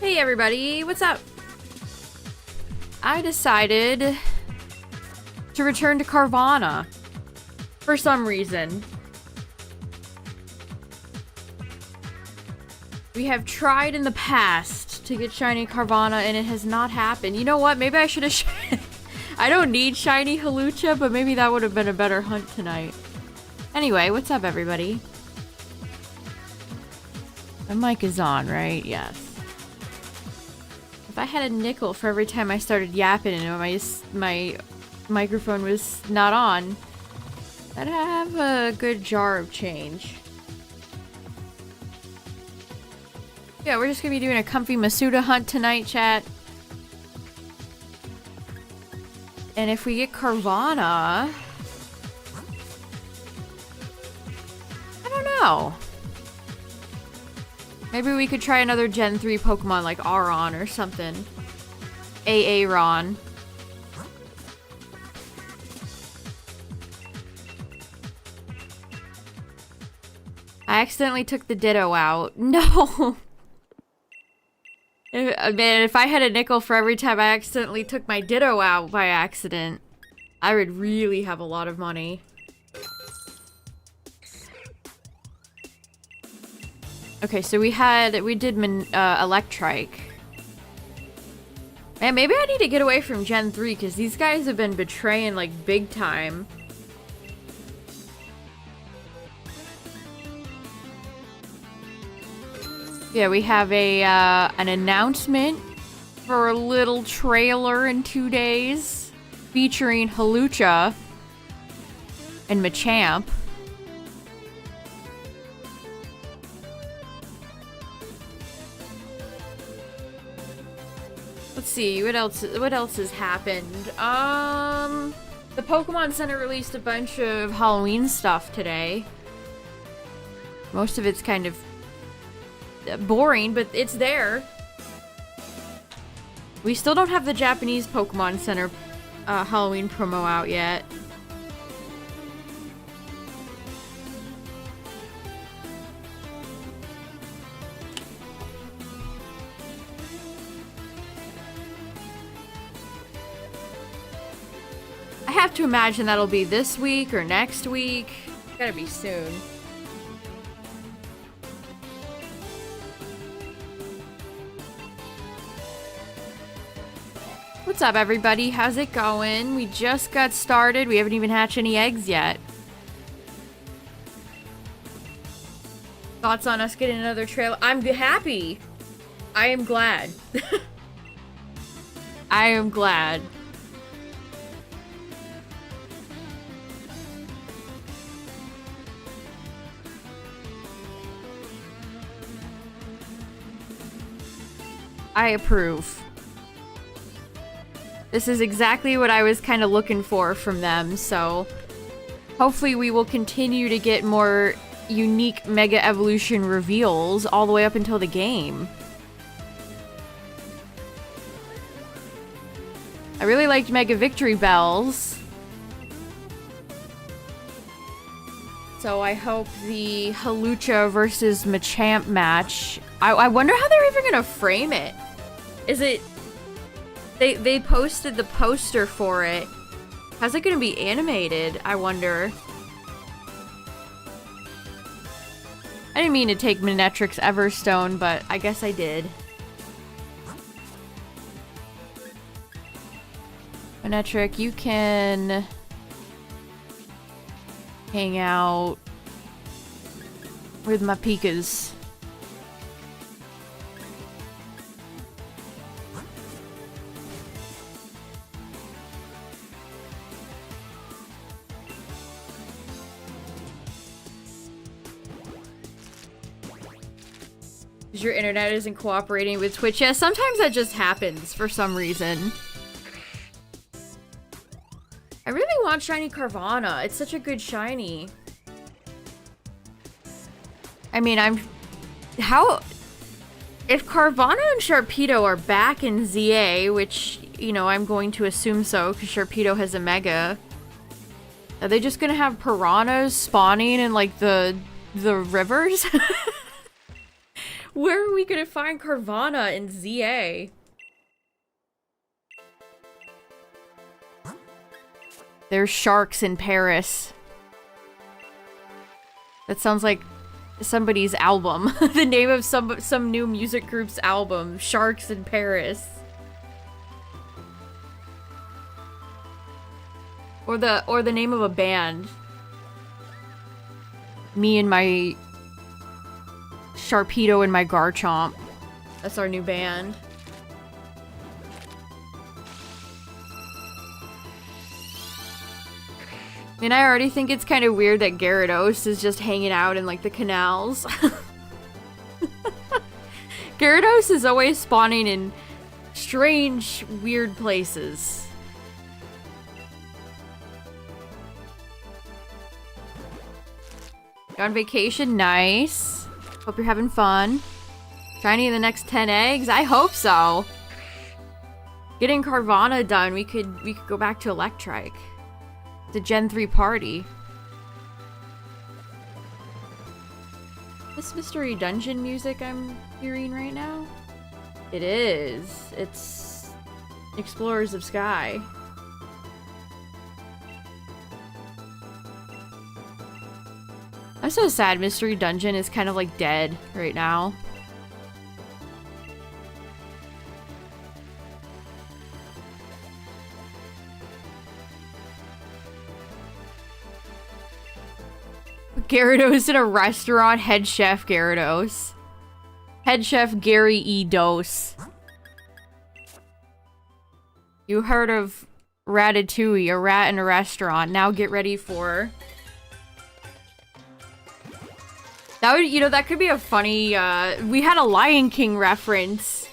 Hey everybody, what's up? I decided to return to Carvanha for some reason. We have tried in the past to get shiny Carvanha and it has not happened. You know what? Maybe I should have I don't need shiny Halucha, but maybe that would have been a better hunt tonight. Anyway, what's up everybody? My mic is on, right? Yes. If I had a nickel for every time I started yapping and my microphone was not on, I'd have a good jar of change. Yeah, we're just gonna be doing a comfy Masuda hunt tonight, chat. And if we get Carvanha, I don't know. Maybe we could try another Gen 3 Pokemon like Aron or something. Aaron. I accidentally took the Ditto out. No! Man, if I had a nickel for every time I accidentally took my Ditto out by accident, I would really have a lot of money. Okay, so we did Electrike. Man, maybe I need to get away from Gen 3 because these guys have been betraying like big time. Yeah, we have an announcement for a little trailer in 2 days featuring Halucha and Machamp. Let's see, what else has happened? The Pokemon Center released a bunch of Halloween stuff today. Most of it's kind of boring, but it's there. We still don't have the Japanese Pokemon Center Halloween promo out yet. I have to imagine that'll be this week or next week. It's gotta be soon. What's up, everybody? How's it going? We just got started. We haven't even hatched any eggs yet. Thoughts on us getting another trailer? I'm happy. I am glad. I am glad. I approve. This is exactly what I was kind of looking for from them, so hopefully we will continue to get more unique Mega Evolution reveals all the way up until the game. I really liked Mega Victory Bells. So I hope the Halucha versus Machamp match... I wonder how they're even gonna frame it. Is it... They posted the poster for it. How's it gonna be animated, I wonder? I didn't mean to take Manectric's Everstone, but I guess I did. Manectric, you can hang out with my Pikas. Your internet isn't cooperating with Twitch. Yeah, sometimes that just happens for some reason. I really want shiny Carvanha. It's such a good shiny. I mean, if Carvanha and Sharpedo are back in ZA, which, you know, I'm going to assume so, because Sharpedo has a Mega, are they just gonna have piranhas spawning in, like, the rivers? Where are we gonna find Carvanha in ZA? There's sharks in Paris. That sounds like somebody's album. The name of some new music group's album, Sharks in Paris. Or the name of a band. Me and my Sharpedo and my Garchomp. That's our new band. I mean, I already think it's kind of weird that Gyarados is just hanging out in, like, the canals. Gyarados is always spawning in strange, weird places. Go on vacation? Nice. Hope you're having fun. Shiny in the next 10 eggs? I hope so. Getting Carvanha done, we could go back to Electrike. The Gen 3 party. This mystery dungeon music I'm hearing right now? It is. It's Explorers of Sky. I'm so sad Mystery Dungeon is kind of like dead right now. Gyarados in a restaurant, head chef Gyarados. Head chef Gary E. Dose. You heard of Ratatouille, a rat in a restaurant. Now get ready for... That would, you know, that could be a funny, we had a Lion King reference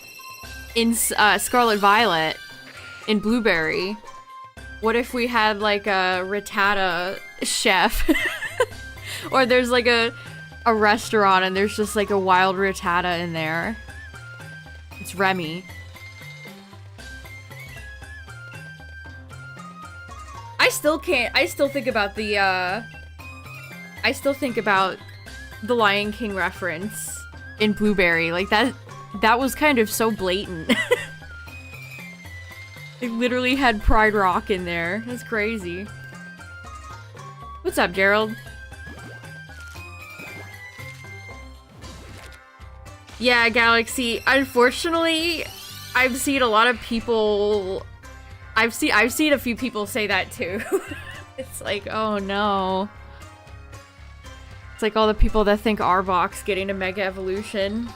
in, Scarlet Violet in Blueberry. What if we had, like, a Rattata chef? Or there's, like, a restaurant and there's just, like, a wild Rattata in there. It's Remy. I still think about the, I still think about the Lion King reference in Blueberry. Like, that was kind of so blatant. They literally had Pride Rock in there. That's crazy. What's up, Gerald? Yeah, Galaxy. Unfortunately, I've seen a lot of people... I've seen a few people say that too. It's like, oh no. It's like all the people that think Arbok's getting a Mega Evolution.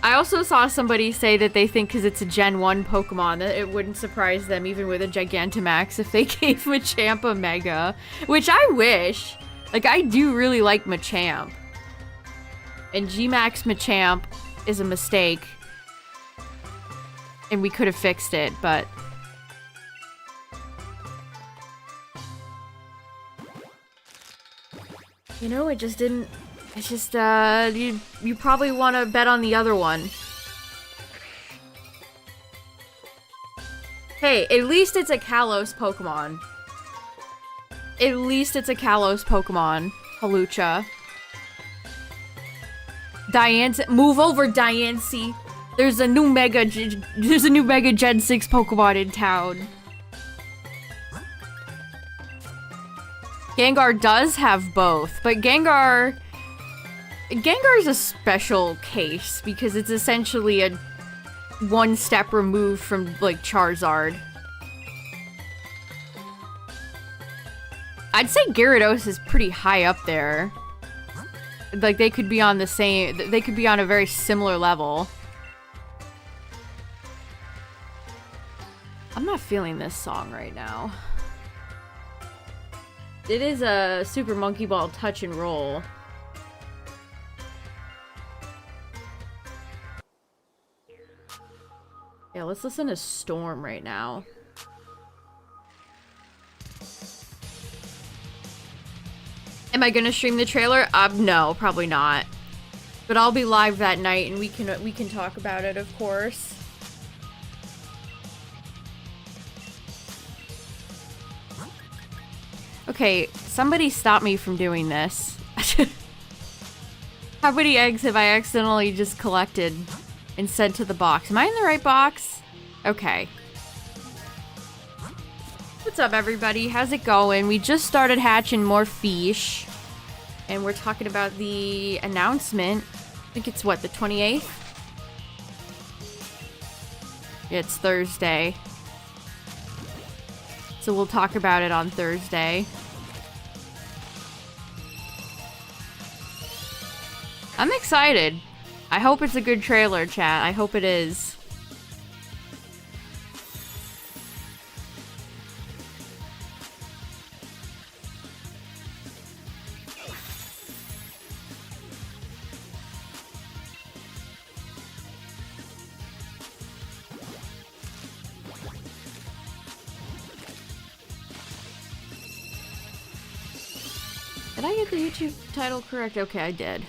I also saw somebody say that they think because it's a Gen 1 Pokemon that it wouldn't surprise them even with a Gigantamax if they gave Machamp a Mega. Which I wish. Like, I do really like Machamp. And G-Max Machamp is a mistake. And we could have fixed it, but... You know, it just didn't... It's just, you probably want to bet on the other one. Hey, at least it's a Kalos Pokemon. At least it's a Kalos Pokemon. Hawlucha. Diancie, move over, Diancie. There's a new Mega Gen 6 Pokemon in town. Gengar does have both, but Gengar's a special case because it's essentially a one step removed from, like, Charizard. I'd say Gyarados is pretty high up there. Like, they could be on the same... They could be on a very similar level. I'm not feeling this song right now. It is a Super Monkey Ball touch and roll. Yeah, let's listen to Storm right now. Am I gonna stream the trailer? No, probably not. But I'll be live that night and we can talk about it, of course. Okay, somebody stop me from doing this. How many eggs have I accidentally just collected and sent to the box? Am I in the right box? Okay. What's up, everybody? How's it going? We just started hatching more feesh. And we're talking about the announcement. I think it's what, the 28th? It's Thursday. So we'll talk about it on Thursday. I'm excited. I hope it's a good trailer, chat. I hope it is. Did I get the YouTube title correct? Okay, I did.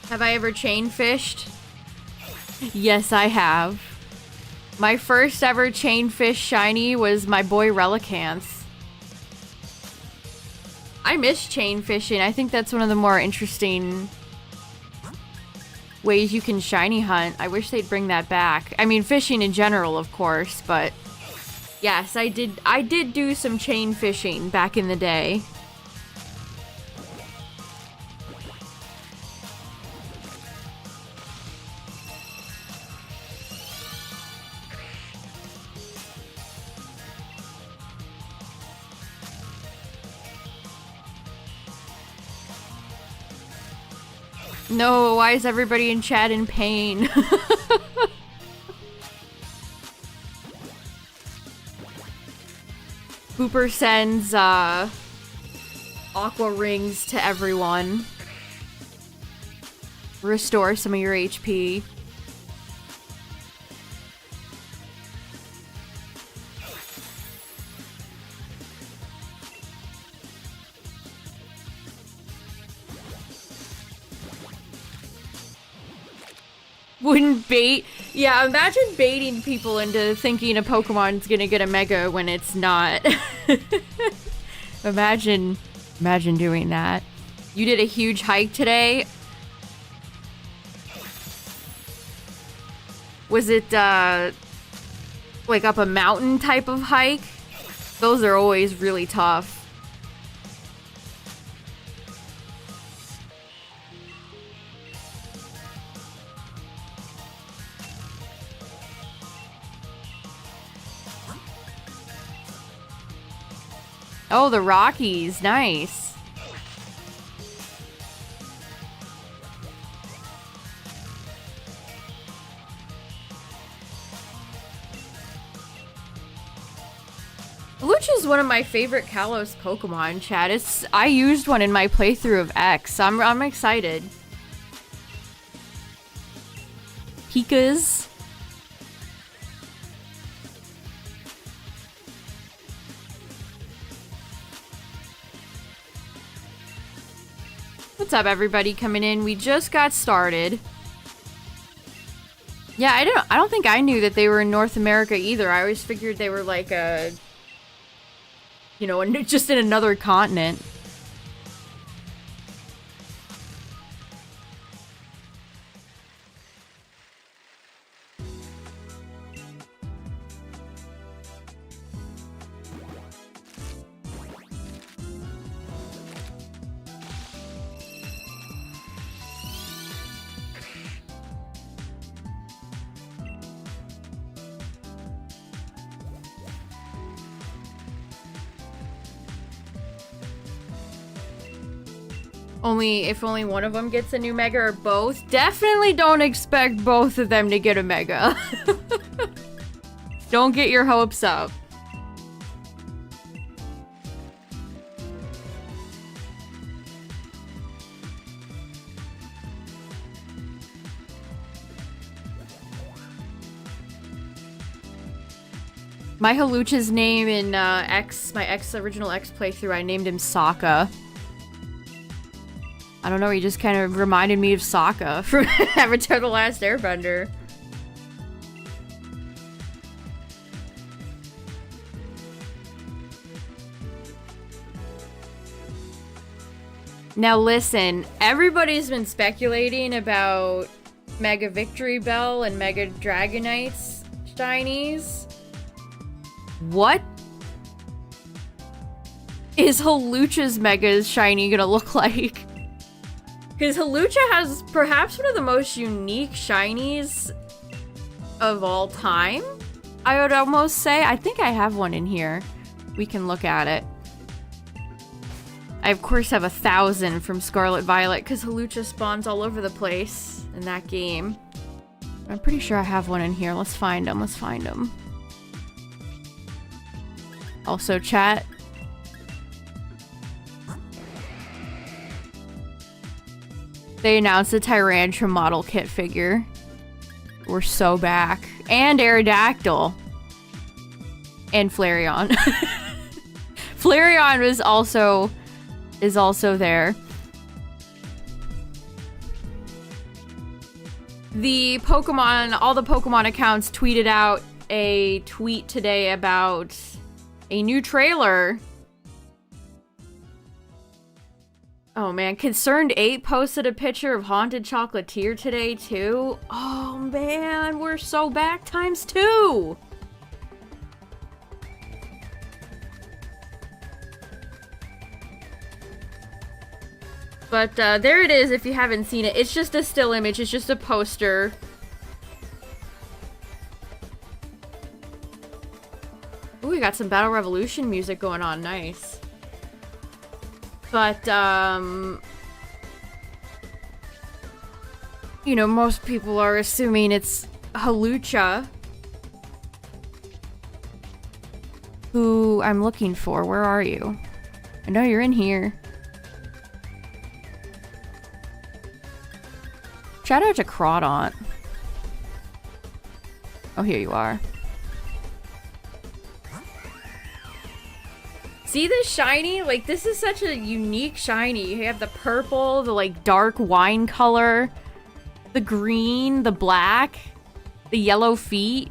Have I ever chain fished? Yes, I have. My first ever chain fish shiny was my boy Relicanth. I miss chain fishing. I think that's one of the more interesting ways you can shiny hunt. I wish they'd bring that back. I mean, fishing in general, of course, but yes, I did do some chain fishing back in the day. No, why is everybody in chat in pain? Hooper sends aqua rings to everyone. Restore some of your HP. Wouldn't bait. Yeah, imagine baiting people into thinking a Pokemon's gonna get a Mega when it's not. Imagine doing that. You did a huge hike today. Was it, like up a mountain type of hike? Those are always really tough. Oh, the Rockies. Nice. Luch is one of my favorite Kalos Pokemon, chat. I used one in my playthrough of X. I'm excited. Pikas. What's up, everybody coming in? We just got started. Yeah, I don't think I knew that they were in North America either. I always figured they were like a, you know, just in another continent. If only one of them gets a new Mega or both. Definitely don't expect both of them to get a Mega. Don't get your hopes up. My Halucha's name in my original X playthrough, I named him Sokka. I don't know, he just kind of reminded me of Sokka from Avatar: The Last Airbender. Now listen, everybody's been speculating about Mega Victory Bell and Mega Dragonite's shinies. What is Hawlucha's Mega shiny gonna look like? Because Hawlucha has perhaps one of the most unique shinies of all time, I would almost say. I think I have one in here. We can look at it. I, of course, have 1,000 from Scarlet Violet because Hawlucha spawns all over the place in that game. I'm pretty sure I have one in here. Let's find them. Let's find them. Also, chat. They announced a Tyrantrum model kit figure. We're so back. And Aerodactyl. And Flareon. Flareon is also there. The Pokemon, all the Pokemon accounts tweeted out a tweet today about a new trailer. Oh man, Concerned 8 posted a picture of Haunted Chocolatier today too. Oh man, we're so back ×2. But there it is if you haven't seen it. It's just a still image, it's just a poster. Ooh, we got some Battle Revolution music going on, nice. But, you know, most people are assuming it's Hawlucha. Who I'm looking for. Where are you? I know you're in here. Shout out to Crawdaunt. Oh, here you are. See this shiny? Like, this is such a unique shiny. You have the purple, the, like, dark wine color, the green, the black, the yellow feet.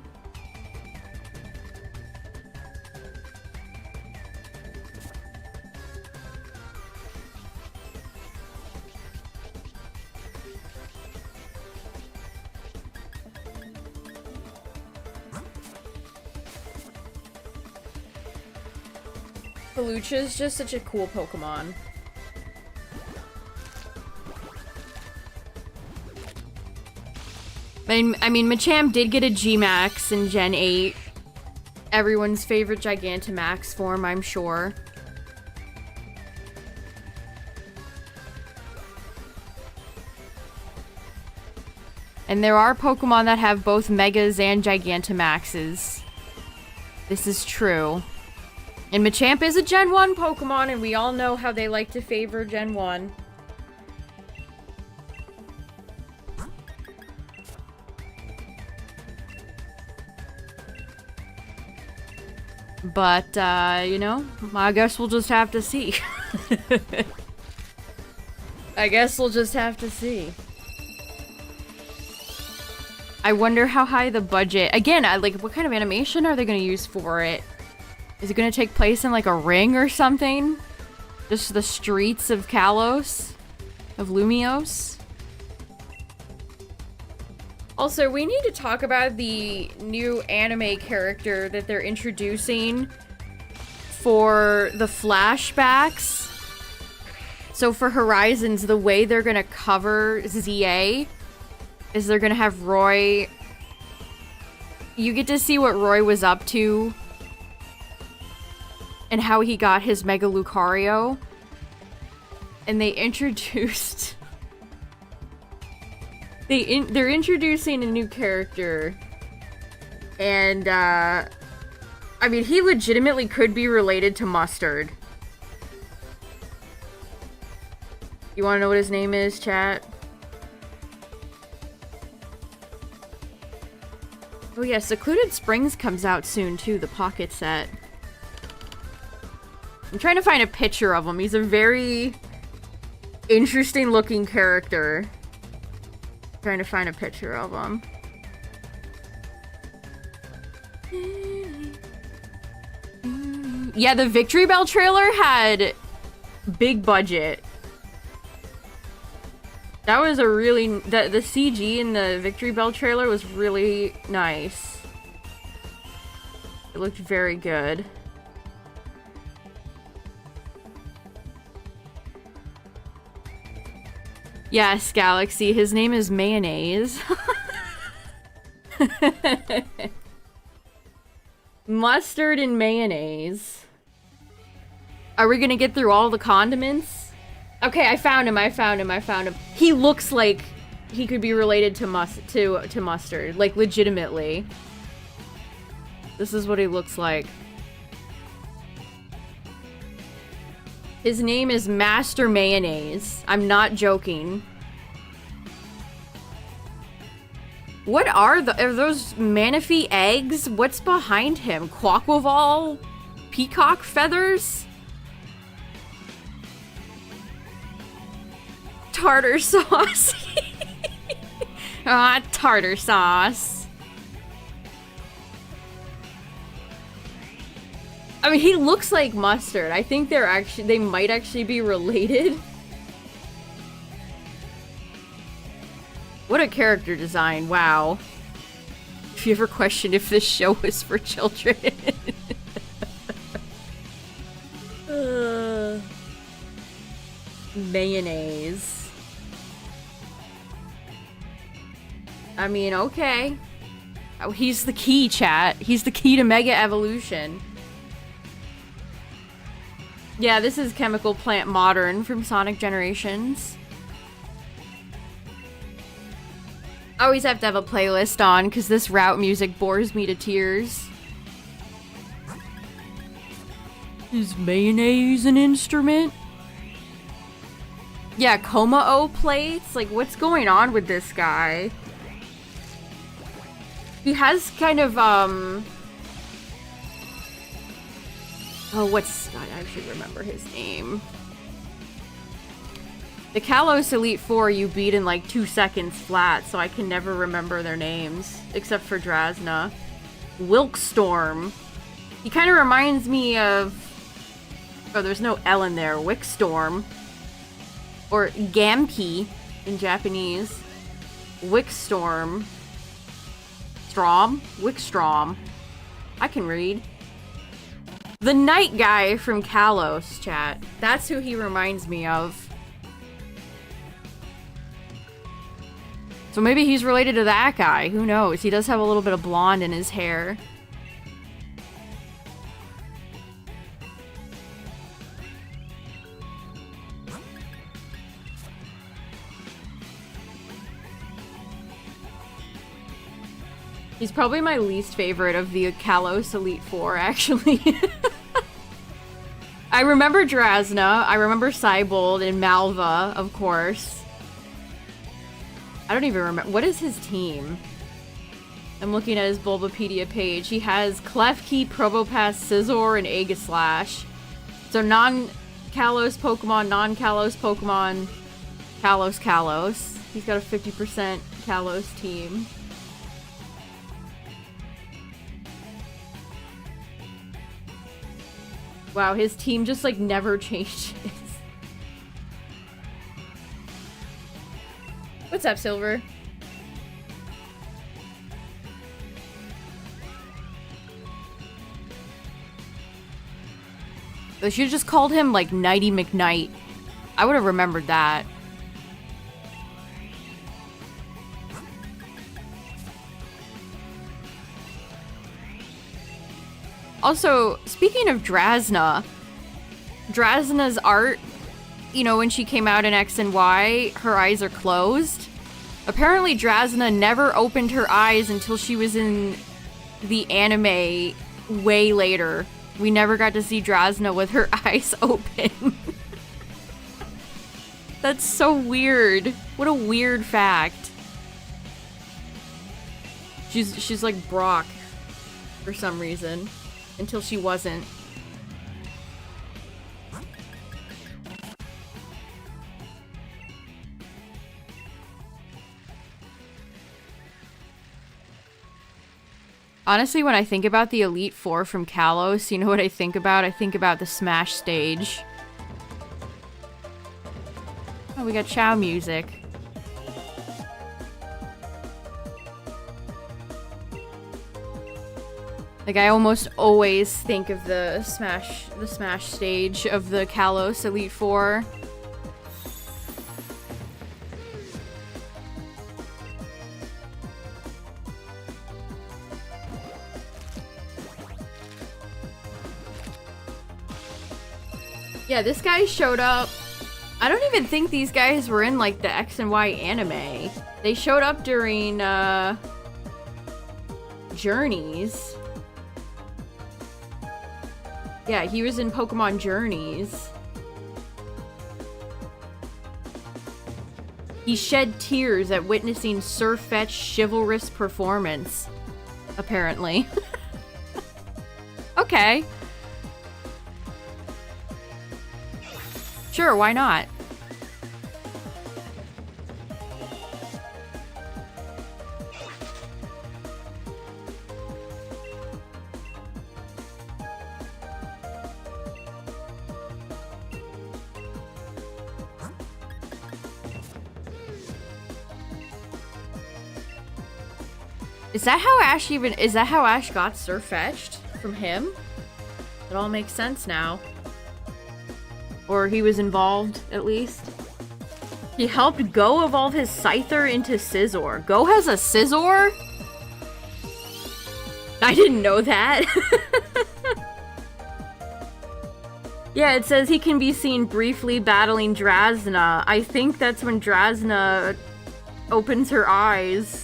Hawlucha is just such a cool Pokemon. I mean, Machamp did get a G-Max in Gen 8. Everyone's favorite Gigantamax form, I'm sure. And there are Pokemon that have both Megas and Gigantamaxes. This is true. And Machamp is a Gen 1 Pokemon, and we all know how they like to favor Gen 1. But, you know, I guess we'll just have to see. I guess we'll just have to see. I wonder how high the budget... Again, like, what kind of animation are they going to use for it? Is it going to take place in, like, a ring or something? Just the streets of Kalos? Of Lumios? Also, we need to talk about the new anime character that they're introducing for the flashbacks. So for Horizons, the way they're going to cover ZA is they're going to have Roy... You get to see what Roy was up to and how he got his Mega Lucario. And they introduced... They're introducing a new character. And, I mean, he legitimately could be related to Mustard. You wanna know what his name is, chat? Oh yeah, Secluded Springs comes out soon, too, the pocket set. I'm trying to find a picture of him. He's a very interesting looking character. Trying to find a picture of him. Yeah, the Victory Bell trailer had big budget. That was a really... The CG in the Victory Bell trailer was really nice. It looked very good. Yes, Galaxy. His name is Mayonnaise. Mustard and mayonnaise. Are we gonna get through all the condiments? Okay, I found him. He looks like he could be related to mustard, like legitimately. This is what he looks like. His name is Master Mayonnaise. I'm not joking. What are those Manaphy eggs? What's behind him? Quaquaval? Peacock feathers? Tartar sauce. Ah, tartar sauce. I mean, he looks like mustard. I think they might actually be related. What a character design, wow. If you ever questioned if this show was for children. Mayonnaise. I mean, okay. Oh, he's the key, chat. He's the key to Mega Evolution. Yeah, this is Chemical Plant Modern from Sonic Generations. I always have to have a playlist on because this route music bores me to tears. Is mayonnaise an instrument? Yeah, Coma-O plates? Like, what's going on with this guy? He has kind of, oh, God, I should remember his name. The Kalos Elite Four you beat in like 2 seconds flat, so I can never remember their names, except for Drasna. Wilkstorm. He kind of reminds me of... Oh, there's no L in there. Wickstorm. Or Gampi in Japanese. Wickstorm. Wickstrom. I can read. The night guy from Kalos, chat. That's who he reminds me of. So maybe he's related to that guy. Who knows? He does have a little bit of blonde in his hair. He's probably my least favorite of the Kalos Elite Four, actually. I remember Drasna. I remember Cybold and Malva, of course. I don't even remember. What is his team? I'm looking at his Bulbapedia page. He has Klefki, Probopass, Scizor, and Aegislash. So non-Kalos Pokemon, non-Kalos Pokemon, Kalos. He's got a 50% Kalos team. Wow, his team just like never changes. What's up, Silver? They should have just called him like Nighty McKnight. I would have remembered that. Also, speaking of Drasna's art, you know, when she came out in X and Y, her eyes are closed. Apparently, Drasna never opened her eyes until she was in the anime way later. We never got to see Drasna with her eyes open. That's so weird. What a weird fact. She's like Brock for some reason. Until she wasn't. Honestly, when I think about the Elite Four from Kalos, you know what I think about? I think about the Smash stage. Oh, we got Chow music. Like, I almost always think of the Smash stage of the Kalos Elite Four. Yeah, this guy showed up. I don't even think these guys were in, like, the X and Y anime. They showed up during, Journeys. Yeah, he was in Pokemon Journeys. He shed tears at witnessing Sirfetch's chivalrous performance. Apparently. Okay. Sure, why not? Is that how Ash got Sirfetched from him? It all makes sense now. Or he was involved, at least. He helped Go evolve his Scyther into Scizor. Go has a Scizor? I didn't know that. Yeah, it says he can be seen briefly battling Drasna. I think that's when Drasna opens her eyes.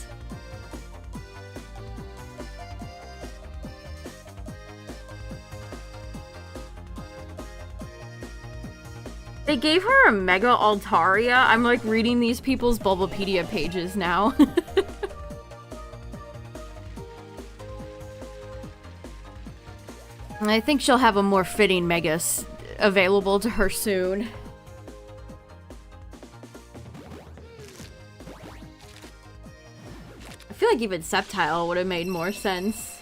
They gave her a Mega Altaria. I'm like reading these people's Bulbapedia pages now. I think she'll have a more fitting Megas available to her soon. I feel like even Sceptile would have made more sense.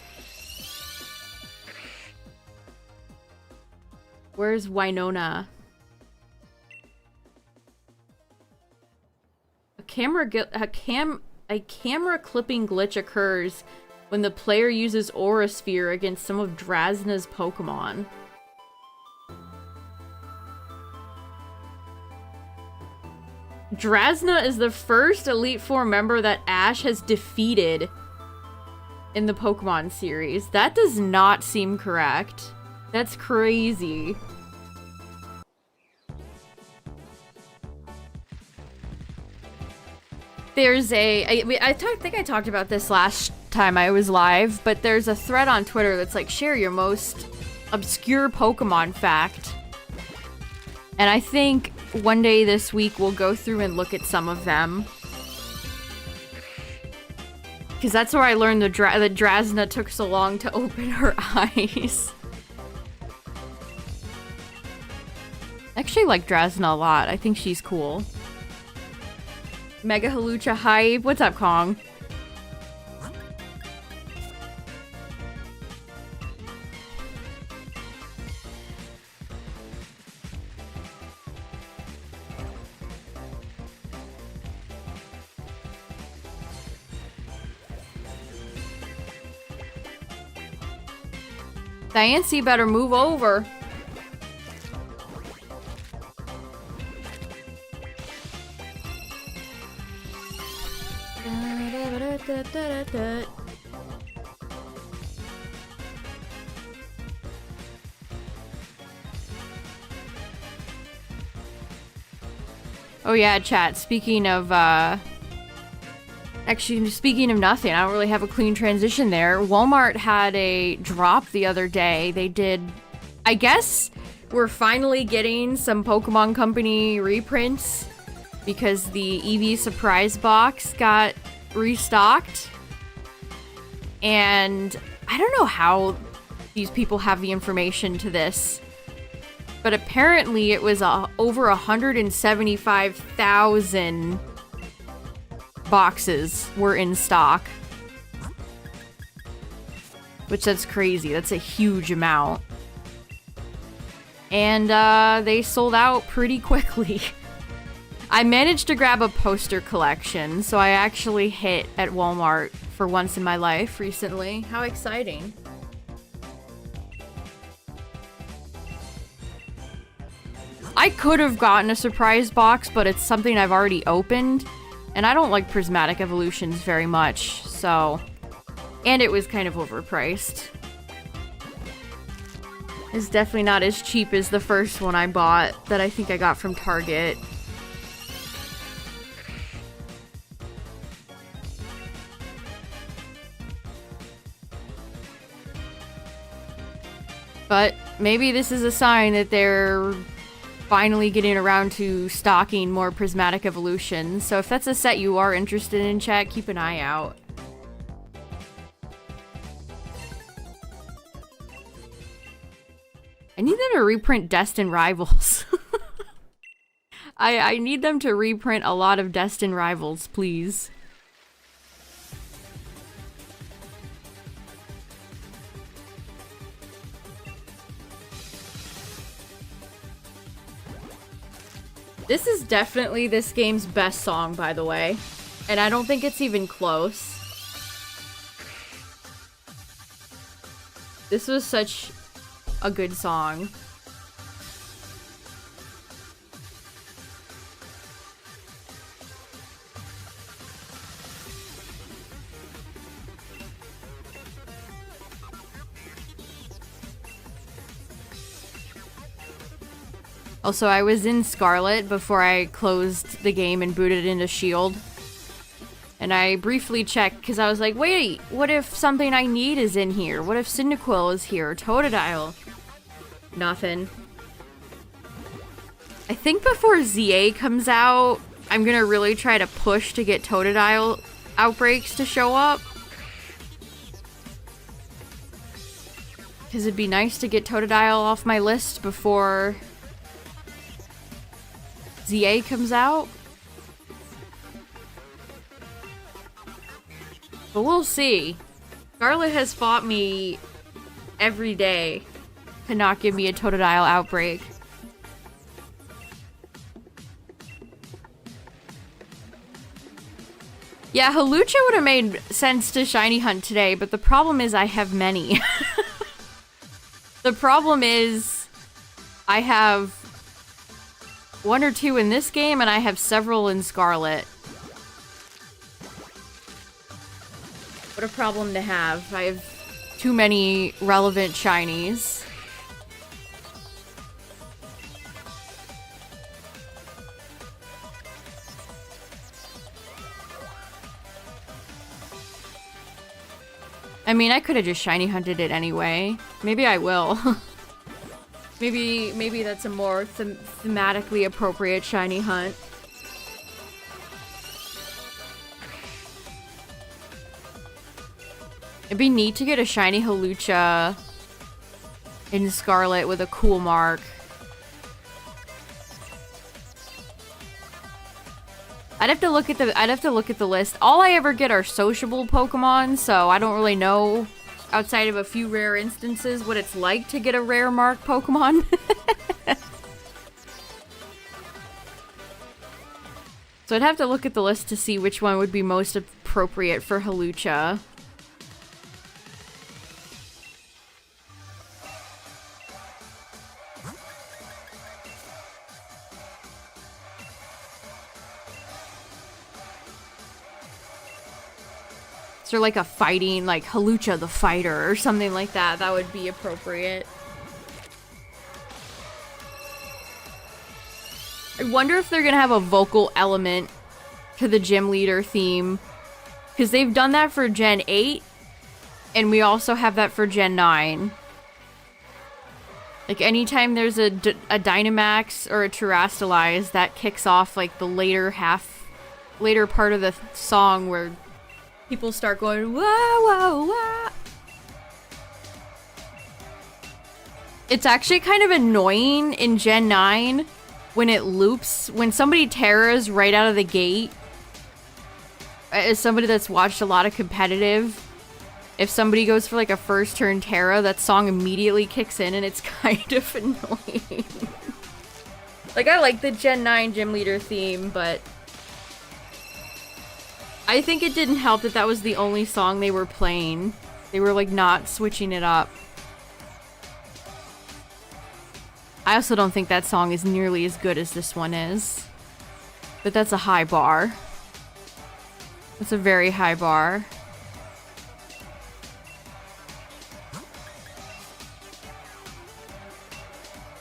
Where's Winona? A camera clipping glitch occurs when the player uses Aura Sphere against some of Drasna's Pokemon. Drasna is the first Elite Four member that Ash has defeated in the Pokemon series. That does not seem correct. That's crazy. There's I think I talked about this last time I was live, but there's a thread on Twitter that's like, share your most obscure Pokemon fact. And I think one day this week we'll go through and look at some of them. Because that's where I learned that Drasna took so long to open her eyes. I actually like Drasna a lot. I think she's cool. Mega Halucha hype. What's up, Kong? Diancie better move over. Oh yeah, chat. Speaking of, actually, speaking of nothing, I don't really have a clean transition there. Walmart had a drop the other day. They did, I guess we're finally getting some Pokemon Company reprints because the EV surprise box got restocked. And I don't know how these people have the information to this, but apparently it was over 175,000 boxes were in stock. Which, that's crazy. That's a huge amount. And they sold out pretty quickly. I managed to grab a poster collection, so I actually hit at Walmart for once in my life recently. How exciting. I could have gotten a surprise box, but it's something I've already opened. And I don't like prismatic evolutions very much, so... And it was kind of overpriced. It's definitely not as cheap as the first one I bought that I think I got from Target. But maybe this is a sign that they're finally getting around to stocking more prismatic evolutions. So if that's a set you are interested in, chat, keep an eye out. I need them to reprint Destined Rivals. I need them to reprint a lot of Destined Rivals, please. This is definitely this game's best song, by the way. And I don't think it's even close. This was such a good song. Also, I was in Scarlet before I closed the game and booted into Shield. And I briefly checked, because I was like, wait, what if something I need is in here? What if Cyndaquil is here? Totodile? Nothing. I think before ZA comes out, I'm gonna really try to push to get Totodile outbreaks to show up. Because it'd be nice to get Totodile off my list before ZA comes out. But we'll see. Scarlet has fought me every day to not give me a Totodile outbreak. Yeah, Hawlucha would have made sense to shiny hunt today, but the problem is I have many. The problem is I have 1 or 2 in this game, and I have several in Scarlet. What a problem to have. I have too many relevant shinies. I mean, I could have just shiny hunted it anyway. Maybe I will. Maybe that's a more thematically appropriate shiny hunt. It'd be neat to get a shiny Hawlucha in Scarlet with a cool mark. I'd have to look at the list. All I ever get are sociable Pokemon, so I don't really know, outside of a few rare instances, what it's like to get a rare mark Pokemon. So I'd have to look at the list to see which one would be most appropriate for Hawlucha. Or like a fighting, like Hawlucha the Fighter or something like that. That would be appropriate. I wonder if they're gonna have a vocal element to the gym leader theme. Because they've done that for Gen 8. And we also have that for Gen 9. Like anytime there's a Dynamax or a Terastalize, that kicks off like the later part of the song where people start going, wah, wah, wah. It's actually kind of annoying in Gen 9 when it loops. When somebody terras right out of the gate, as somebody that's watched a lot of competitive, if somebody goes for like a first turn terra, that song immediately kicks in and it's kind of annoying. Like, I like the Gen 9 gym leader theme, but I think it didn't help that that was the only song they were playing. They were like not switching it up. I also don't think that song is nearly as good as this one is. But that's a high bar. That's a very high bar.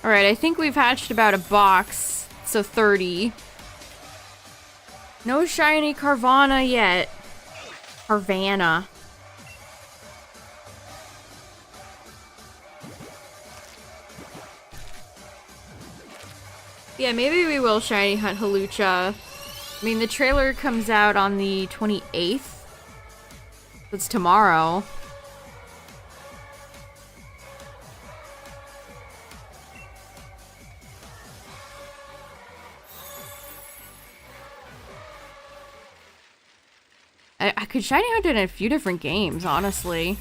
Alright, I think we've hatched about a box. So 30. No shiny Carvanha yet. Carvanha. Yeah, maybe we will shiny hunt Hawlucha. I mean, the trailer comes out on the 28th. That's tomorrow. I could shiny hunt it in a few different games, honestly.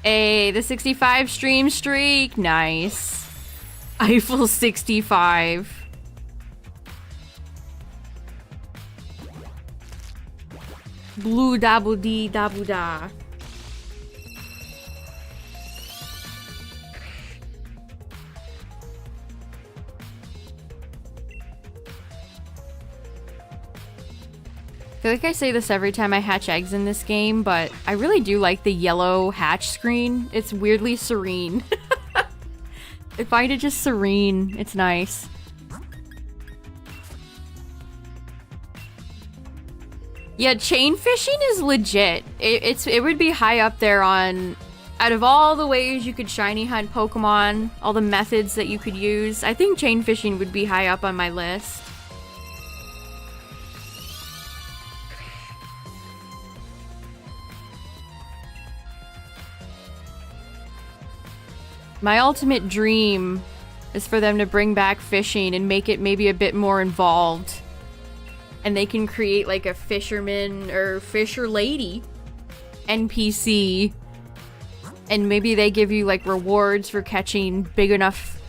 Hey, the 65 stream streak. Nice. Eiffel 65. Blue dabble dee dabble da. I feel like I say this every time I hatch eggs in this game, but I really do like the yellow hatch screen. It's weirdly serene. I find it just serene. It's nice. Yeah, chain fishing is legit. It would be high up there on... Out of all the ways you could shiny hunt Pokemon, all the methods that you could use, I think chain fishing would be high up on my list. My ultimate dream is for them to bring back fishing and make it maybe a bit more involved. And they can create like a fisherman or fisher lady NPC. And maybe they give you like rewards for catching big enough,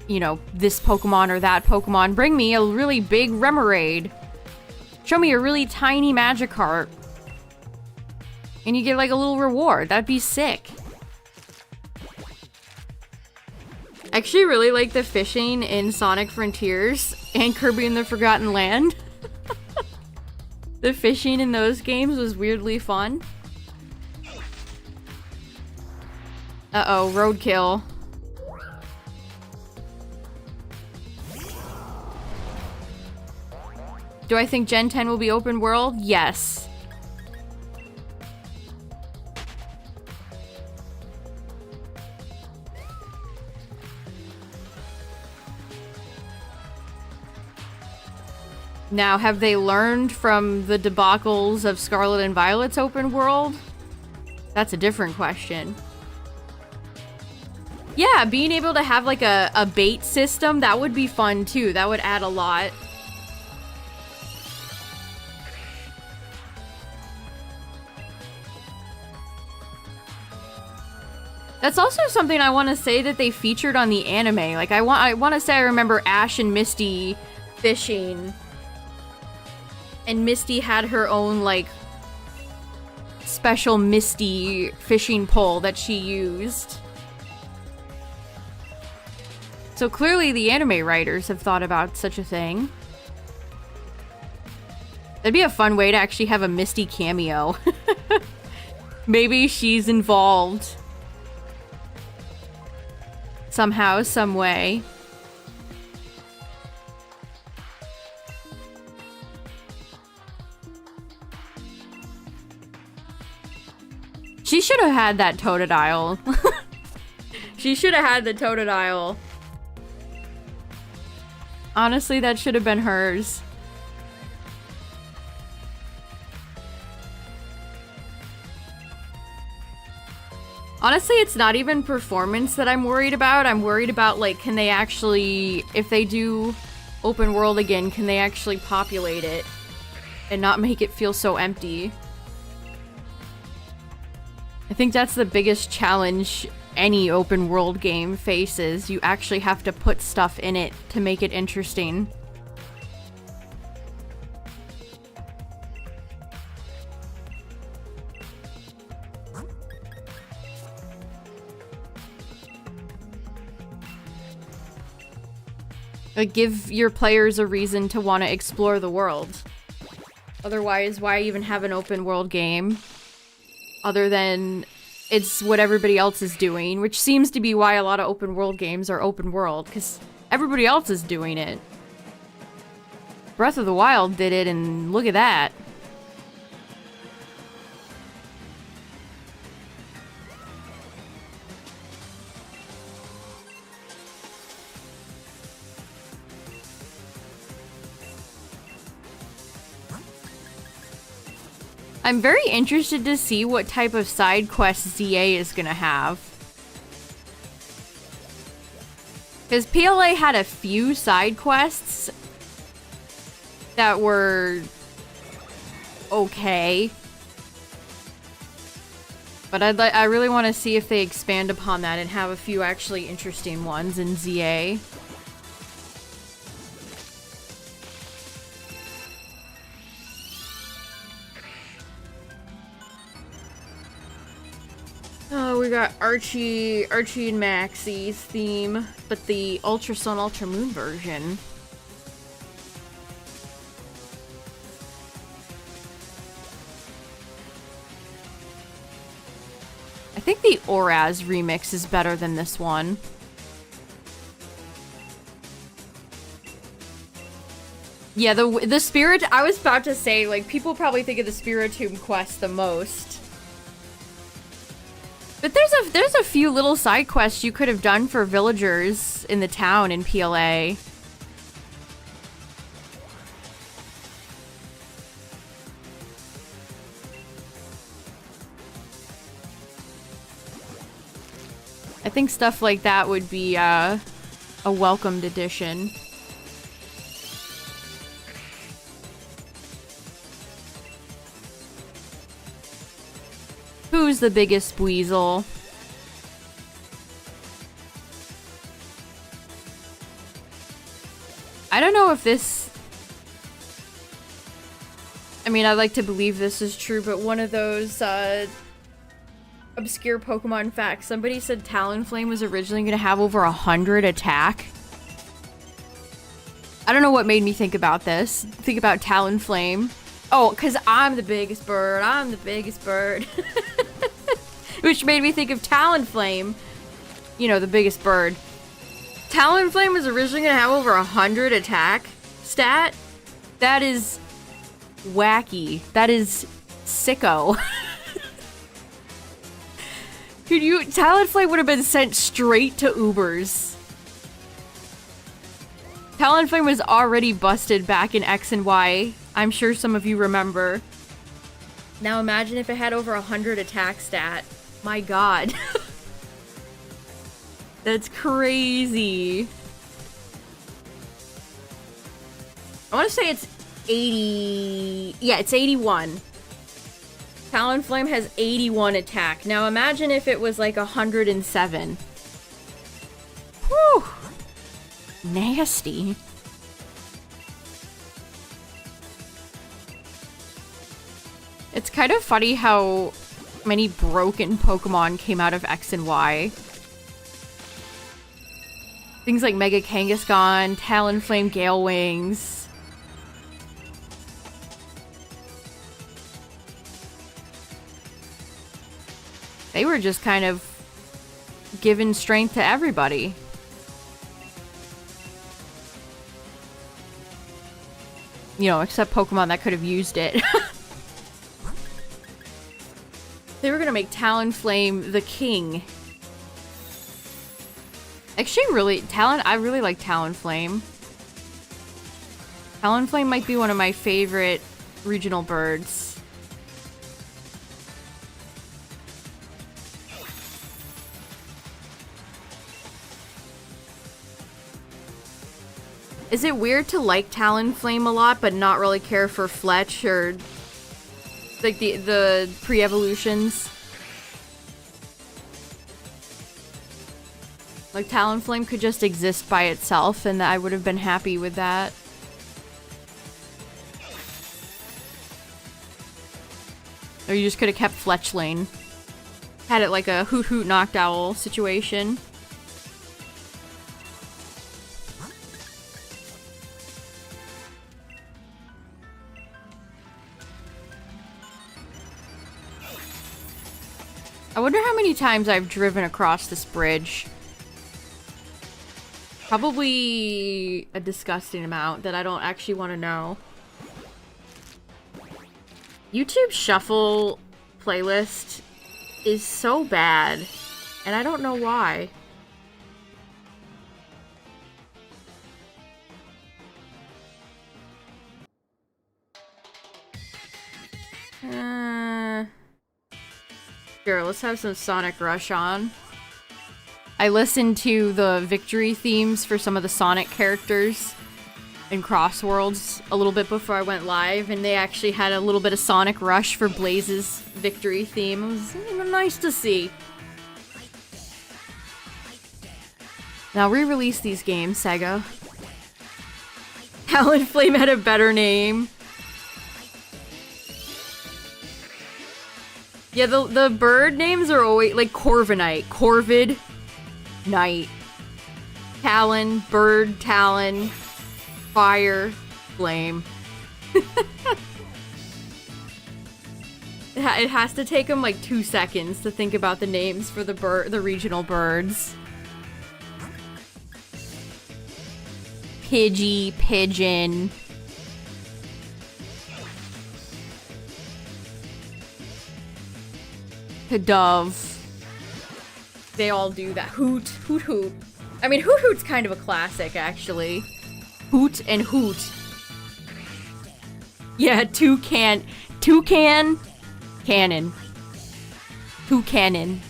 you know, this Pokemon or that Pokemon. Bring me a really big Remoraid. Show me a really tiny Magikarp. And you get like a little reward. That'd be sick. I actually really like the fishing in Sonic Frontiers and Kirby and the Forgotten Land. The fishing in those games was weirdly fun. Uh-oh, roadkill. Do I think Gen 10 will be open world? Yes. Now, have they learned from the debacles of Scarlet and Violet's open world? That's a different question. Yeah, being able to have like a bait system, that would be fun too. That would add a lot. That's also something I want to say that they featured on the anime. Like I want to say I remember Ash and Misty fishing. And Misty had her own, like, special Misty fishing pole that she used. So clearly the anime writers have thought about such a thing. That'd be a fun way to actually have a Misty cameo. Maybe she's involved. Somehow, some way. She should have had that Totodile. She should have had the Totodile. Honestly, that should have been hers. Honestly, it's not even performance that I'm worried about. I'm worried about, like, can they actually, if they do open world again, can they actually populate it and not make it feel so empty? I think that's the biggest challenge any open world game faces. You actually have to put stuff in it to make it interesting. Like, give your players a reason to want to explore the world. Otherwise, why even have an open world game? Other than it's what everybody else is doing, which seems to be why a lot of open world games are open world, because everybody else is doing it. Breath of the Wild did it, and look at that. I'm very interested to see what type of side quest ZA is gonna have. Because PLA had a few side quests that were okay. But I really want to see if they expand upon that and have a few actually interesting ones in ZA. Oh, we got Archie and Maxie's theme, but the Ultra Sun, Ultra Moon version. I think the Oraz remix is better than this one. Yeah, the Spirit, I was about to say, like, people probably think of the Spiritomb quest the most. But there's a few little side quests you could have done for villagers in the town in PLA. I think stuff like that would be a welcomed addition. Who's the biggest weasel? I don't know if this... I mean, I'd like to believe this is true, but one of those obscure Pokemon facts. Somebody said Talonflame was originally going to have over 100 attack. I don't know what made me think about this. Think about Talonflame. Oh, because I'm the biggest bird. I'm the biggest bird. Which made me think of Talonflame. You know, the biggest bird. Talonflame was originally going to have over 100 attack stat. That is wacky. That is sicko. Dude, Talonflame would have been sent straight to Ubers. Talonflame was already busted back in X and Y. I'm sure some of you remember. Now imagine if it had over 100 attack stat. My god. That's crazy. I want to say it's 80... Yeah, it's 81. Talonflame has 81 attack. Now imagine if it was like 107. Whew. Nasty. It's kind of funny how many broken Pokemon came out of X and Y. Things like Mega Kangaskhan, Talonflame, Gale Wings. They were just kind of giving strength to everybody. You know, except Pokemon that could have used it. They were gonna make Talonflame the king. Actually, I really like Talonflame. Talonflame might be one of my favorite regional birds. Is it weird to like Talonflame a lot, but not really care for Fletch or like the pre-evolutions? Like, Talonflame could just exist by itself, and I would have been happy with that. Or you just could have kept Fletchling. Had it like a Hoot Hoot Noctowl situation. how many times I've driven across this bridge. Probably a disgusting amount that I don't actually want to know. YouTube Shuffle playlist is so bad, and I don't know why. Sure, let's have some Sonic Rush on. I listened to the victory themes for some of the Sonic characters in Crossworlds a little bit before I went live, and they actually had a little bit of Sonic Rush for Blaze's victory theme. It was, you know, nice to see. Now re-release these games, Sega. Talonflame had a better name. Yeah, the bird names are always like Corviknight, Corvid, Knight, Talon, Bird, Talon, Fire, Flame. It has to take them like 2 seconds to think about the names for the regional birds. Pidgey, Pigeon. The dove. They all do that. Hoot, hoot, hoot. I mean, hoot hoot's kind of a classic, actually. Hoot and hoot. Yeah, toucan, cannon. 2 cannon.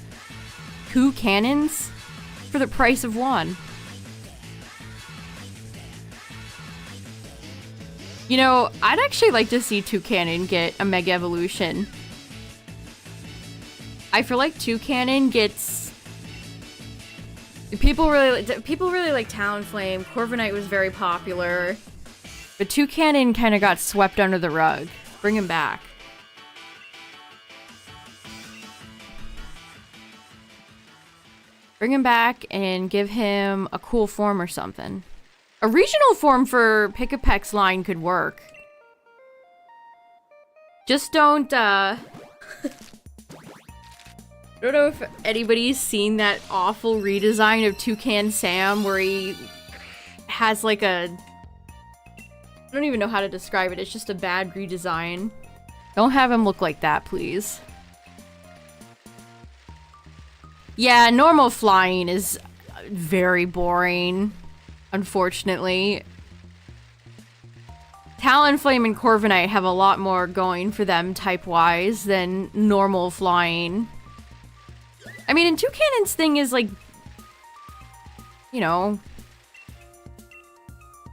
2 cannons for the price of 1. You know, I'd actually like to see Toucanon get a Mega Evolution. I feel like Toucanon gets... People really like Talonflame. Corviknight was very popular. But Toucanon kind of got swept under the rug. Bring him back. Bring him back and give him a cool form or something. A regional form for Pick-a-Peck's line could work. Just don't, I don't know if anybody's seen that awful redesign of Toucan Sam where he has like a... I don't even know how to describe it. It's just a bad redesign. Don't have him look like that, please. Yeah, normal flying is very boring, unfortunately. Talonflame and Corviknight have a lot more going for them type-wise than normal flying. I mean, and Toucanon's thing is like, you know,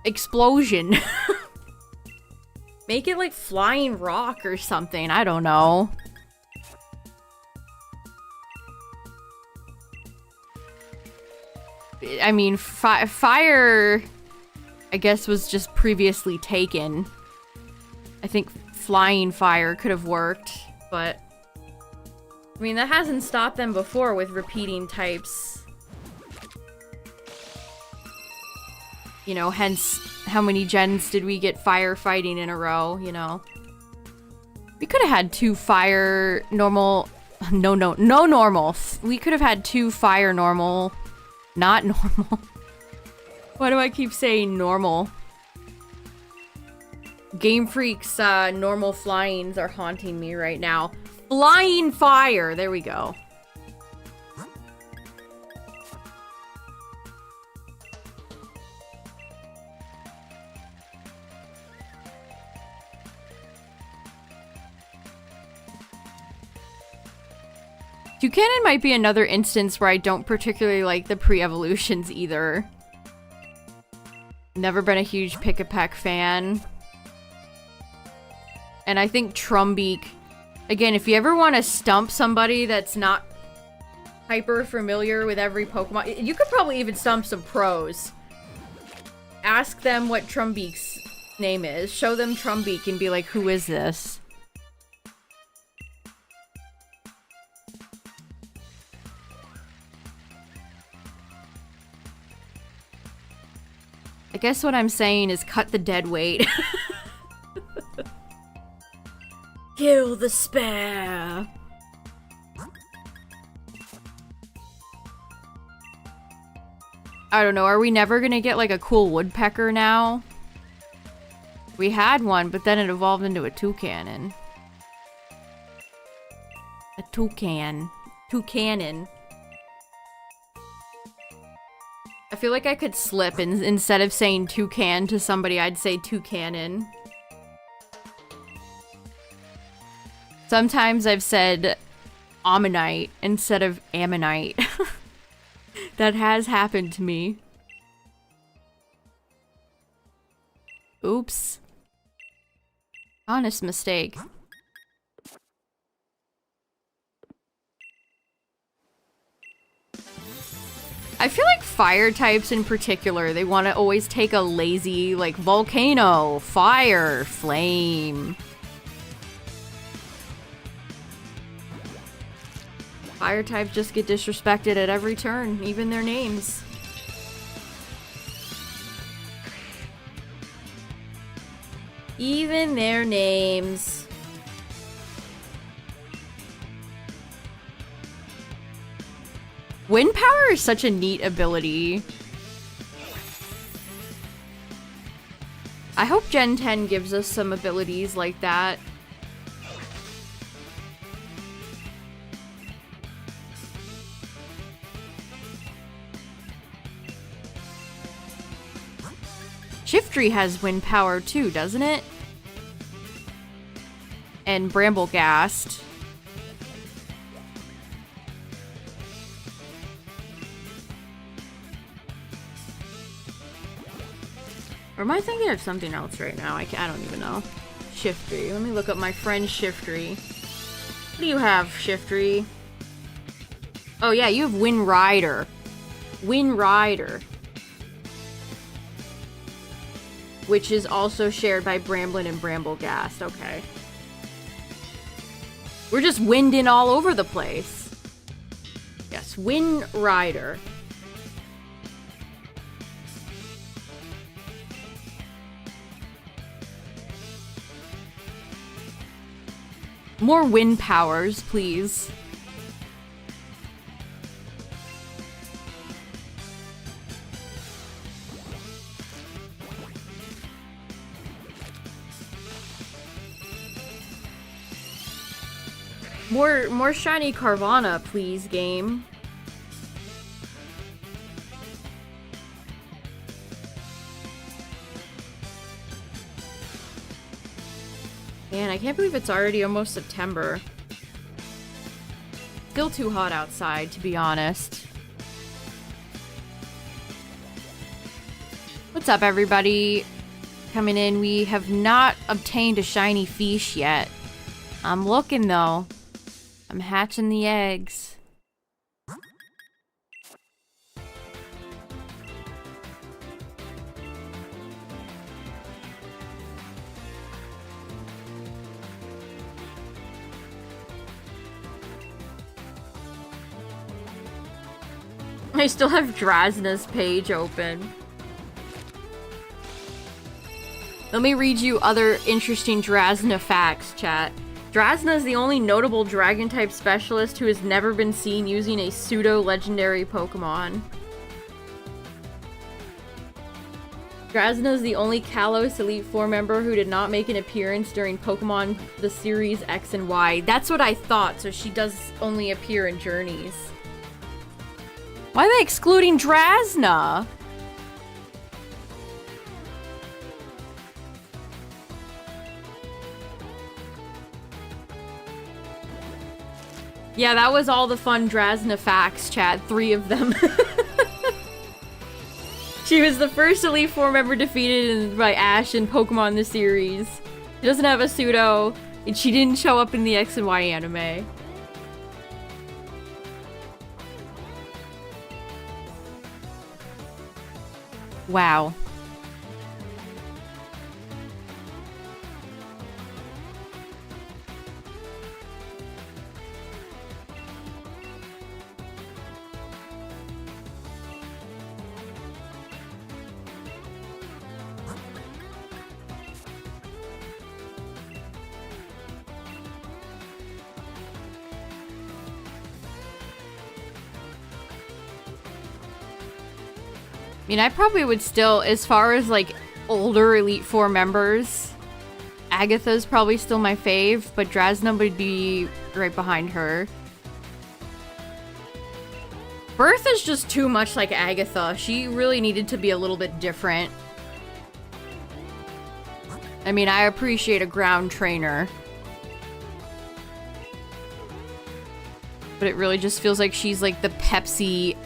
explosion. Make it like flying rock or something. I don't know. I mean, fire, I guess, was just previously taken. I think flying fire could have worked, but... I mean, that hasn't stopped them before with repeating types. You know, hence, how many gens did we get firefighting in a row, you know? We could have had 2 fire normal... No normal. We could have had 2 fire normal... Not normal. Why do I keep saying normal? Game Freak's normal flyings are haunting me right now. Flying fire! There we go. Toucanon might be another instance where I don't particularly like the pre-evolutions either. Never been a huge Pick-a-Peck fan. And I think Trumbeak... Again, if you ever want to stump somebody that's not hyper familiar with every Pokemon... You could probably even stump some pros. Ask them what Trumbeak's name is. Show them Trumbeak and be like, who is this? I guess what I'm saying is cut the dead weight. Kill the spare. I don't know, are we never gonna get like a cool woodpecker now? We had one, but then it evolved into a toucanon. A toucan. Toucanon. I feel like I could slip and instead of saying toucan to somebody, I'd say toucanon. Sometimes I've said ammonite instead of ammonite. That has happened to me. Oops. Honest mistake. I feel like fire types in particular, they want to always take a lazy, like, volcano, fire, flame. Fire types just get disrespected at every turn, even their names. Even their names. Wind power is such a neat ability. I hope Gen 10 gives us some abilities like that. Shiftry has wind power too, doesn't it? And Bramblegast. Or am I thinking of something else right now? I don't even know. Shiftry. Let me look up my friend Shiftry. What do you have, Shiftry? Oh yeah, you have Wind Rider. Wind Rider. Which is also shared by Bramblin and Bramblegast. Okay. We're just winding all over the place. Yes, Wind Rider. More wind powers, please. More shiny Carvanha, please, game. Man, I can't believe it's already almost September. Still too hot outside, to be honest. What's up, everybody? Coming in, we have not obtained a shiny feesh yet. I'm looking, though. I'm hatching the eggs. I still have Drasna's page open. Let me read you other interesting Drasna facts, chat. Drasna is the only notable dragon-type specialist who has never been seen using a pseudo-legendary Pokemon. Drasna is the only Kalos Elite Four member who did not make an appearance during Pokemon the series X and Y. That's what I thought, so she does only appear in Journeys. Why are they excluding Drasna? Yeah, that was all the fun Drasna facts, chat. 3 of them. She was the first Elite Four member defeated by Ash in Pokemon the series. She doesn't have a pseudo, and she didn't show up in the X and Y anime. Wow. I mean, I probably would still, as far as like older Elite Four members, Agatha's probably still my fave, but Drasna would be right behind her. Bertha's just too much like Agatha. She really needed to be a little bit different. I mean, I appreciate a ground trainer. But it really just feels like she's like the Pepsi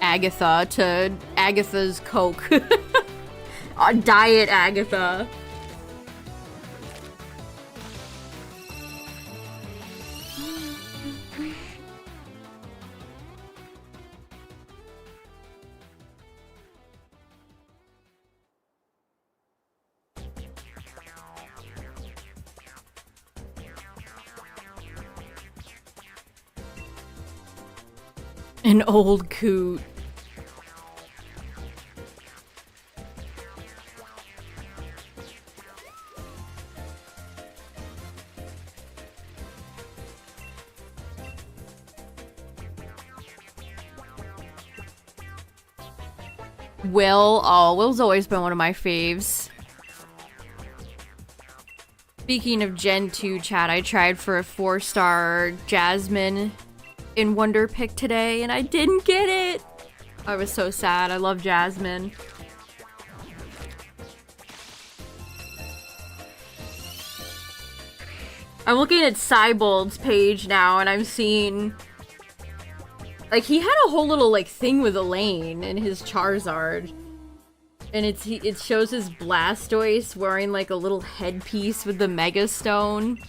Agatha to Agatha's Coke. Diet Agatha. An old coot. Will. Oh, Will's always been one of my faves. Speaking of Gen 2 chat, I tried for a 4-star Jasmine in Wonder Pick today, and I didn't get it. I was so sad. I love Jasmine. I'm looking at Cybold's page now, and I'm seeing... like, he had a whole little, like, thing with Elaine in his Charizard. And it shows his Blastoise wearing, like, a little headpiece with the Mega Stone.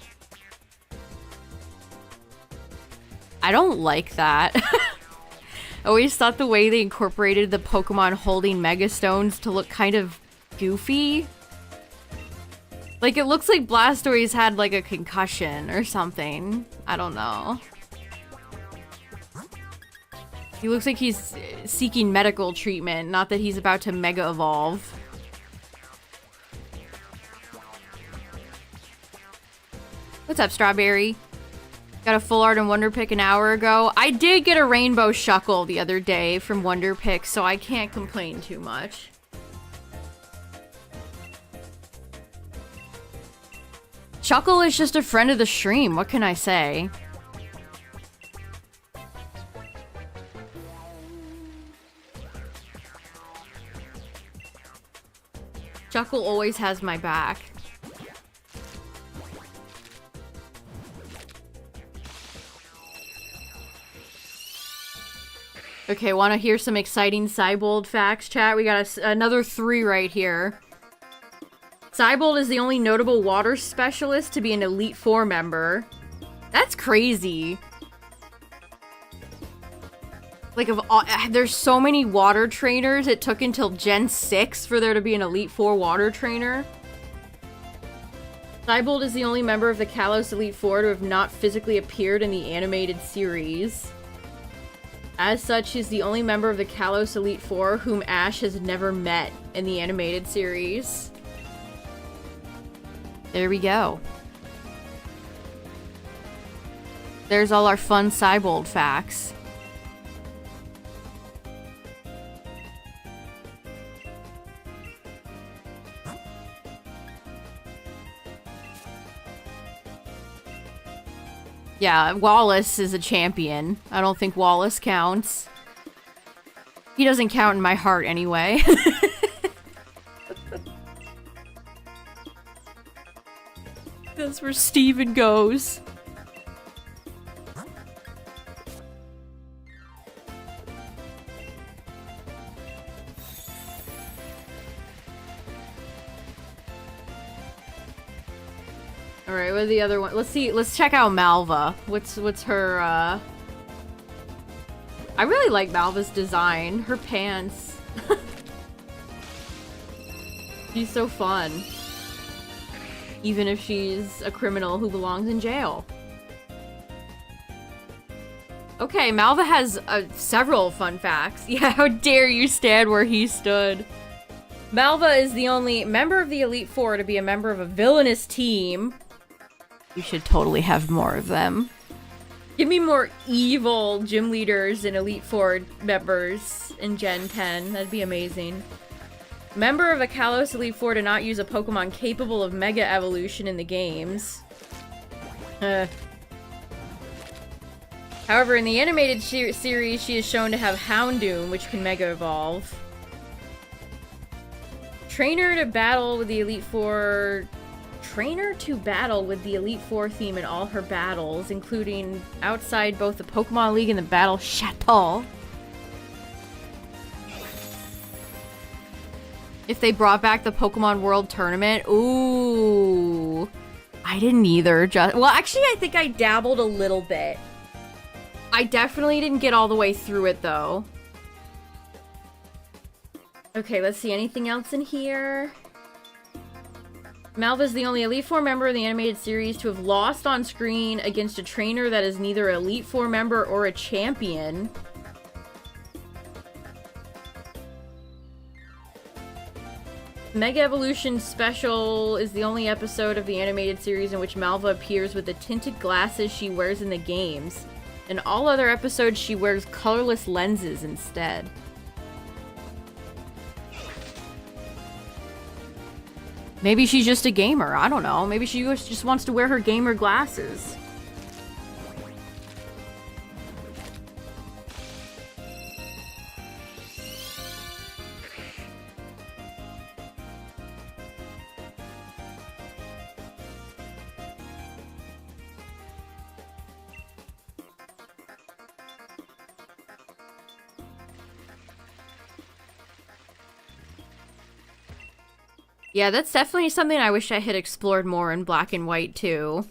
I don't like that. I always thought the way they incorporated the Pokemon holding Mega Stones to look kind of goofy. Like, it looks like Blastoise had, like, a concussion or something. I don't know. He looks like he's seeking medical treatment, not that he's about to Mega Evolve. What's up, Strawberry? Got a full art in Wonder Pick an hour ago. I did get a Rainbow Shuckle the other day from Wonder Pick, so I can't complain too much. Shuckle is just a friend of the stream, what can I say? Shuckle always has my back. Okay, want to hear some exciting Cybold facts, chat? We got another 3 right here. Cybold is the only notable water specialist to be an Elite Four member. That's crazy. Like, there's so many water trainers, it took until Gen 6 for there to be an Elite Four water trainer. Cybold is the only member of the Kalos Elite Four to have not physically appeared in the animated series. As such, he's the only member of the Kalos Elite Four whom Ash has never met in the animated series. There we go. There's all our fun Cybold facts. Yeah, Wallace is a champion. I don't think Wallace counts. He doesn't count in my heart anyway. That's where Steven goes. Alright, what are the other one? Let's see, let's check out Malva. What's her, I really like Malva's design. Her pants. She's so fun. Even if she's a criminal who belongs in jail. Okay, Malva has several fun facts. Yeah, how dare you stand where he stood. Malva is the only member of the Elite Four to be a member of a villainous team. You should totally have more of them. Give me more evil gym leaders and Elite Four members in Gen 10. That'd be amazing. Member of a Kalos Elite Four to not use a Pokemon capable of Mega Evolution in the games. However, in the animated series, she is shown to have Houndoom, which can Mega Evolve. Trainer to battle with the Elite Four theme in all her battles, including outside both the Pokemon League and the Battle Chateau. If they brought back the Pokemon World Tournament, ooh. I didn't either. Well, actually, I think I dabbled a little bit. I definitely didn't get all the way through it, though. Okay, let's see. Anything else in here? Malva's the only Elite Four member in the animated series to have lost on screen against a trainer that is neither an Elite Four member or a champion. Mega Evolution Special is the only episode of the animated series in which Malva appears with the tinted glasses she wears in the games. In all other episodes, she wears colorless lenses instead. Maybe she's just a gamer. I don't know. Maybe she just wants to wear her gamer glasses. Yeah, that's definitely something I wish I had explored more in Black and White, too.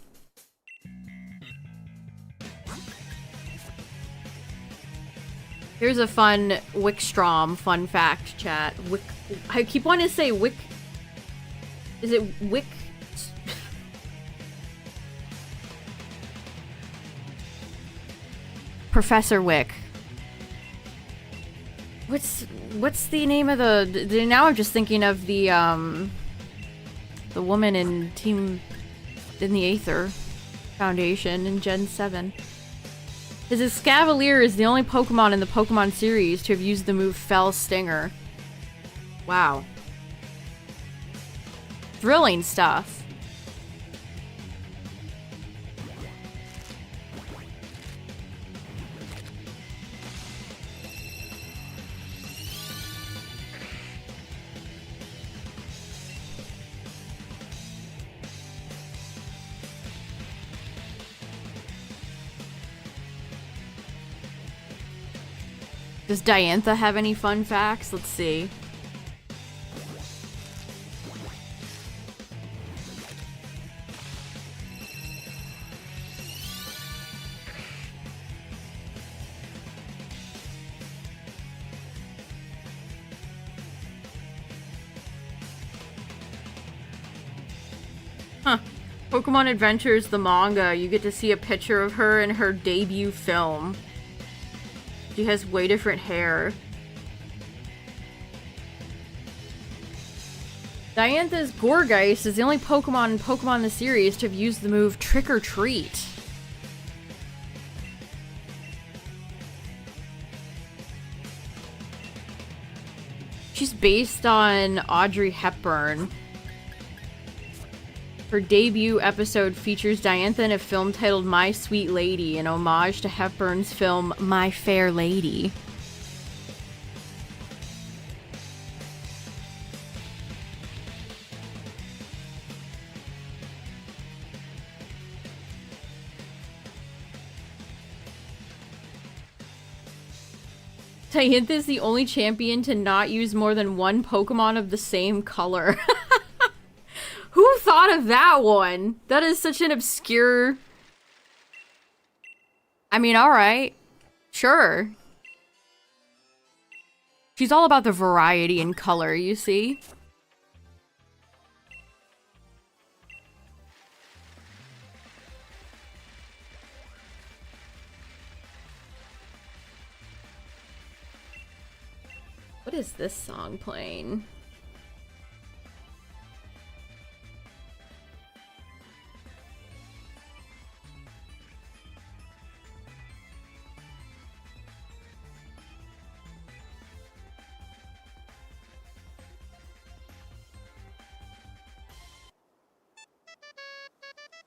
Here's a fun Wickstrom fun fact, chat. I keep wanting to say Wick... Is it Wick... Professor Wick. What's the name of the now I'm just thinking of the woman in the Aether Foundation in Gen 7. His Escavalier is the only Pokemon in the Pokemon series to have used the move Fell Stinger. Wow. Thrilling stuff. Does Diantha have any fun facts? Let's see. Huh. Pokemon Adventures, the manga, you get to see a picture of her in her debut film. She has way different hair. Diantha's Gourgeist is the only Pokemon in Pokemon the series to have used the move Trick or Treat. She's based on Audrey Hepburn. Her debut episode features Diantha in a film titled My Sweet Lady, an homage to Hepburn's film My Fair Lady. Diantha is the only champion to not use more than one Pokemon of the same color. Who thought of that one? That is such an obscure... I mean, alright. Sure. She's all about the variety in color, you see? What is this song playing?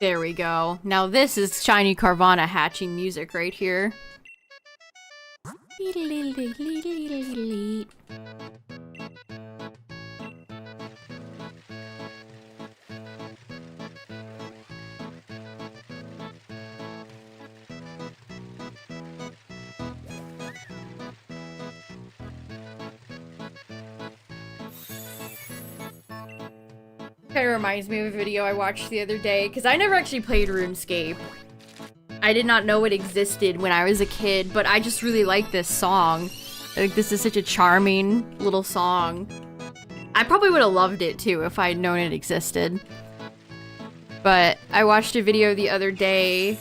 There we go. Now this is shiny Carvanha hatching music right here. Kind of reminds me of a video I watched the other day, because I never actually played RuneScape. I did not know it existed when I was a kid, but I just really like this song. Like, this is such a charming little song. I probably would have loved it too if I had known it existed. But I watched a video the other day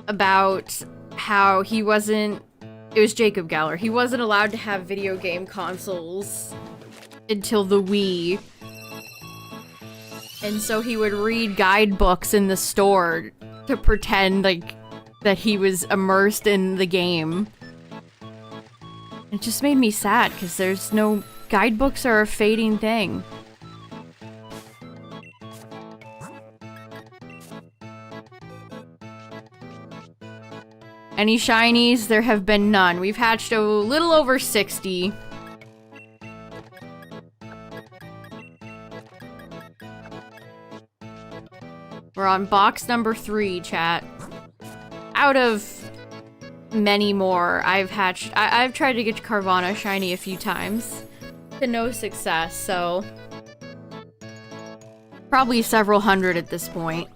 about how he wasn't... It was Jacob Geller. He wasn't allowed to have video game consoles until the Wii. And so he would read guidebooks in the store to pretend like that he was immersed in the game. It just made me sad because there's no... Guidebooks are a fading thing. Any shinies? There have been none. We've hatched a little over 60. We're on box number 3, chat. Out of many more I've hatched. I've tried to get Carvanha shiny a few times. To no success, so... Probably several hundred at this point.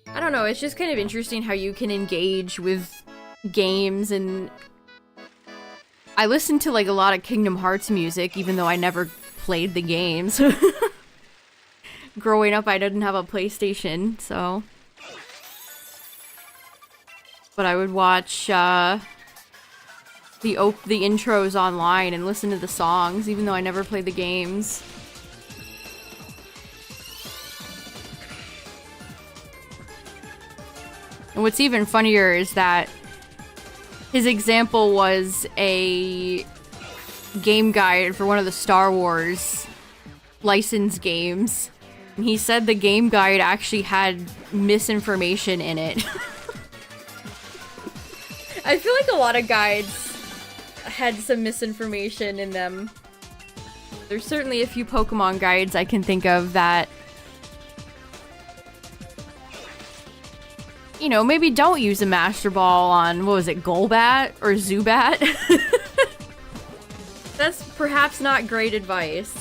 I don't know, it's just kind of interesting how you can engage with games and... I listen to like a lot of Kingdom Hearts music, even though I never played the games. Growing up, I didn't have a PlayStation, so... But I would watch, the intros online and listen to the songs, even though I never played the games. And what's even funnier is that his example was a game guide for one of the Star Wars licensed games. And he said the game guide actually had misinformation in it. I feel like a lot of guides had some misinformation in them. There's certainly a few Pokemon guides I can think of that, you know, maybe don't use a Master Ball on, what was it, Golbat or Zubat? That's perhaps not great advice.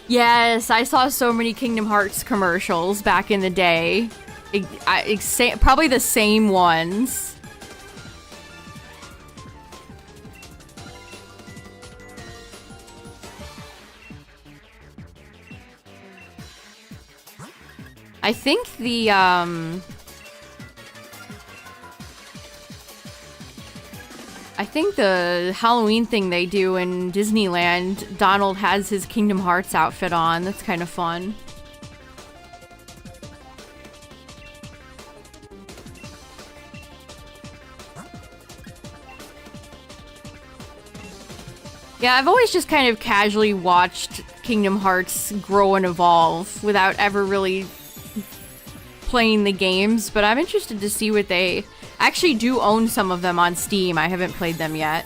Yes, I saw so many Kingdom Hearts commercials back in the day. Probably the same ones. I think the, I think the Halloween thing they do in Disneyland, Donald has his Kingdom Hearts outfit on. That's kind of fun. Yeah, I've always just kind of casually watched Kingdom Hearts grow and evolve without ever really playing the games, but I'm interested to see what they... I actually do own some of them on Steam. I haven't played them yet.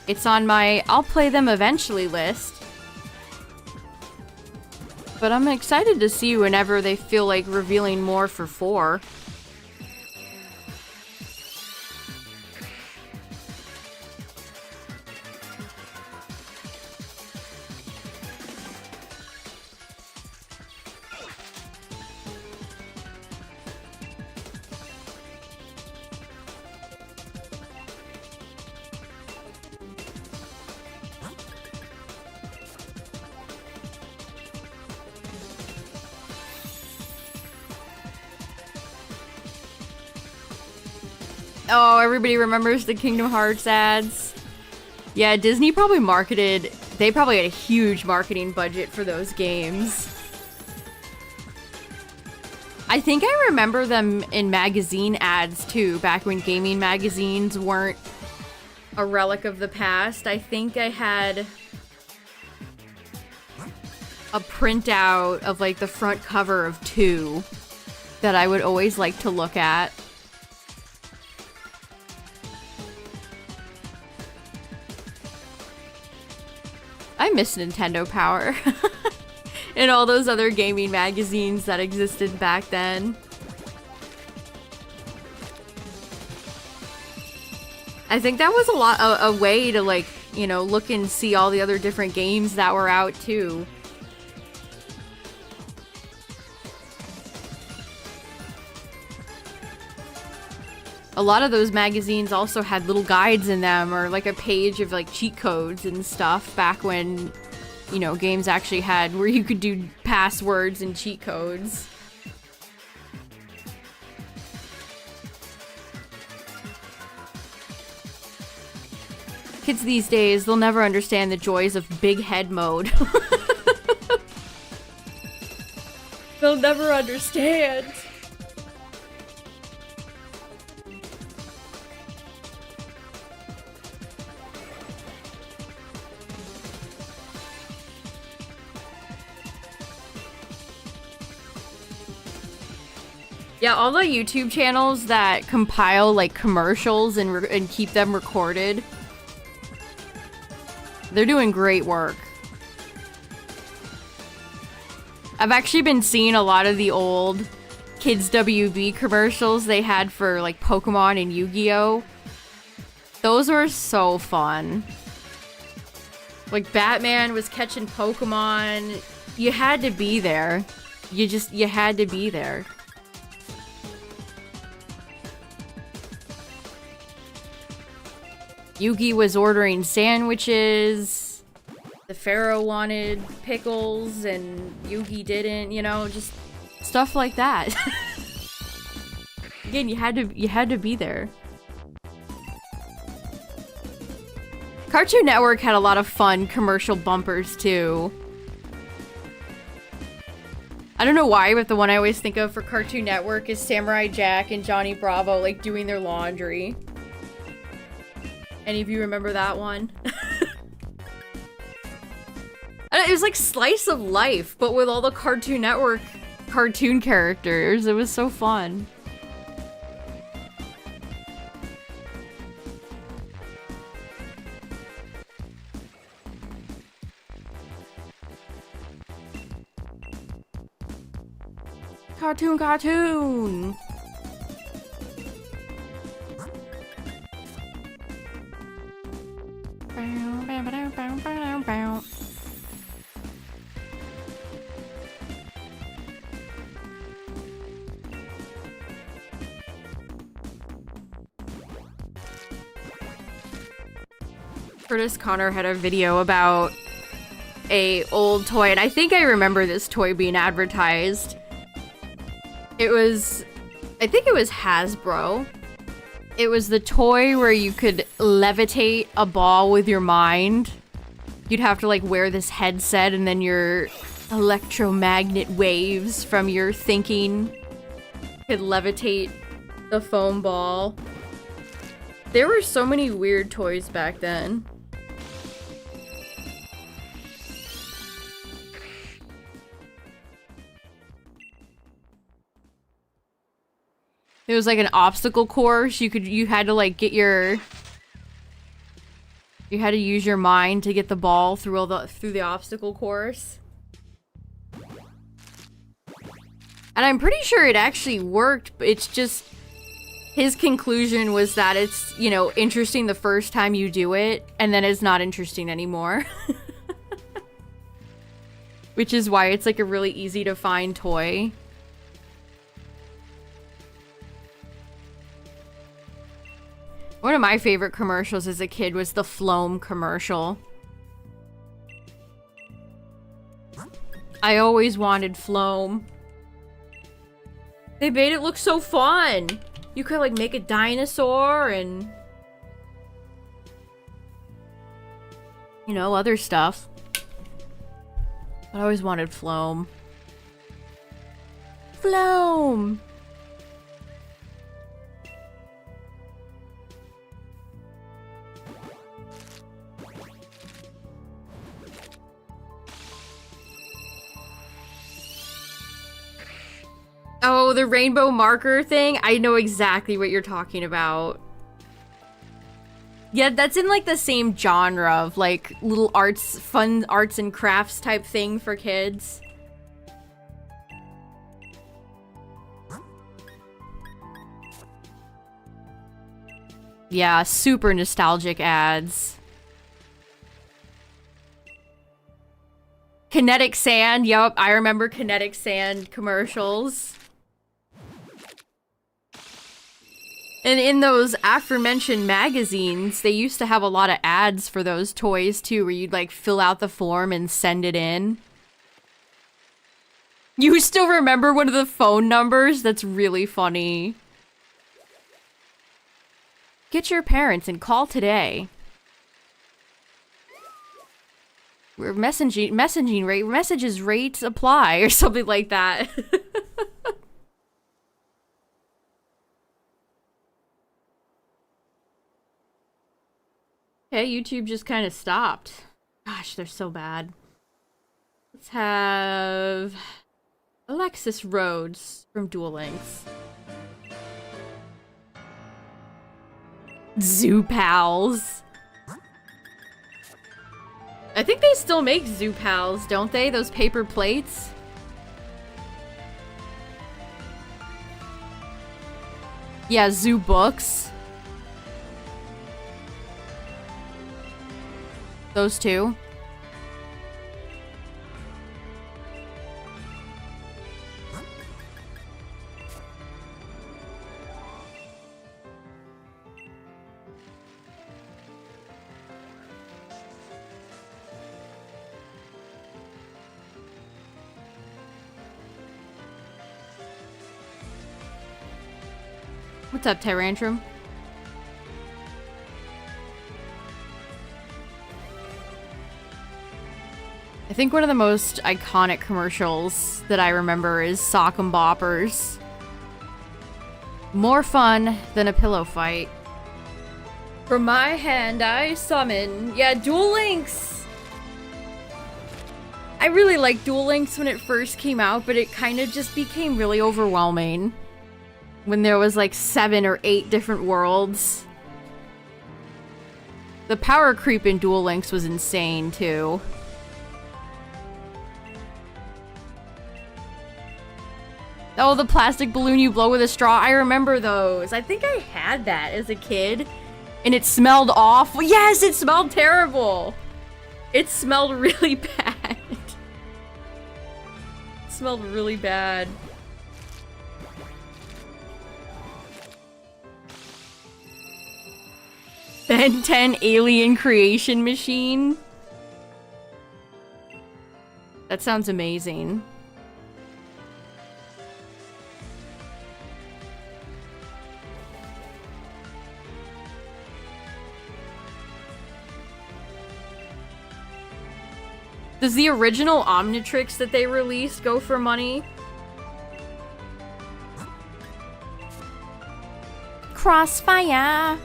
It's on my I'll play them eventually list. But I'm excited to see whenever they feel like revealing more for 4. Oh, everybody remembers the Kingdom Hearts ads. Yeah, Disney probably marketed... They probably had a huge marketing budget for those games. I think I remember them in magazine ads too, back when gaming magazines weren't a relic of the past. I think I had a printout of like the front cover of 2 that I would always like to look at. I miss Nintendo Power. And all those other gaming magazines that existed back then. I think that was a way to, like, you know, look and see all the other different games that were out too. A lot of those magazines also had little guides in them, or like a page of like cheat codes and stuff back when, you know, games actually had where you could do passwords and cheat codes. Kids these days, they'll never understand the joys of big head mode. They'll never understand. Yeah, all the YouTube channels that compile like commercials and keep them recorded, they're doing great work. I've actually been seeing a lot of the old Kids WB commercials they had for like Pokemon and Yu-Gi-Oh! Those were so fun. Like Batman was catching Pokemon. You had to be there. You had to be there. Yugi was ordering sandwiches. The Pharaoh wanted pickles and Yugi didn't, you know, just stuff like that. Again, you had to be there. Cartoon Network had a lot of fun commercial bumpers too. I don't know why, but the one I always think of for Cartoon Network is Samurai Jack and Johnny Bravo like doing their laundry. Any of you remember that one? It was like slice of life, but with all the Cartoon Network cartoon characters. It was so fun. Cartoon! Curtis Connor had a video about a old toy, and I think I remember this toy being advertised. I think it was Hasbro. It was the toy where you could levitate a ball with your mind. You'd have to like wear this headset and then your electromagnet waves from your thinking could levitate the foam ball. There were so many weird toys back then. It was like an obstacle course. You had to like get your... You had to use your mind to get the ball through the obstacle course. And I'm pretty sure it actually worked, but it's just... His conclusion was that it's, you know, interesting the first time you do it, and then it's not interesting anymore. Which is why it's like a really easy to find toy. One of my favorite commercials as a kid was the Floam commercial. I always wanted Floam. They made it look so fun! You could like make a dinosaur and... you know, other stuff. But I always wanted Floam. Bloom! Oh, the rainbow marker thing? I know exactly what you're talking about. Yeah, that's in like the same genre of like little arts, fun arts and crafts type thing for kids. Yeah, super nostalgic ads. Kinetic Sand, yup, I remember Kinetic Sand commercials. And in those aforementioned magazines, they used to have a lot of ads for those toys too, where you'd like fill out the form and send it in. You still remember one of the phone numbers? That's really funny. Get your parents and call today. Where messages rates apply or something like that. Okay, YouTube just kind of stopped. Gosh, they're so bad. Let's have Alexis Rhodes from Duel Links. Zoo Pals. I think they still make Zoo Pals, don't they? Those paper plates? Yeah, Zoo Books. Those two. What's up, Tyrantrum? I think one of the most iconic commercials that I remember is Sock'em Boppers. More fun than a pillow fight. From my hand, I summon. Yeah, Duel Links! I really liked Duel Links when it first came out, but it kind of just became really overwhelming. When there was like 7 or 8 different worlds. The power creep in Duel Links was insane, too. Oh, the plastic balloon you blow with a straw. I remember those. I think I had that as a kid. And it smelled awful. Yes, it smelled terrible. It smelled really bad. It smelled really bad. Ben 10 alien creation machine. That sounds amazing. Does the original Omnitrix that they released go for money? Crossfire!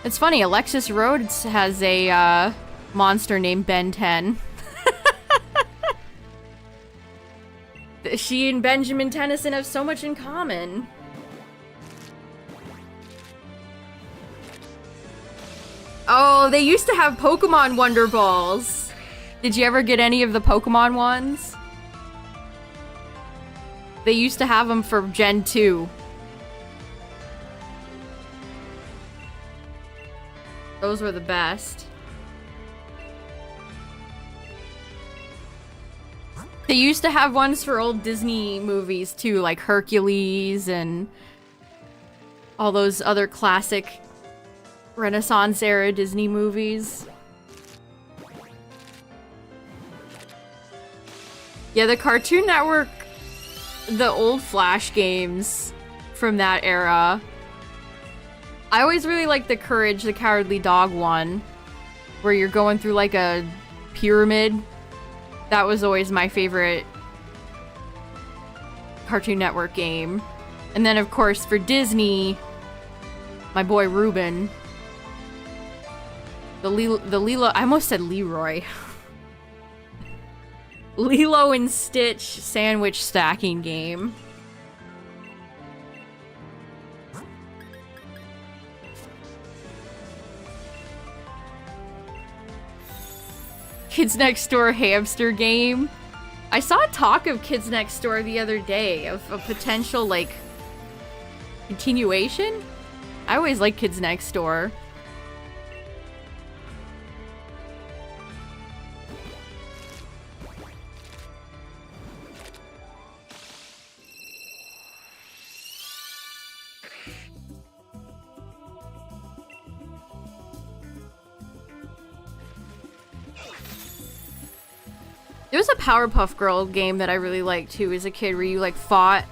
It's funny, Alexis Rhodes has a monster named Ben 10. She and Benjamin Tennyson have so much in common. Oh, they used to have Pokemon Wonder Balls. Did you ever get any of the Pokemon ones? They used to have them for Gen 2. Those were the best. They used to have ones for old Disney movies too, like Hercules and all those other classic Renaissance era Disney movies. Yeah, the Cartoon Network, the old Flash games from that era. I always really liked the Courage the Cowardly Dog one, where you're going through like a pyramid That was always my favorite Cartoon Network game. And then, of course, for Disney, my boy Ruben. The Lilo... I almost said Leroy. Lilo and Stitch sandwich stacking game. Kids Next Door hamster game. I saw talk of Kids Next Door the other day of a potential, like, continuation. I always like Kids Next Door. There was a Powerpuff Girl game that I really liked too as a kid where you like fought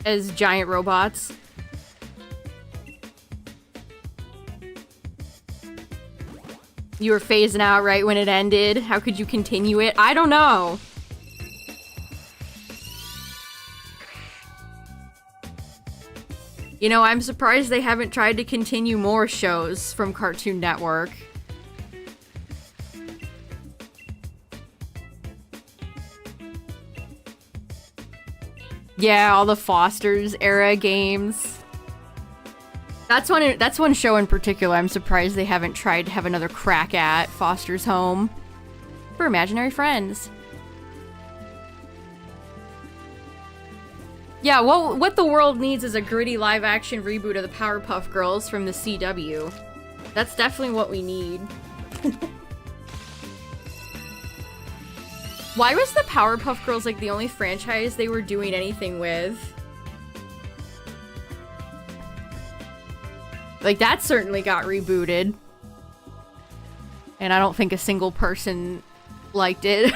as giant robots. You were phasing out right when it ended. How could you continue it? I don't know. You know, I'm surprised they haven't tried to continue more shows from Cartoon Network. Yeah, all the Foster's era games. That's one show in particular I'm surprised they haven't tried to have another crack at. Foster's Home for Imaginary Friends. Yeah, what the world needs is a gritty live-action reboot of the Powerpuff Girls from the CW. That's definitely what we need. Why was the Powerpuff Girls like the only franchise they were doing anything with? Like, that certainly got rebooted. And I don't think a single person liked it.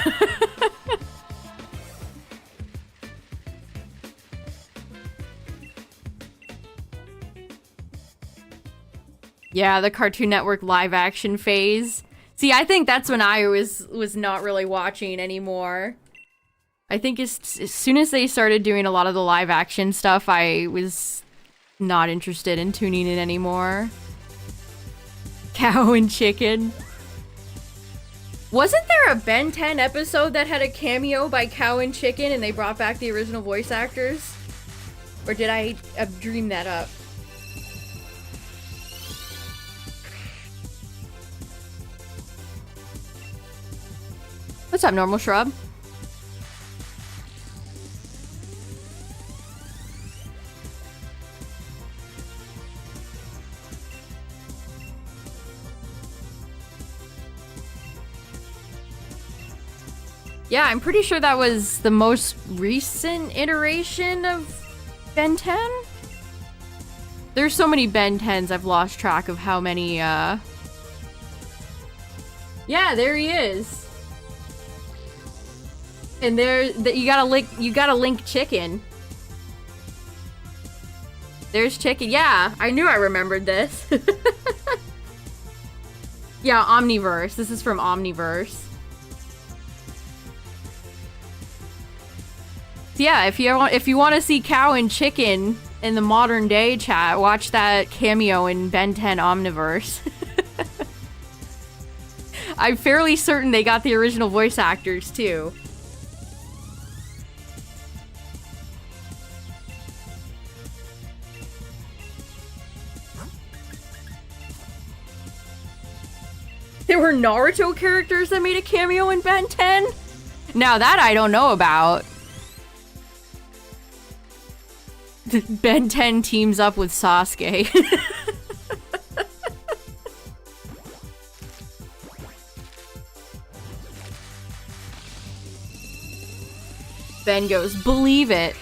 Yeah, the Cartoon Network live-action phase. See, I think that's when I was not really watching anymore. I think as soon as they started doing a lot of the live-action stuff, I was not interested in tuning in anymore. Cow and Chicken. Wasn't there a Ben 10 episode that had a cameo by Cow and Chicken and they brought back the original voice actors? Or did I dream that up? What's up, Normal Shrub? Yeah, I'm pretty sure that was the most recent iteration of Ben 10. There's so many Ben 10s, I've lost track of how many, Yeah, there he is. And there, you gotta link Chicken. There's Chicken. Yeah, I knew I remembered this. Yeah, Omniverse. This is from Omniverse. So yeah, if you want to see Cow and Chicken in the modern day chat, watch that cameo in Ben 10 Omniverse. I'm fairly certain they got the original voice actors too. There were Naruto characters that made a cameo in Ben 10? Now that I don't know about. Ben 10 teams up with Sasuke. Ben goes, believe it.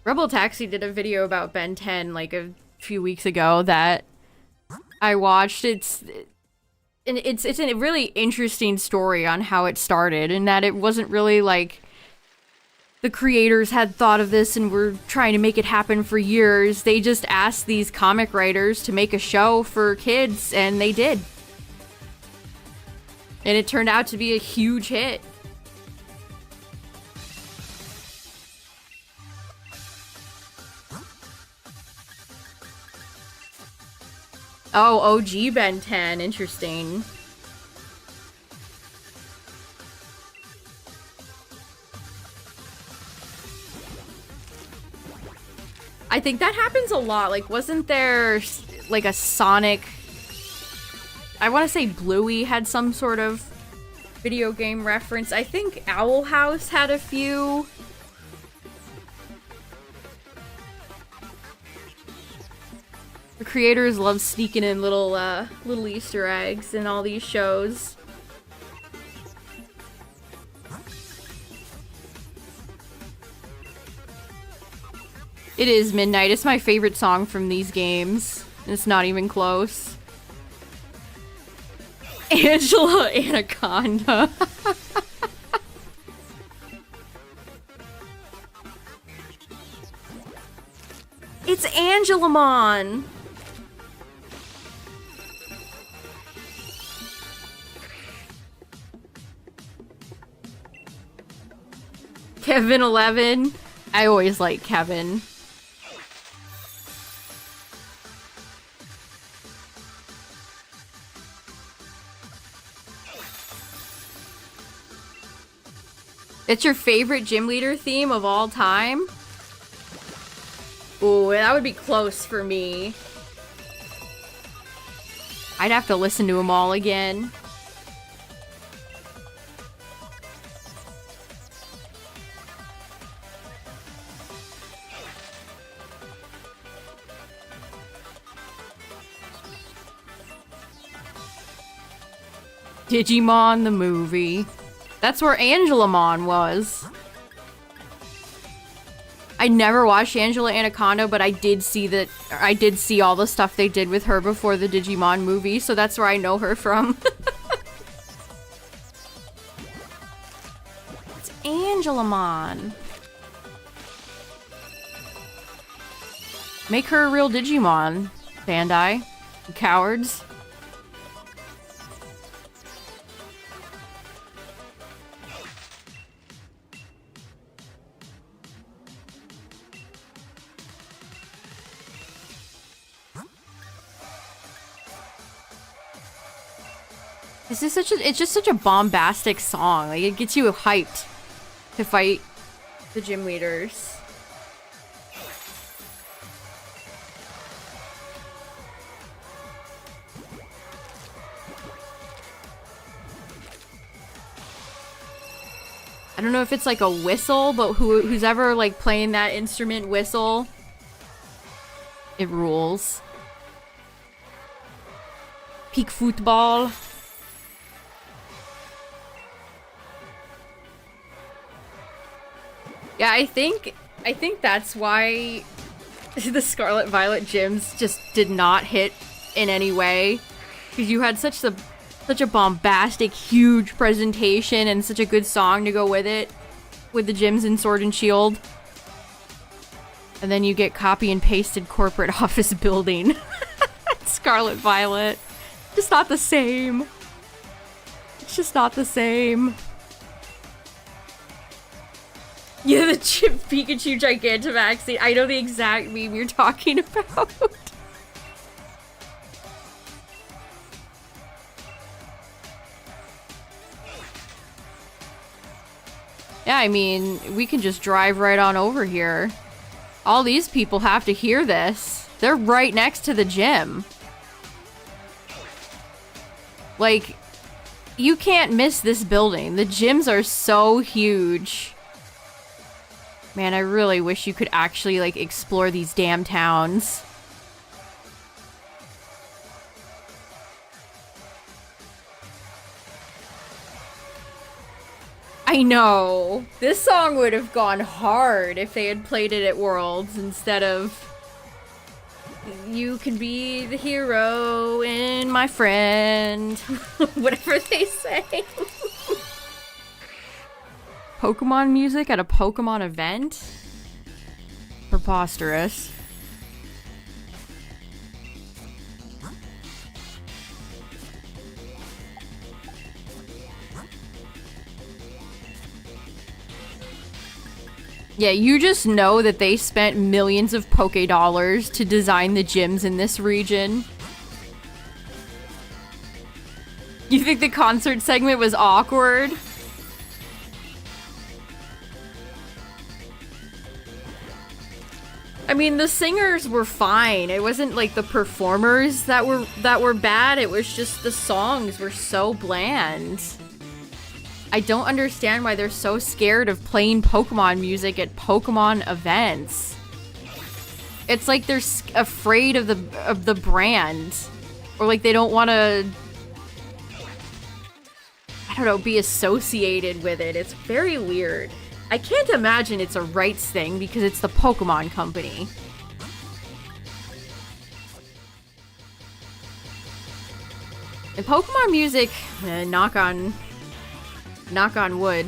Rebel Taxi did a video about Ben 10 like a few weeks ago that I watched. It's a really interesting story on how it started and that it wasn't really like the creators had thought of this and were trying to make it happen for years. They just asked these comic writers to make a show for kids, and they did. And it turned out to be a huge hit. Oh, OG Ben 10. Interesting. I think that happens a lot. Like, wasn't there, like, a Sonic... I want to say Bluey had some sort of video game reference. I think Owl House had a few. The creators love sneaking in little Easter eggs in all these shows. It is Midnight. It's my favorite song from these games. It's not even close. Angela Anaconda. It's Angelamon. Kevin 11. I always like Kevin. It's your favorite gym leader theme of all time? Ooh, that would be close for me. I'd have to listen to them all again. Digimon the movie. That's where Angelamon was. I never watched Angela Anaconda, but I did see all the stuff they did with her before the Digimon movie, so that's where I know her from. It's Angelamon. Make her a real Digimon, Bandai. You cowards. It's just such a bombastic song. Like, it gets you hyped to fight the gym leaders. I don't know if it's like a whistle, but who's ever like playing that instrument whistle, it rules. Peak football. Yeah, I think that's why the Scarlet Violet gyms just did not hit in any way. Because you had such a bombastic, huge presentation and such a good song to go with it. With the gyms in Sword and Shield. And then you get copy and pasted corporate office building. Scarlet Violet. Just not the same. It's just not the same. Yeah, the Chip Pikachu Gigantamax scene. I know the exact meme you're talking about. Yeah, I mean, we can just drive right on over here. All these people have to hear this. They're right next to the gym. Like, you can't miss this building. The gyms are so huge. Man, I really wish you could actually, like, explore these damn towns. I know. This song would have gone hard if they had played it at Worlds instead of... You can be the hero and my friend. Whatever they say. Pokemon music at a Pokemon event? Preposterous. Yeah, you just know that they spent millions of Poke dollars to design the gyms in this region. You think the concert segment was awkward? I mean, the singers were fine. It wasn't like the performers that were bad. It was just the songs were so bland. I don't understand why they're so scared of playing Pokemon music at Pokemon events. It's like they're afraid of the brand, or like they don't want to, I don't know, be associated with it. It's very weird. I can't imagine it's a rights thing because it's the Pokemon company. And Pokemon music, knock on wood,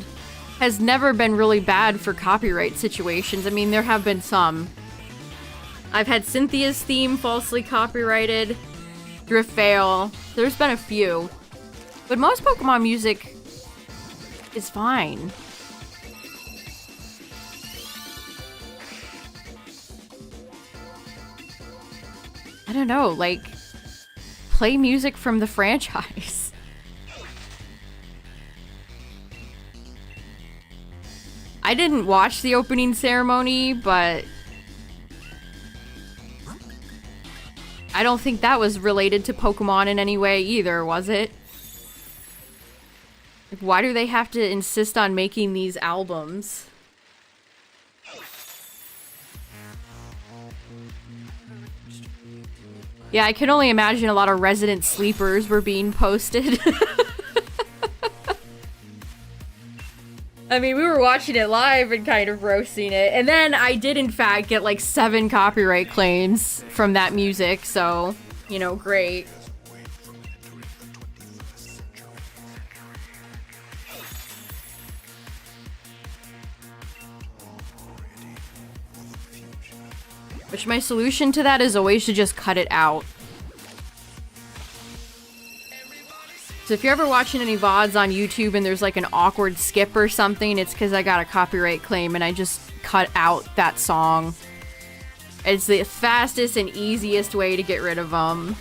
has never been really bad for copyright situations. I mean, there have been some. I've had Cynthia's theme falsely copyrighted, Driftveil. There's been a few. But most Pokemon music is fine. I don't know, like, play music from the franchise. I didn't watch the opening ceremony, but I don't think that was related to Pokemon in any way either, was it? Like, why do they have to insist on making these albums? Yeah, I can only imagine a lot of Resident Sleepers were being posted. I mean, we were watching it live and kind of roasting it. And then I did, in fact, get like 7 copyright claims from that music. So, you know, great. Which my solution to that is always to just cut it out. So if you're ever watching any VODs on YouTube and there's like an awkward skip or something, it's because I got a copyright claim and I just cut out that song. It's the fastest and easiest way to get rid of them.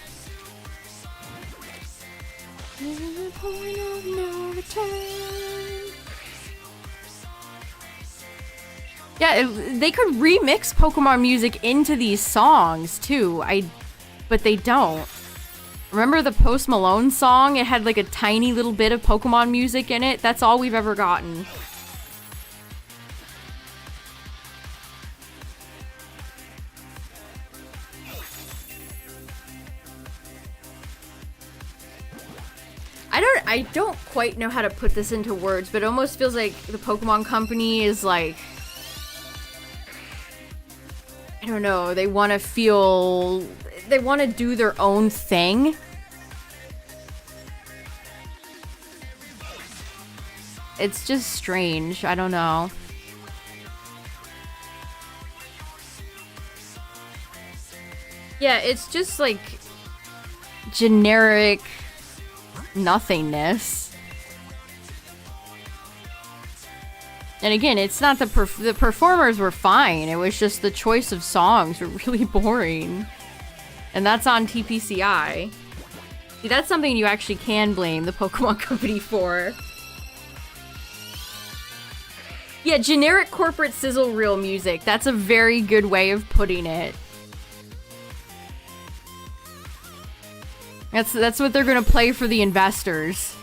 Yeah, they could remix Pokemon music into these songs too. But they don't. Remember the Post Malone song? It had like a tiny little bit of Pokemon music in it. That's all we've ever gotten. I don't quite know how to put this into words, but it almost feels like the Pokemon Company is like, I don't know, they want to do their own thing. It's just strange. I don't know. Yeah, it's just like generic nothingness. And again, it's not the performers were fine. It was just the choice of songs were really boring. And that's on TPCI. See, that's something you actually can blame the Pokemon Company for. Yeah, generic corporate sizzle reel music. That's a very good way of putting it. That's what they're gonna play for the investors.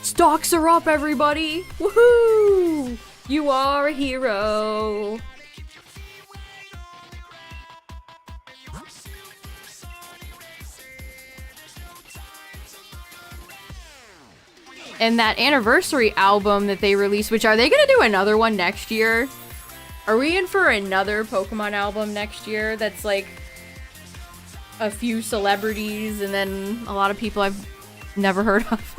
Stocks are up, everybody! Woohoo! You are a hero! And that anniversary album that they released, which are they gonna do another one next year? Are we in for another Pokemon album next year that's like a few celebrities and then a lot of people I've never heard of?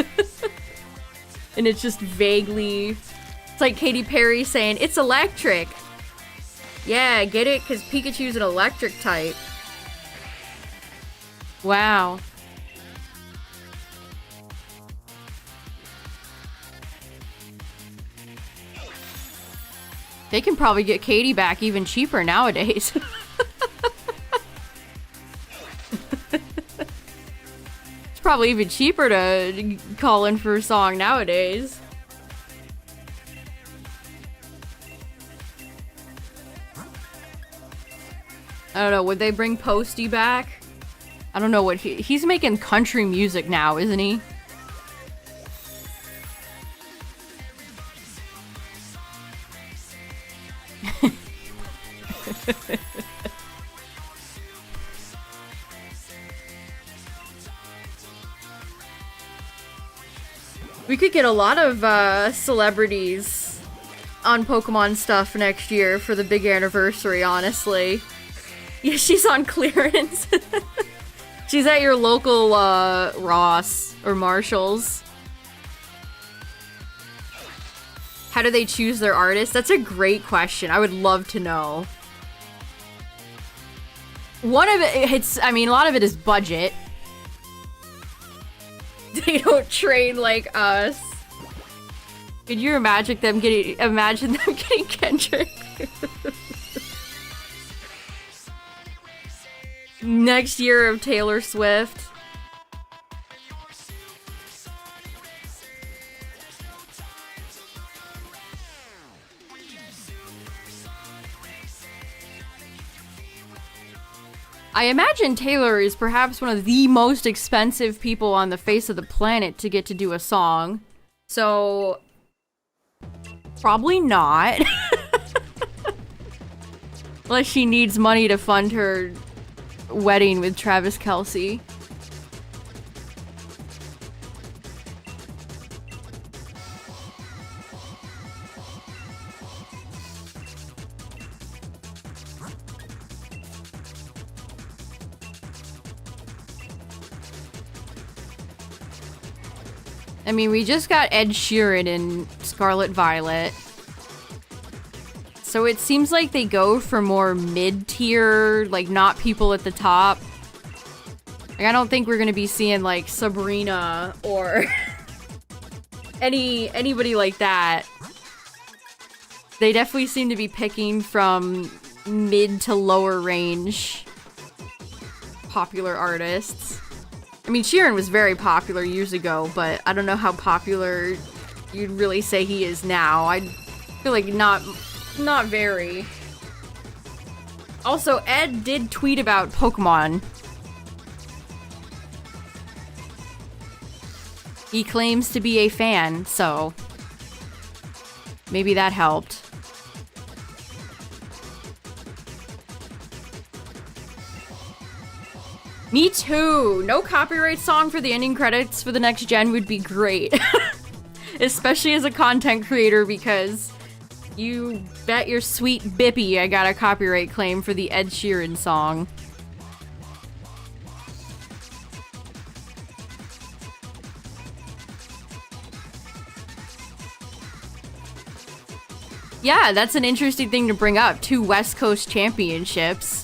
And it's just vaguely... It's like Katy Perry saying, it's electric! Yeah, get it? Because Pikachu's an electric type. Wow. They can probably get Katy back even cheaper nowadays. It's probably even cheaper to call in for a song nowadays. I don't know, would they bring Posty back? I don't know what he's making country music now, isn't he? We could get a lot of celebrities on Pokemon stuff next year for the big anniversary, honestly. Yeah, she's on clearance. She's at your local Ross or Marshall's. How do they choose their artists? That's a great question. I would love to know. One of it, I mean, a lot of it is budget. They don't train like us. Could you imagine them getting Kendrick? Next year of Taylor Swift. I imagine Taylor is perhaps one of the most expensive people on the face of the planet to get to do a song. So, probably not. Unless she needs money to fund her wedding with Travis Kelce. I mean, we just got Ed Sheeran in Scarlet Violet. So it seems like they go for more mid-tier, like not people at the top. Like, I don't think we're gonna be seeing like Sabrina or anybody like that. They definitely seem to be picking from mid to lower range popular artists. I mean, Sheeran was very popular years ago, but I don't know how popular you'd really say he is now. I feel like not very. Also, Ed did tweet about Pokemon. He claims to be a fan, so maybe that helped. Me too! No copyright song for the ending credits for the next gen would be great. Especially as a content creator, because you bet your sweet bippy I got a copyright claim for the Ed Sheeran song. Yeah, that's an interesting thing to bring up. 2 West Coast championships.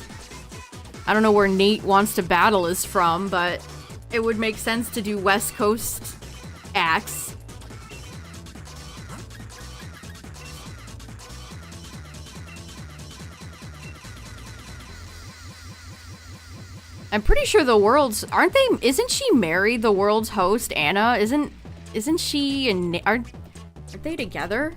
I don't know where Nate Wants to Battle is from, but it would make sense to do West Coast acts. I'm pretty sure the world's... Aren't they... Isn't she married, the world's host, Anna? Isn't she and... Aren't they together?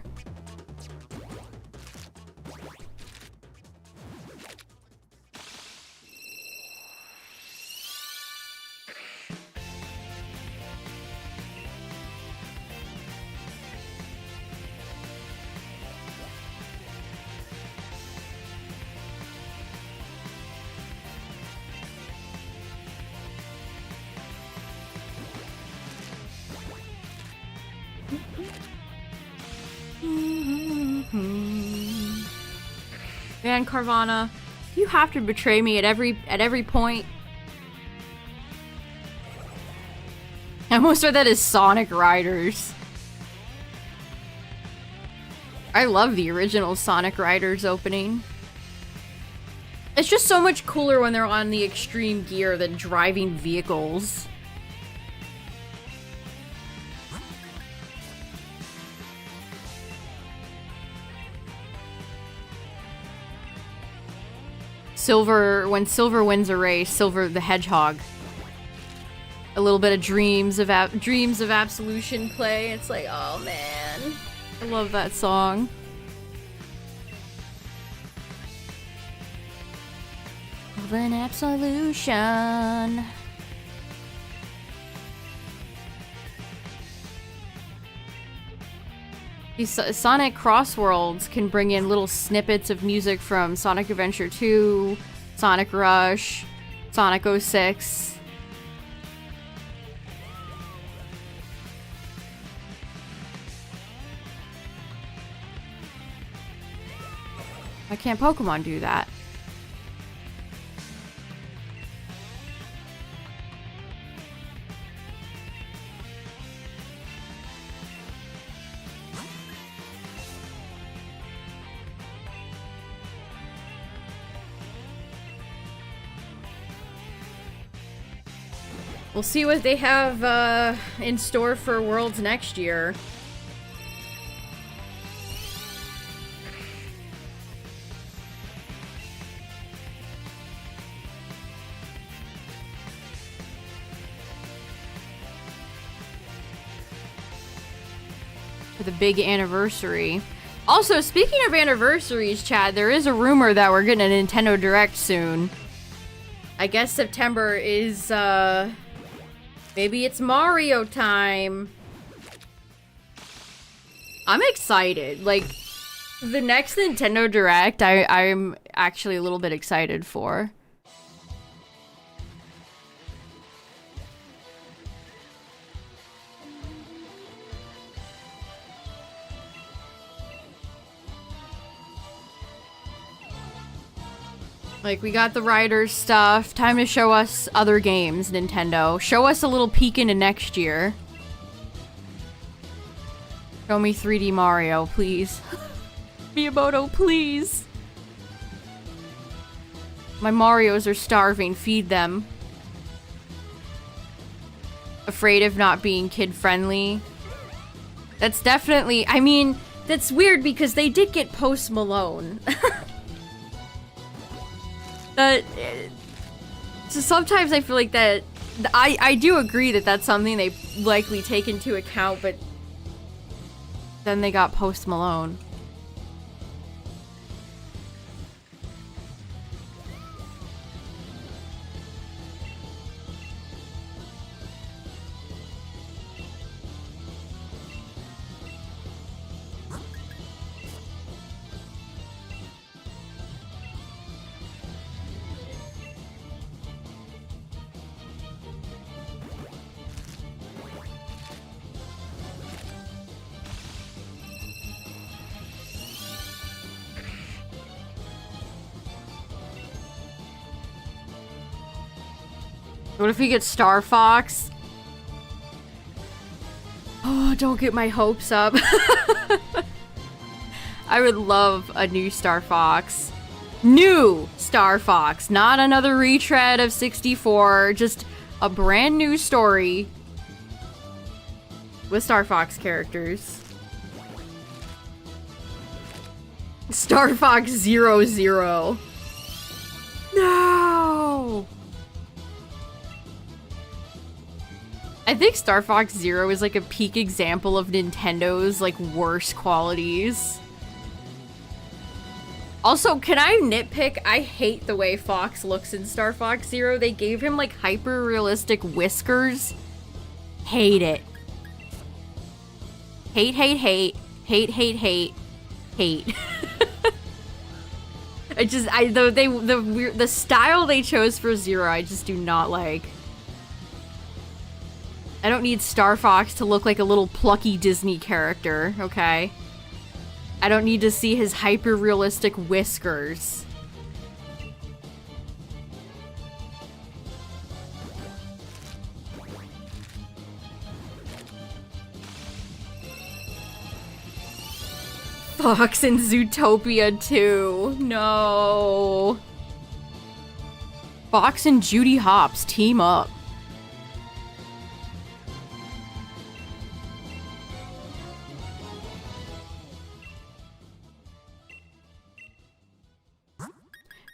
Man, Carvanha, you have to betray me at every point. I almost read that as Sonic Riders. I love the original Sonic Riders opening. It's just so much cooler when they're on the extreme gear than driving vehicles. Silver, when Silver wins a race, Silver the Hedgehog. A little bit of Dreams of Absolution play. It's like, oh man. I love that song. Of an absolution. These Sonic Crossworlds can bring in little snippets of music from Sonic Adventure 2, Sonic Rush, Sonic 06. Why can't Pokemon do that? We'll see what they have in store for Worlds next year. For the big anniversary. Also, speaking of anniversaries, Chad, there is a rumor that we're getting a Nintendo Direct soon. I guess September is, maybe it's Mario time. I'm excited. Like, the next Nintendo Direct, I'm actually a little bit excited for. Like, we got the Riders stuff. Time to show us other games, Nintendo. Show us a little peek into next year. Show me 3D Mario, please. Miyamoto, please. My Marios are starving. Feed them. Afraid of not being kid-friendly. That's definitely... I mean, that's weird because they did get Post Malone. So sometimes I feel like that... I do agree that that's something they likely take into account, but... Then they got Post Malone. What if we get Star Fox? Oh, don't get my hopes up. I would love a new Star Fox. New Star Fox, not another retread of 64, just a brand new story with Star Fox characters. Star Fox 00. No! I think Star Fox Zero is like a peak example of Nintendo's like worst qualities. Also, can I nitpick? I hate the way Fox looks in Star Fox Zero. They gave him like hyper-realistic whiskers. Hate it. Hate, hate, hate. Hate, hate, hate. Hate. The style they chose for Zero, I just do not like. I don't need Star Fox to look like a little plucky Disney character, okay? I don't need to see his hyper-realistic whiskers. Fox and Zootopia 2. No. Fox and Judy Hopps team up.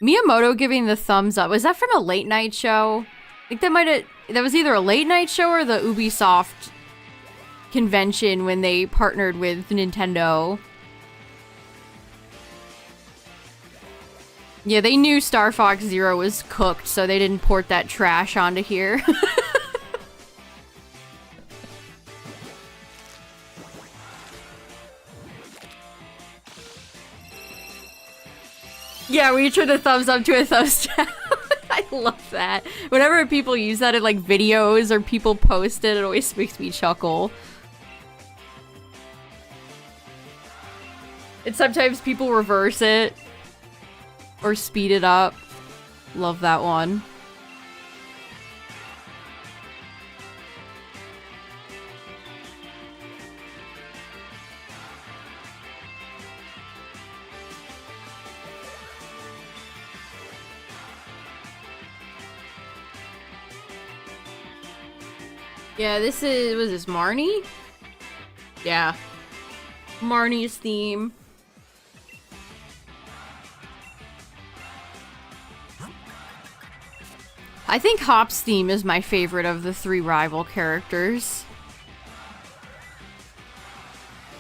Miyamoto giving the thumbs up. Was that from a late night show? I think that was either a late night show or the Ubisoft convention when they partnered with Nintendo. Yeah, they knew Star Fox Zero was cooked, so they didn't port that trash onto here. Yeah, we turn the thumbs up to a thumbs down. I love that. Whenever people use that in like videos or people post it, it always makes me chuckle. And sometimes people reverse it or speed it up. Love that one. Yeah, was this Marnie? Yeah. Marnie's theme. I think Hop's theme is my favorite of the three rival characters.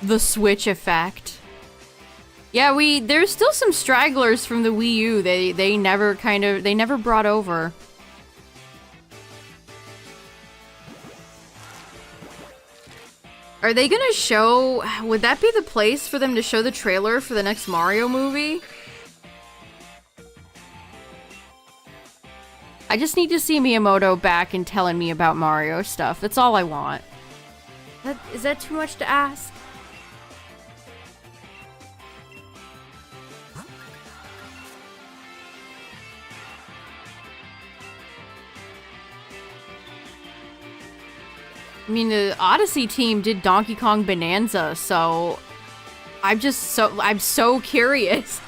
The Switch effect. Yeah, there's still some stragglers from the Wii U. They never brought over. Are they gonna show... Would that be the place for them to show the trailer for the next Mario movie? I just need to see Miyamoto back and telling me about Mario stuff. That's all I want. Is that too much to ask? I mean, the Odyssey team did Donkey Kong Bonanza, so I'm so curious.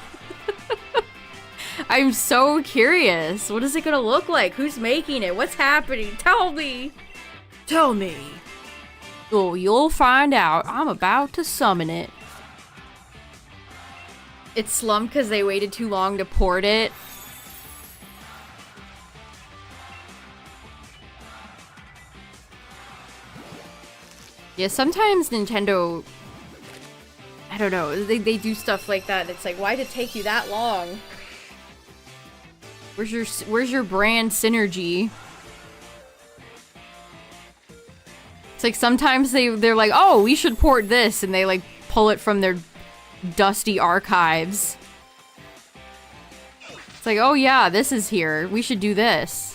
I'm so curious. What is it gonna look like? Who's making it? What's happening? Tell me. Tell me. Oh, you'll find out. I'm about to summon it. It slumped because they waited too long to port it. Yeah, sometimes Nintendo, I don't know, they do stuff like that. It's like, why'd it take you that long? Where's your brand synergy? It's like sometimes they're like, oh, we should port this, and they like pull it from their dusty archives. It's like, oh yeah, this is here. We should do this.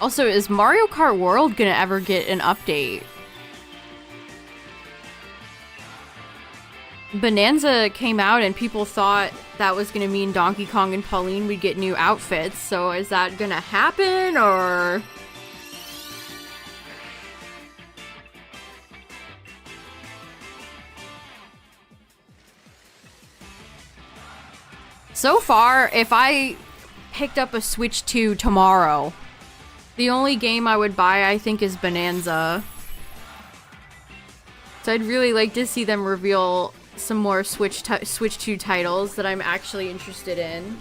Also, is Mario Kart World gonna ever get an update? Bonanza came out and people thought that was gonna mean Donkey Kong and Pauline would get new outfits, so is that gonna happen, or...? So far, if I picked up a Switch 2 tomorrow, the only game I would buy, I think, is Bonanza. So I'd really like to see them reveal some more Switch 2 titles that I'm actually interested in.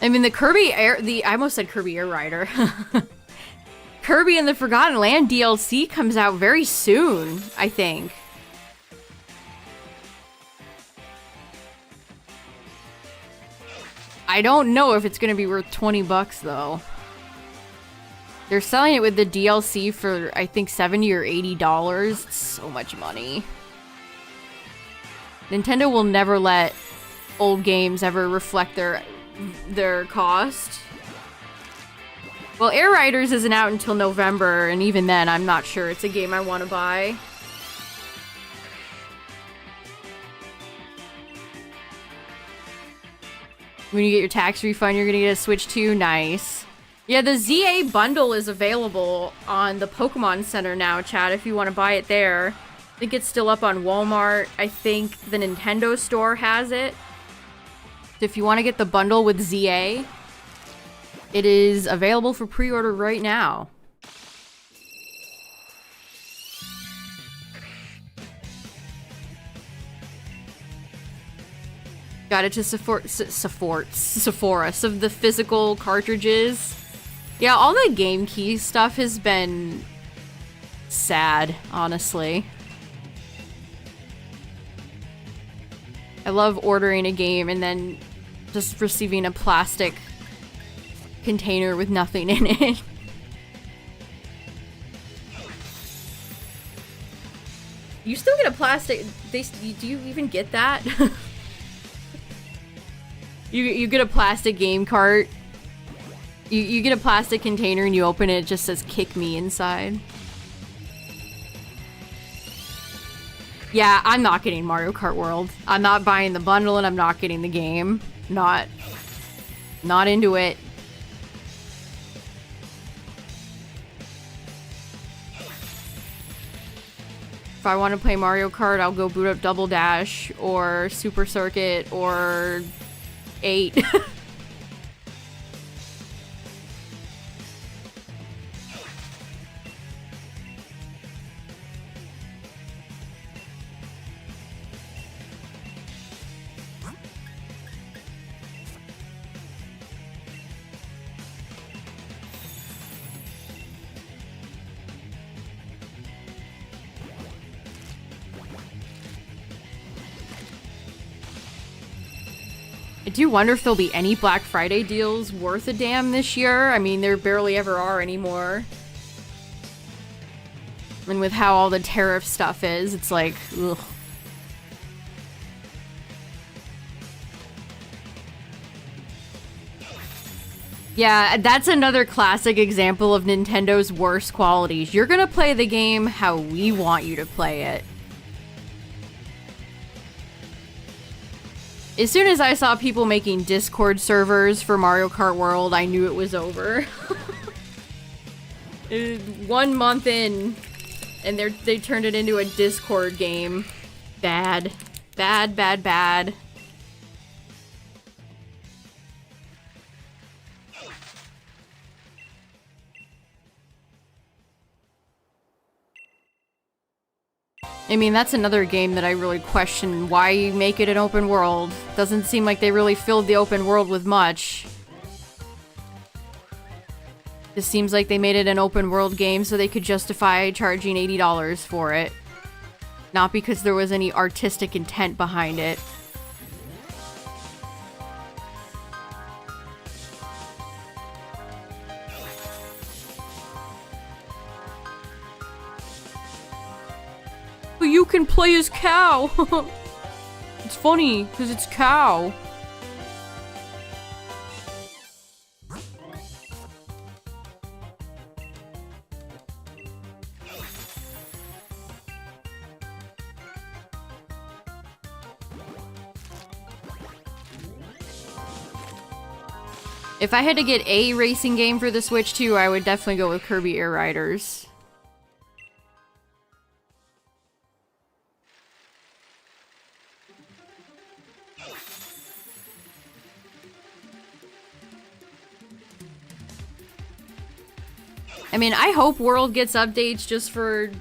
I mean, I almost said Kirby Air Rider. Kirby and the Forgotten Land DLC comes out very soon, I think. I don't know if it's gonna be worth 20 bucks though. They're selling it with the DLC for, I think, $70 or $80. It's so much money. Nintendo will never let old games ever reflect their cost. Well, Air Riders isn't out until November, and even then, I'm not sure it's a game I want to buy. When you get your tax refund, you're gonna get a Switch 2. Nice. Yeah, the ZA bundle is available on the Pokemon Center now, chat, if you want to buy it there. I think it's still up on Walmart. I think the Nintendo store has it. So if you want to get the bundle with ZA, it is available for pre-order right now. Got it to Sephora, some of the physical cartridges. Yeah, all the game key stuff has been sad, honestly. I love ordering a game and then just receiving a plastic container with nothing in it. You still get a plastic... do you even get that? You get a plastic game cart. You get a plastic container and you open it, it just says "kick me" inside. Yeah, I'm not getting Mario Kart World. I'm not buying the bundle and I'm not getting the game. Not into it. If I want to play Mario Kart, I'll go boot up Double Dash or Super Circuit or 8. I do wonder if there'll be any Black Friday deals worth a damn this year. I mean, there barely ever are anymore. And with how all the tariff stuff is, it's like, ugh. Yeah, that's another classic example of Nintendo's worst qualities. You're gonna play the game how we want you to play it. As soon as I saw people making Discord servers for Mario Kart World, I knew it was over. 1 month in, and they turned it into a Discord game. Bad. Bad, bad, bad. I mean, that's another game that I really question why you make it an open world. Doesn't seem like they really filled the open world with much. It seems like they made it an open world game so they could justify charging $80 for it. Not because there was any artistic intent behind it. But you can play as Cow! It's funny, because it's Cow. If I had to get a racing game for the Switch 2, I would definitely go with Kirby Air Riders. I mean, I hope World gets updates just for,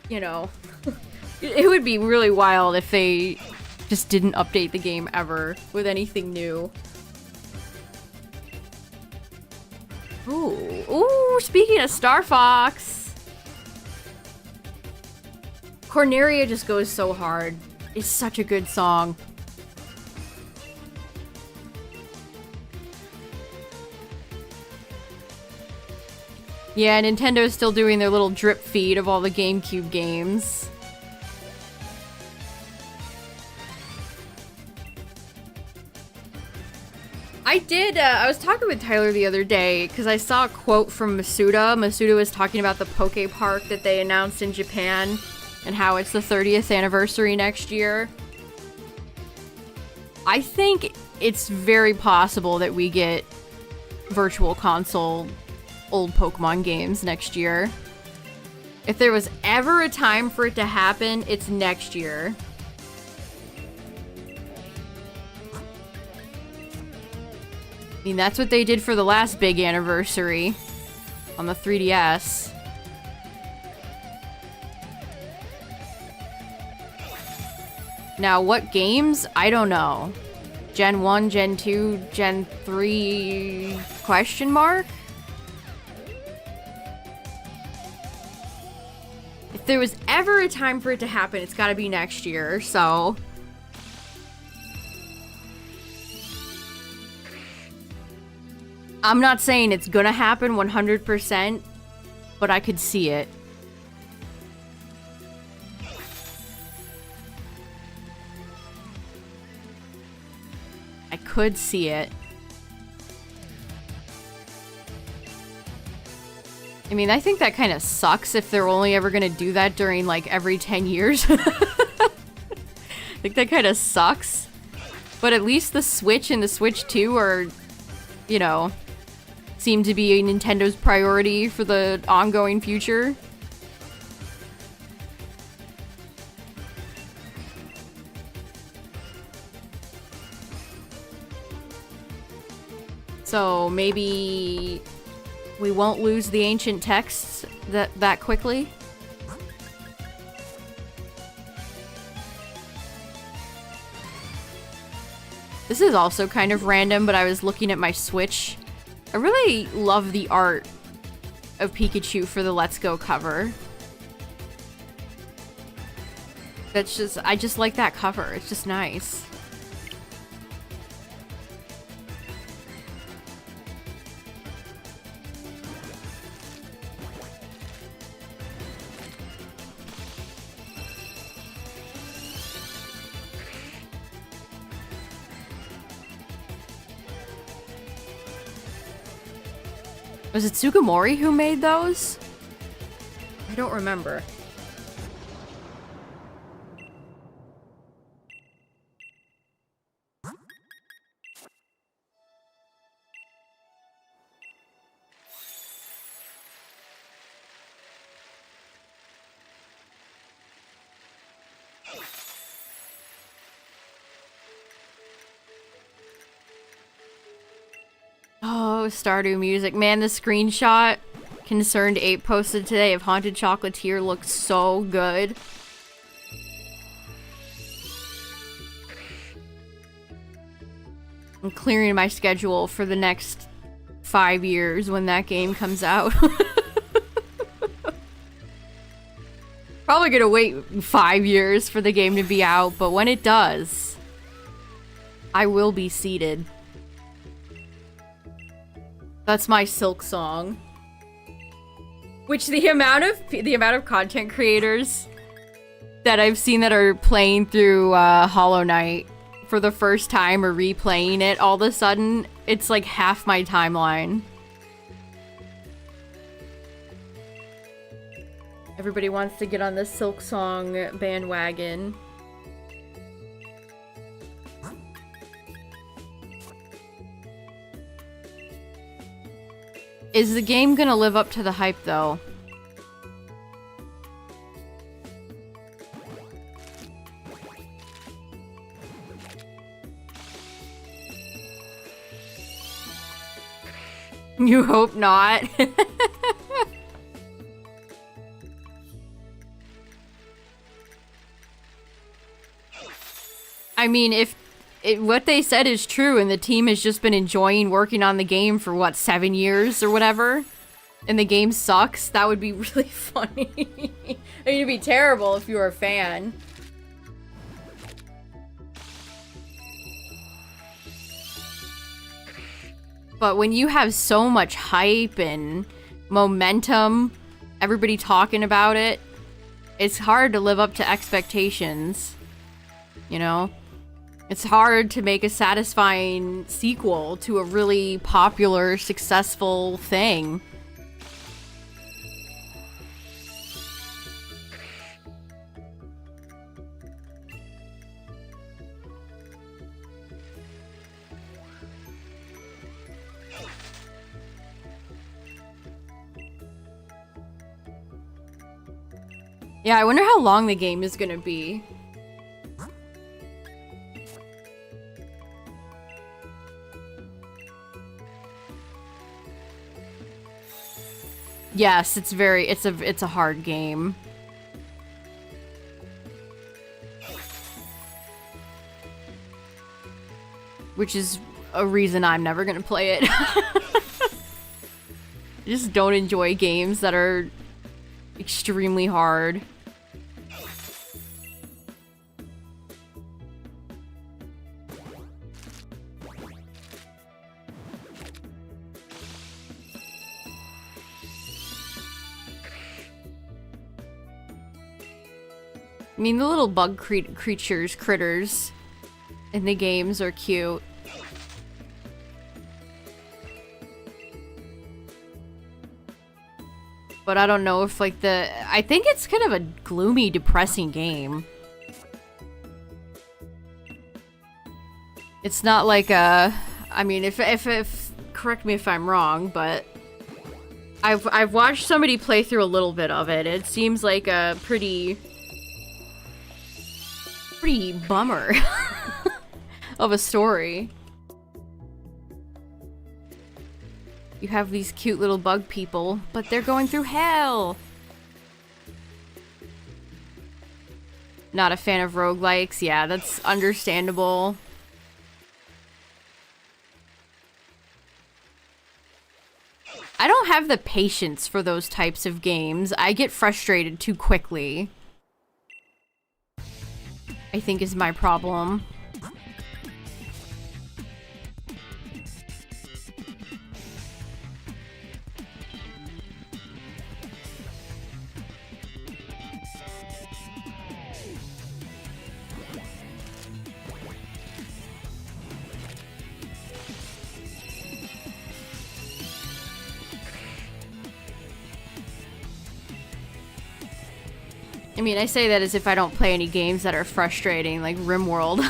you know, it would be really wild if they just didn't update the game ever with anything new. Ooh, speaking of Star Fox. Corneria just goes so hard. It's such a good song. Yeah, Nintendo's still doing their little drip feed of all the GameCube games. I was talking with Tyler the other day because I saw a quote from Masuda. Masuda was talking about the Poke Park that they announced in Japan and how it's the 30th anniversary next year. I think it's very possible that we get Virtual Console old Pokemon games next year. If there was ever a time for it to happen, it's next year. I mean, that's what they did for the last big anniversary on the 3DS. Now, what games? I don't know. Gen 1, Gen 2, Gen 3, question mark? If there was ever a time for it to happen, it's gotta be next year, so... I'm not saying it's gonna happen 100%, but I could see it. I could see it. I mean, I think that kind of sucks if they're only ever gonna do that during, like, every 10 years. I think that kind of sucks. But at least the Switch and the Switch 2 are, you know, seem to be Nintendo's priority for the ongoing future. So maybe we won't lose the ancient texts that quickly. This is also kind of random, but I was looking at my Switch. I really love the art of Pikachu for the Let's Go cover. That's just, I just like that cover. It's just nice. Was it Sugimori who made those? I don't remember. Oh, Stardew music. Man, the screenshot Concerned Ape posted today of Haunted Chocolatier looks so good. I'm clearing my schedule for the next 5 years when that game comes out. Probably gonna wait 5 years for the game to be out, but when it does, I will be seated. That's my Silk song. Which the amount of content creators that I've seen that are playing through Hollow Knight for the first time or replaying it, all of a sudden, it's like half my timeline. Everybody wants to get on the Silk song bandwagon. Is the game gonna live up to the hype, though? You hope not. I mean, if what they said is true and the team has just been enjoying working on the game for, what, 7 years or whatever, and the game sucks, that would be really funny. I mean, it'd be terrible if you were a fan. But when you have so much hype and momentum, everybody talking about it, it's hard to live up to expectations, you know? It's hard to make a satisfying sequel to a really popular, successful thing. Yeah, I wonder how long the game is gonna be. Yes, it's a hard game. Which is a reason I'm never gonna play it. I just don't enjoy games that are extremely hard. I mean, the little bug critters in the games are cute. But I don't know if, like, I think it's kind of a gloomy, depressing game. It's not like a... I mean, if correct me if I'm wrong, but... I've watched somebody play through a little bit of it. It seems like a pretty bummer of a story. You have these cute little bug people, but they're going through hell! Not a fan of roguelikes. Yeah, that's understandable. I don't have the patience for those types of games. I get frustrated too quickly, I think is my problem. I mean, I say that as if I don't play any games that are frustrating, like RimWorld.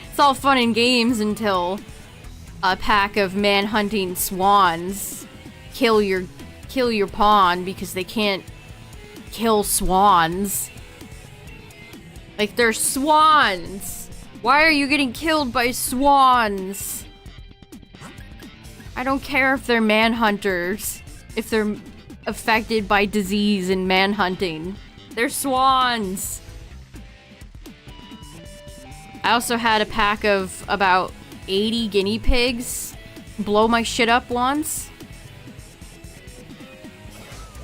It's all fun and games until a pack of man-hunting swans kill your pawn because they can't kill swans. Like, they're swans! Why are you getting killed by swans? I don't care if they're manhunters, if they're affected by disease and manhunting. They're swans! I also had a pack of about 80 guinea pigs blow my shit up once.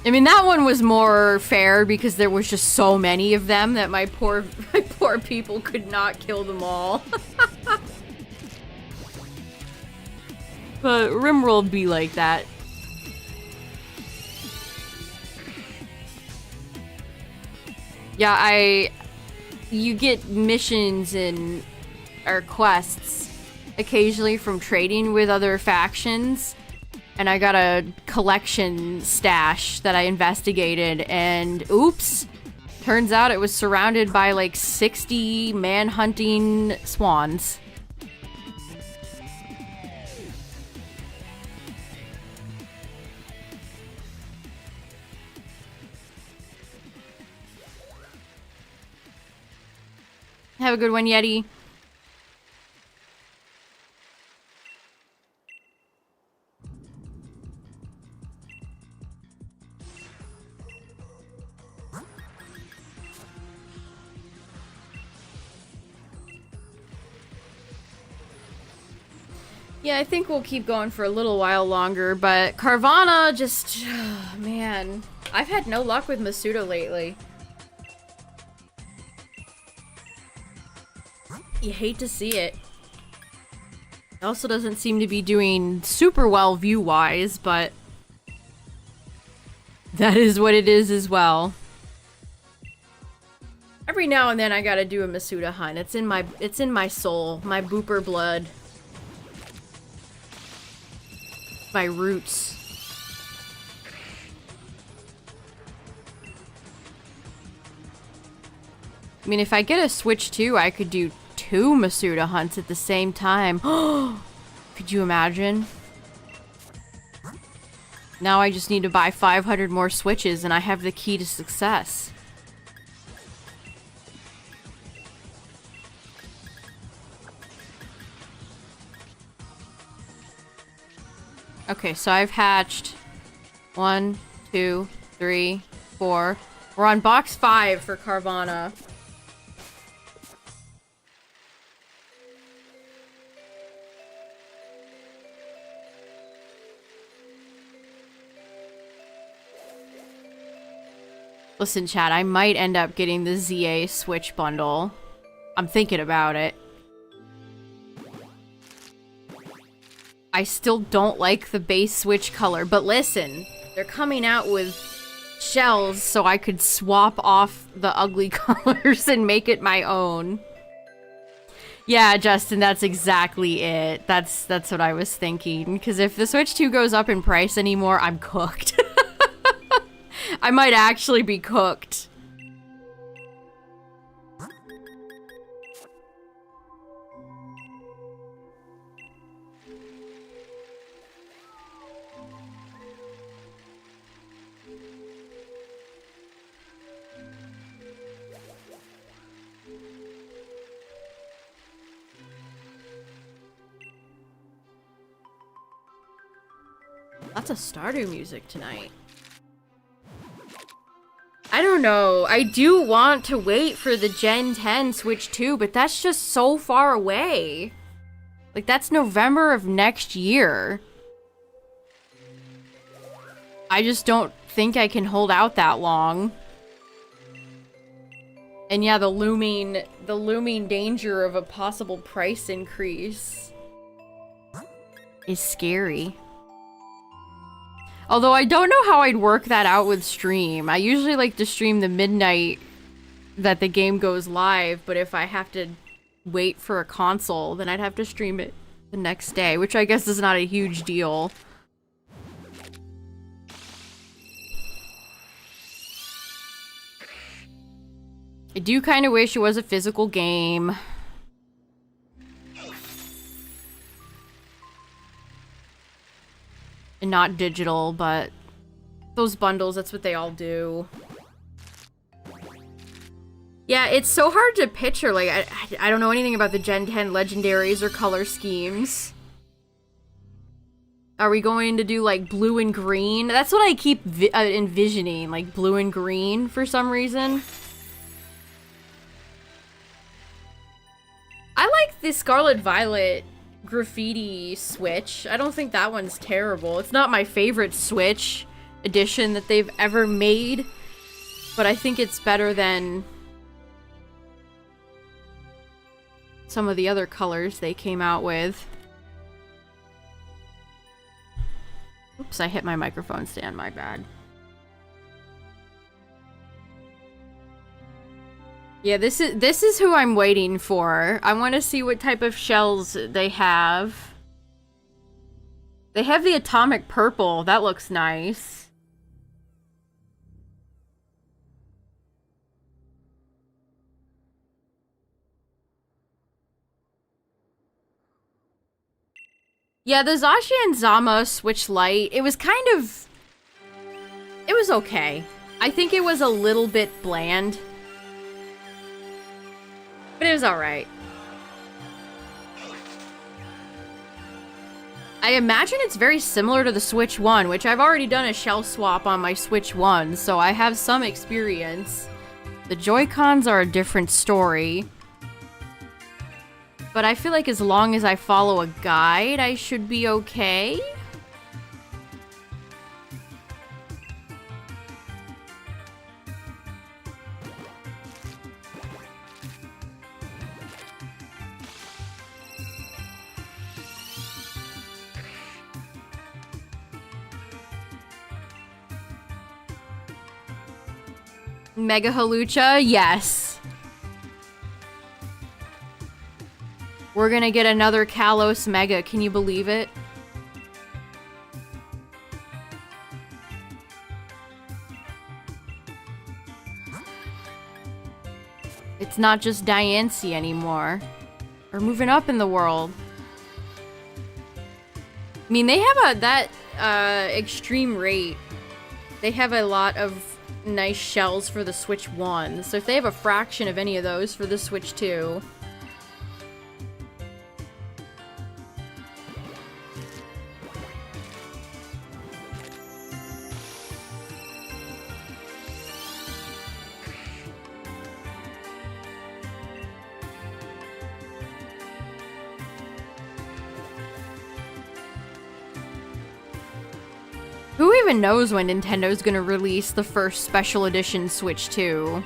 I mean, that one was more fair because there was just so many of them that my poor people could not kill them all. But RimWorld be like that. Yeah, you get missions or quests occasionally from trading with other factions, and I got a collection stash that I investigated, and oops, turns out it was surrounded by like 60 man-hunting swans. Have a good one, Yeti. Yeah, I think we'll keep going for a little while longer, but Carvanha just... man. I've had no luck with Masuda lately. You hate to see it. It also doesn't seem to be doing super well view-wise, but that is what it is as well. Every now and then I gotta do a Masuda hunt. It's in my soul, my booper blood. My roots. I mean, if I get a Switch 2, I could do 2 Masuda hunts at the same time. Could you imagine? Now I just need to buy 500 more Switches and I have the key to success. Okay, so I've hatched 1, 2, 3, 4. We're on box 5 for Carvanha. Listen, chat, I might end up getting the ZA Switch bundle. I'm thinking about it. I still don't like the base Switch color, but listen, they're coming out with shells so I could swap off the ugly colors and make it my own. Yeah, Justin, that's exactly it. That's what I was thinking. Because if the Switch 2 goes up in price anymore, I'm cooked. I might actually be cooked. Lots of Stardew music tonight. I don't know. I do want to wait for the Gen 10 Switch 2, but that's just so far away. Like, that's November of next year. I just don't think I can hold out that long. And yeah, the looming danger of a possible price increase is scary. Although I don't know how I'd work that out with stream. I usually like to stream the midnight that the game goes live, but if I have to wait for a console, then I'd have to stream it the next day, which I guess is not a huge deal. I do kind of wish it was a physical game. And not digital, but those bundles, that's what they all do. Yeah, it's so hard to picture. Like, I don't know anything about the Gen 10 legendaries or color schemes. Are we going to do, like, blue and green? That's what I keep envisioning, like, blue and green for some reason. I like the Scarlet Violet graffiti Switch. I don't think that one's terrible. It's not my favorite Switch edition that they've ever made, but I think it's better than some of the other colors they came out with. Oops, I hit my microphone stand, my bad. Yeah, this is who I'm waiting for. I want to see what type of shells they have. They have the atomic purple. That looks nice. Yeah, the Zashi and Zama Switch Lite, it was kind of... It was okay. I think it was a little bit bland. But it was alright. I imagine it's very similar to the Switch 1, which I've already done a shell swap on my Switch 1, so I have some experience. The Joy-Cons are a different story. But I feel like as long as I follow a guide, I should be okay. Mega Halucha, yes. We're gonna get another Kalos Mega, can you believe it? It's not just Diancie anymore. We're moving up in the world. I mean, they have that extreme rate. They have a lot of nice shells for the Switch 1. So if they have a fraction of any of those for the Switch 2... Who even knows when Nintendo's gonna release the first special edition Switch 2?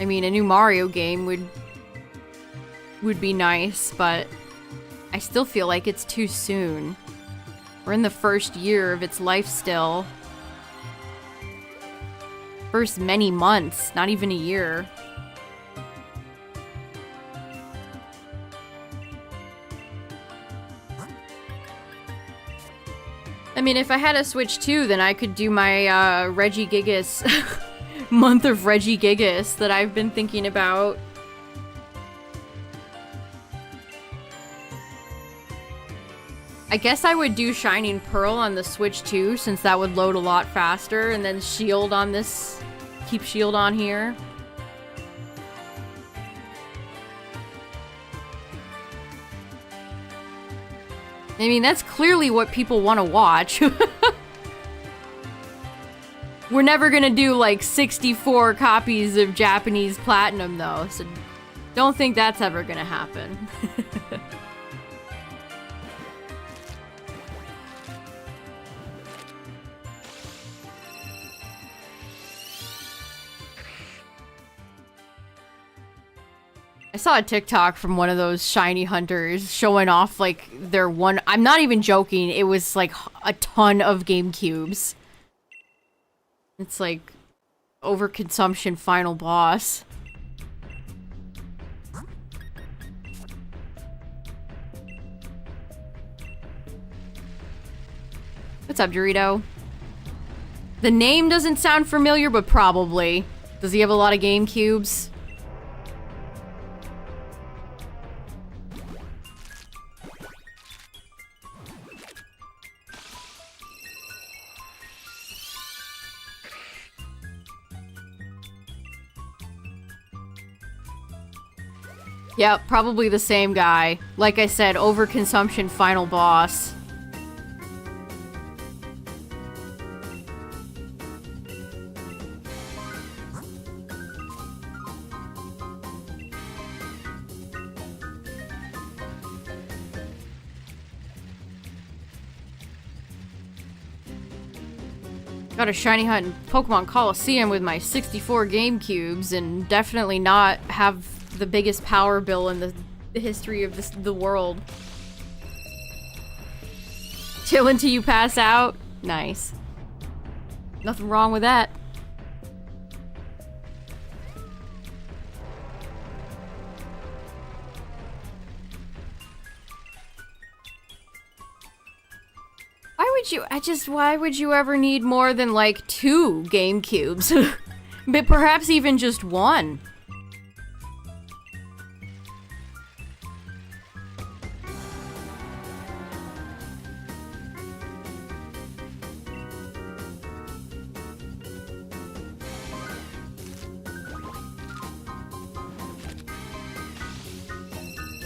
I mean, a new Mario game would be nice, but I still feel like it's too soon. We're in the first year of its life still. First many months, not even a year. I mean, if I had a Switch 2, then I could do my Regigigas month of Regigigas that I've been thinking about. I guess I would do Shining Pearl on the Switch 2, since that would load a lot faster, and then Shield on this. Keep Shield on here. I mean, that's clearly what people want to watch. We're never gonna do, like, 64 copies of Japanese Platinum, though, so don't think that's ever gonna happen. I saw a TikTok from one of those shiny hunters showing off, like, their one... I'm not even joking, it was, like, a ton of GameCubes. It's, like, overconsumption final boss. What's up, Dorito? The name doesn't sound familiar, but probably. Does he have a lot of GameCubes? Yep, probably the same guy. Like I said, overconsumption final boss. Got a shiny hunt in Pokemon Coliseum with my 64 GameCubes and definitely not have the biggest power bill in the history of the world. Chill until you pass out? Nice. Nothing wrong with that. Why would you ever need more than, like, 2 GameCubes? But perhaps even just 1.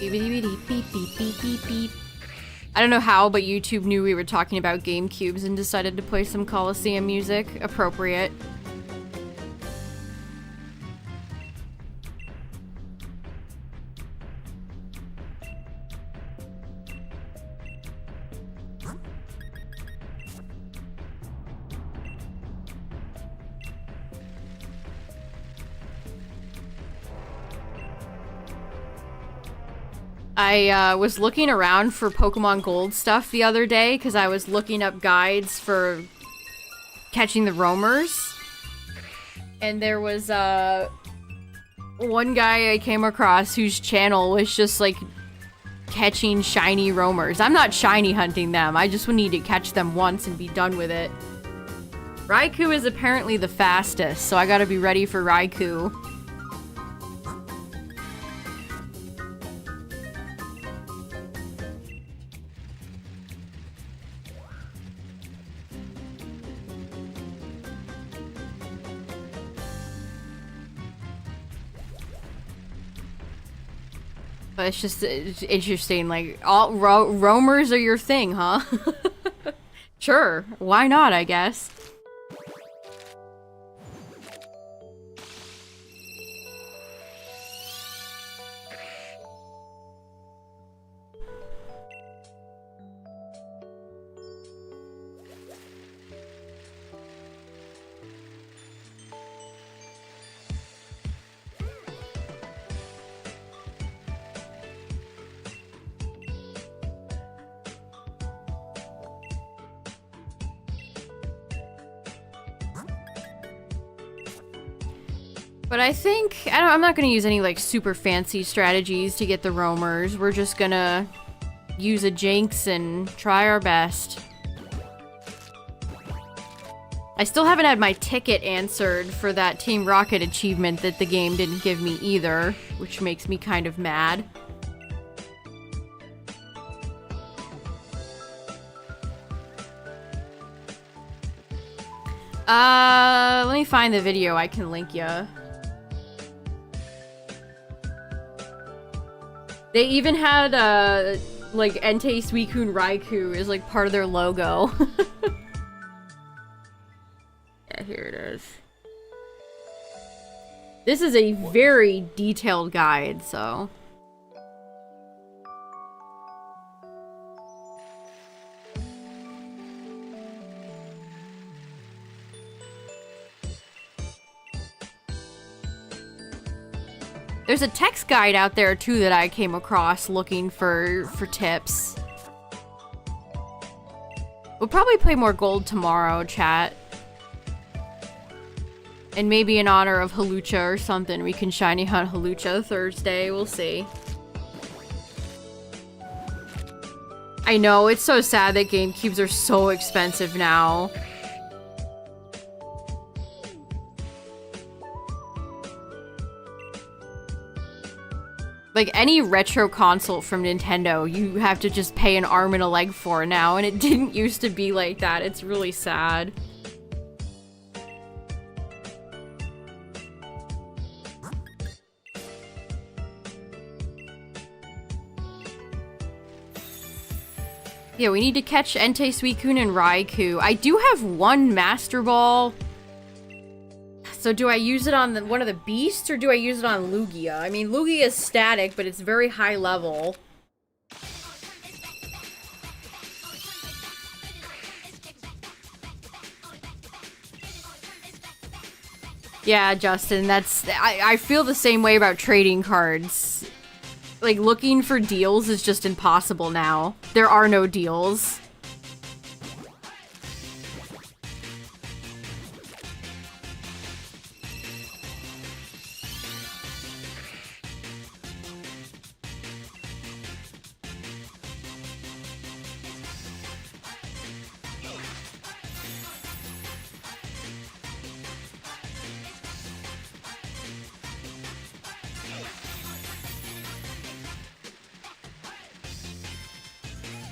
Beep, beep, beep, beep, beep, beep. I don't know how, but YouTube knew we were talking about GameCubes and decided to play some Coliseum music. Appropriate. I was looking around for Pokemon Gold stuff the other day because I was looking up guides for catching the roamers. And there was one guy I came across whose channel was just like catching shiny roamers. I'm not shiny hunting them, I just would need to catch them once and be done with it. Raikou is apparently the fastest, so I gotta be ready for Raikou. But it's just interesting, like, all roamers are your thing, huh? Sure, why not, I guess. But I think, I'm not gonna use any like super fancy strategies to get the roamers. We're just gonna use a jinx and try our best. I still haven't had my ticket answered for that Team Rocket achievement that the game didn't give me either, which makes me kind of mad. Let me find the video I can link ya. They even had, like, Entei Suicune Raikou is, like, part of their logo. Yeah, here it is. This is a very detailed guide, so... There's a text guide out there, too, that I came across looking for tips. We'll probably play more gold tomorrow, chat. And maybe in honor of Hawlucha or something, we can shiny hunt Hawlucha Thursday. We'll see. I know, it's so sad that GameCubes are so expensive now. Like, any retro console from Nintendo, you have to just pay an arm and a leg for now, and it didn't used to be like that. It's really sad. Yeah, we need to catch Entei Suicune and Raikou. I do have one Master Ball. So do I use it on one of the beasts, or do I use it on Lugia? I mean, Lugia is static, but it's very high level. Yeah, Justin, I feel the same way about trading cards. Like, looking for deals is just impossible now. There are no deals.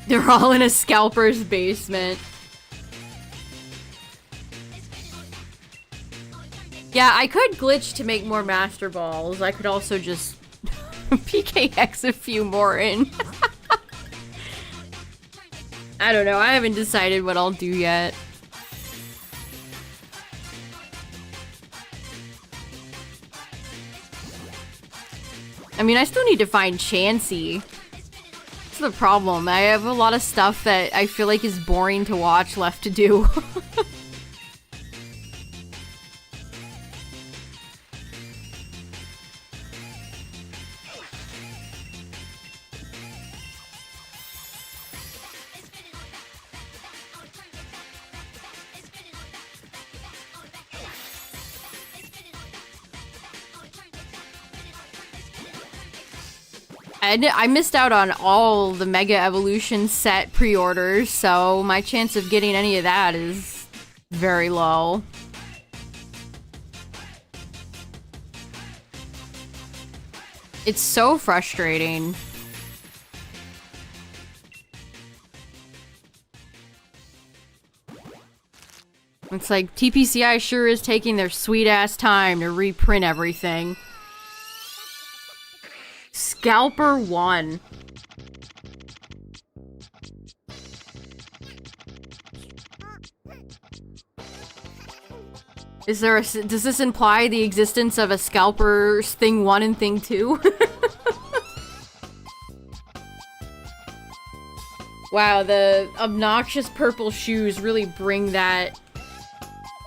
They're all in a scalper's basement. Yeah, I could glitch to make more Master Balls. I could also just PKX a few more in. I don't know. I haven't decided what I'll do yet. I mean, I still need to find Chansey. The problem. I have a lot of stuff that I feel like is boring to watch left to do. I missed out on all the Mega Evolution set pre-orders, so my chance of getting any of that is very low. It's so frustrating. It's like, TPCI sure is taking their sweet-ass time to reprint everything. Scalper 1. Is there does this imply the existence of a Scalper Thing 1 and Thing 2? Wow, the obnoxious purple shoes really bring that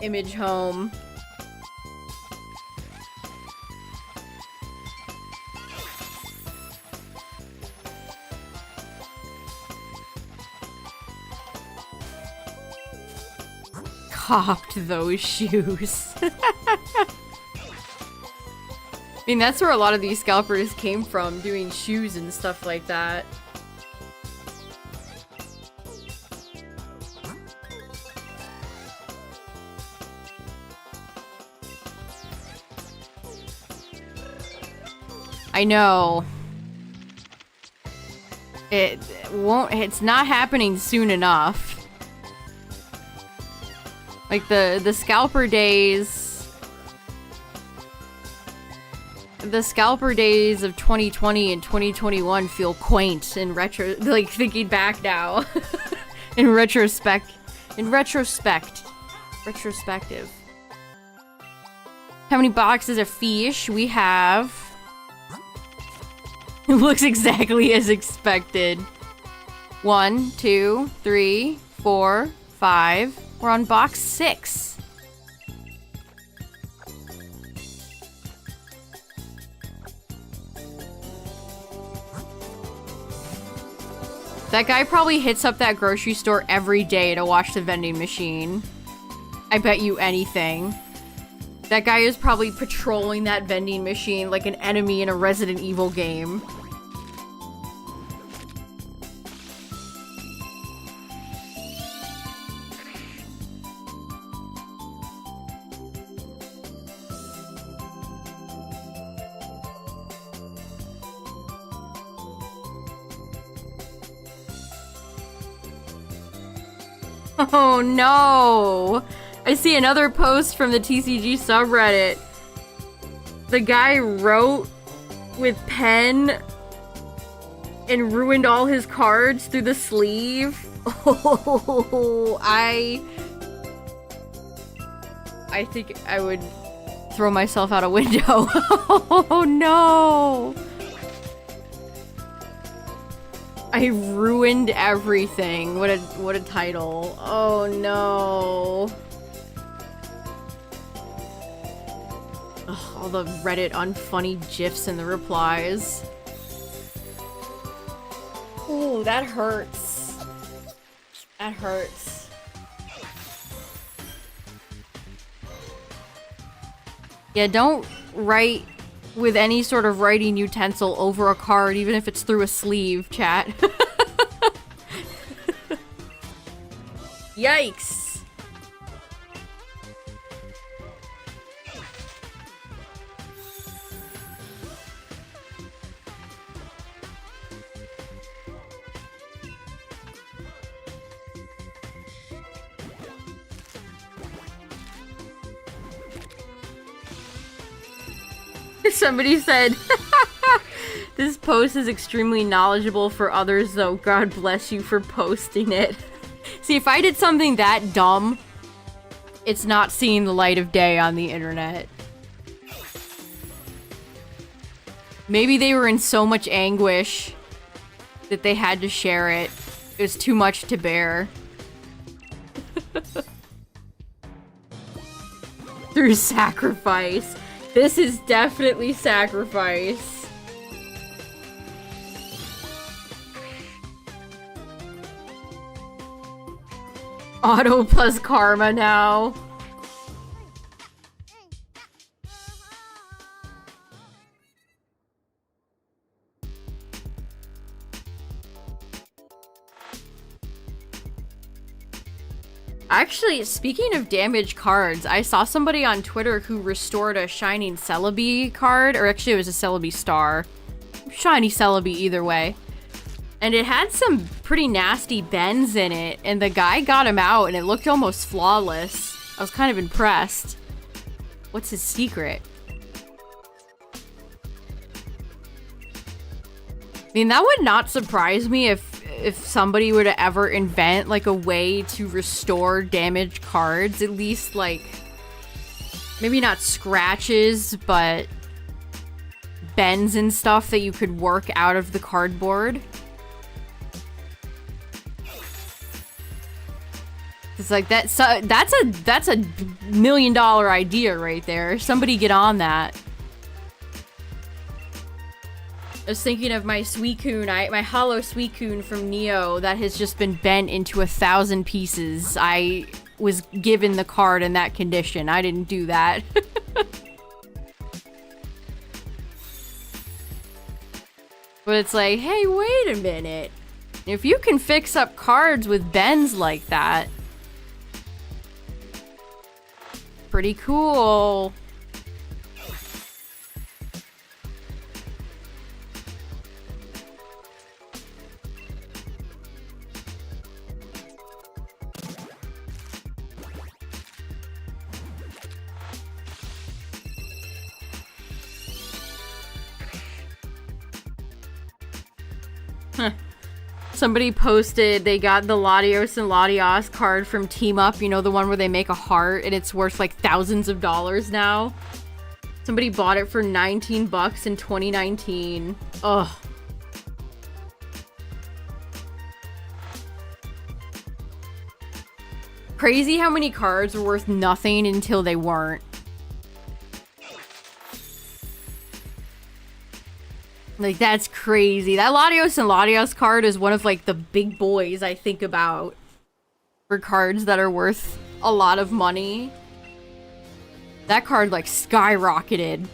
image home. Copped those shoes. I mean, that's where a lot of these scalpers came from, doing shoes and stuff like that. I know. It won't, it's not happening soon enough. Like the scalper days of 2020 and 2021 feel quaint in retro, like thinking back now. in retrospective. How many boxes of feesh we have? It looks exactly as expected. 1, 2, 3, 4, 5. We're on box 6. That guy probably hits up that grocery store every day to watch the vending machine. I bet you anything. That guy is probably patrolling that vending machine like an enemy in a Resident Evil game. Oh no! I see another post from the TCG subreddit. The guy wrote with pen and ruined all his cards through the sleeve. Oh, I think I would throw myself out a window. Oh no! I ruined everything. What a title. Oh no. Ugh, all the Reddit unfunny gifs in the replies. Ooh, that hurts. That hurts. Yeah, don't write with any sort of writing utensil over a card, even if it's through a sleeve, chat. Yikes. Somebody said, this post is extremely knowledgeable for others, though. God bless you for posting it. See, if I did something that dumb, it's not seeing the light of day on the internet. Maybe they were in so much anguish that they had to share it. It was too much to bear. Through sacrifice. This is definitely sacrifice. Auto plus karma now. Actually, speaking of damaged cards, I saw somebody on Twitter who restored a Shining Celebi card, or actually it was a Celebi star. Shiny Celebi either way. And it had some pretty nasty bends in it, and the guy got him out and it looked almost flawless. I was kind of impressed. What's his secret? I mean, that would not surprise me if somebody were to ever invent like a way to restore damaged cards, at least like maybe not scratches, but bends and stuff that you could work out of the cardboard. It's like that's a $1 million idea right there. Somebody get on that. I was thinking of my Suicune, my hollow Suicune from Neo that has just been bent into 1,000 pieces. I was given the card in that condition. I didn't do that. But it's like, hey, wait a minute. If you can fix up cards with bends like that, pretty cool. Somebody posted they got the Latios and Latios card from Team Up, you know, the one where they make a heart and it's worth like thousands of dollars now. Somebody bought it for 19 bucks in 2019. Ugh. Crazy how many cards were worth nothing until they weren't. Like, that's crazy. That Latios and Latios card is one of, like, the big boys I think about for cards that are worth a lot of money. That card, like, skyrocketed.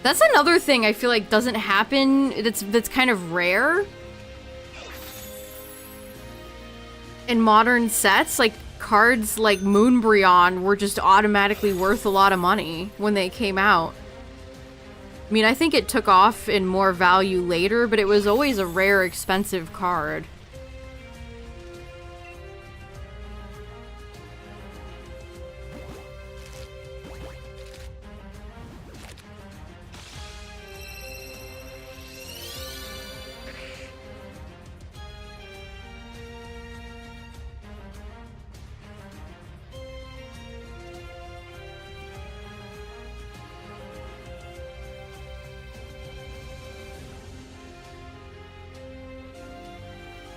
That's another thing I feel like doesn't happen. That's kind of rare. In modern sets, like, cards like Moonbryon were just automatically worth a lot of money when they came out. I mean, I think it took off in more value later, but it was always a rare, expensive card.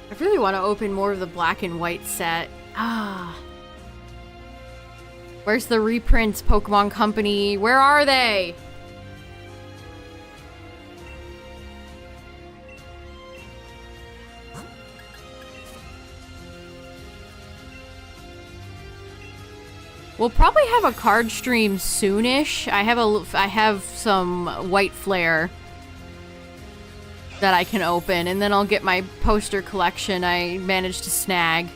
I really want to open more of the black and white set. Ah. Where's the reprints, Pokemon Company? Where are they? We'll probably have a card stream soonish. I have some white flare that I can open, and then I'll get my poster collection I managed to snag.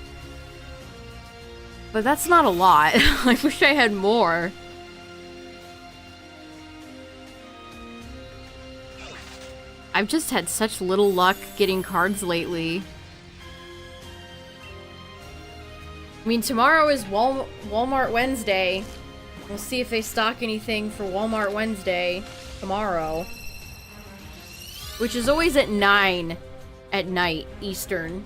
But that's not a lot. I wish I had more. I've just had such little luck getting cards lately. I mean, tomorrow is Walmart Wednesday. We'll see if they stock anything for Walmart Wednesday tomorrow. Which is always at 9 at night, Eastern.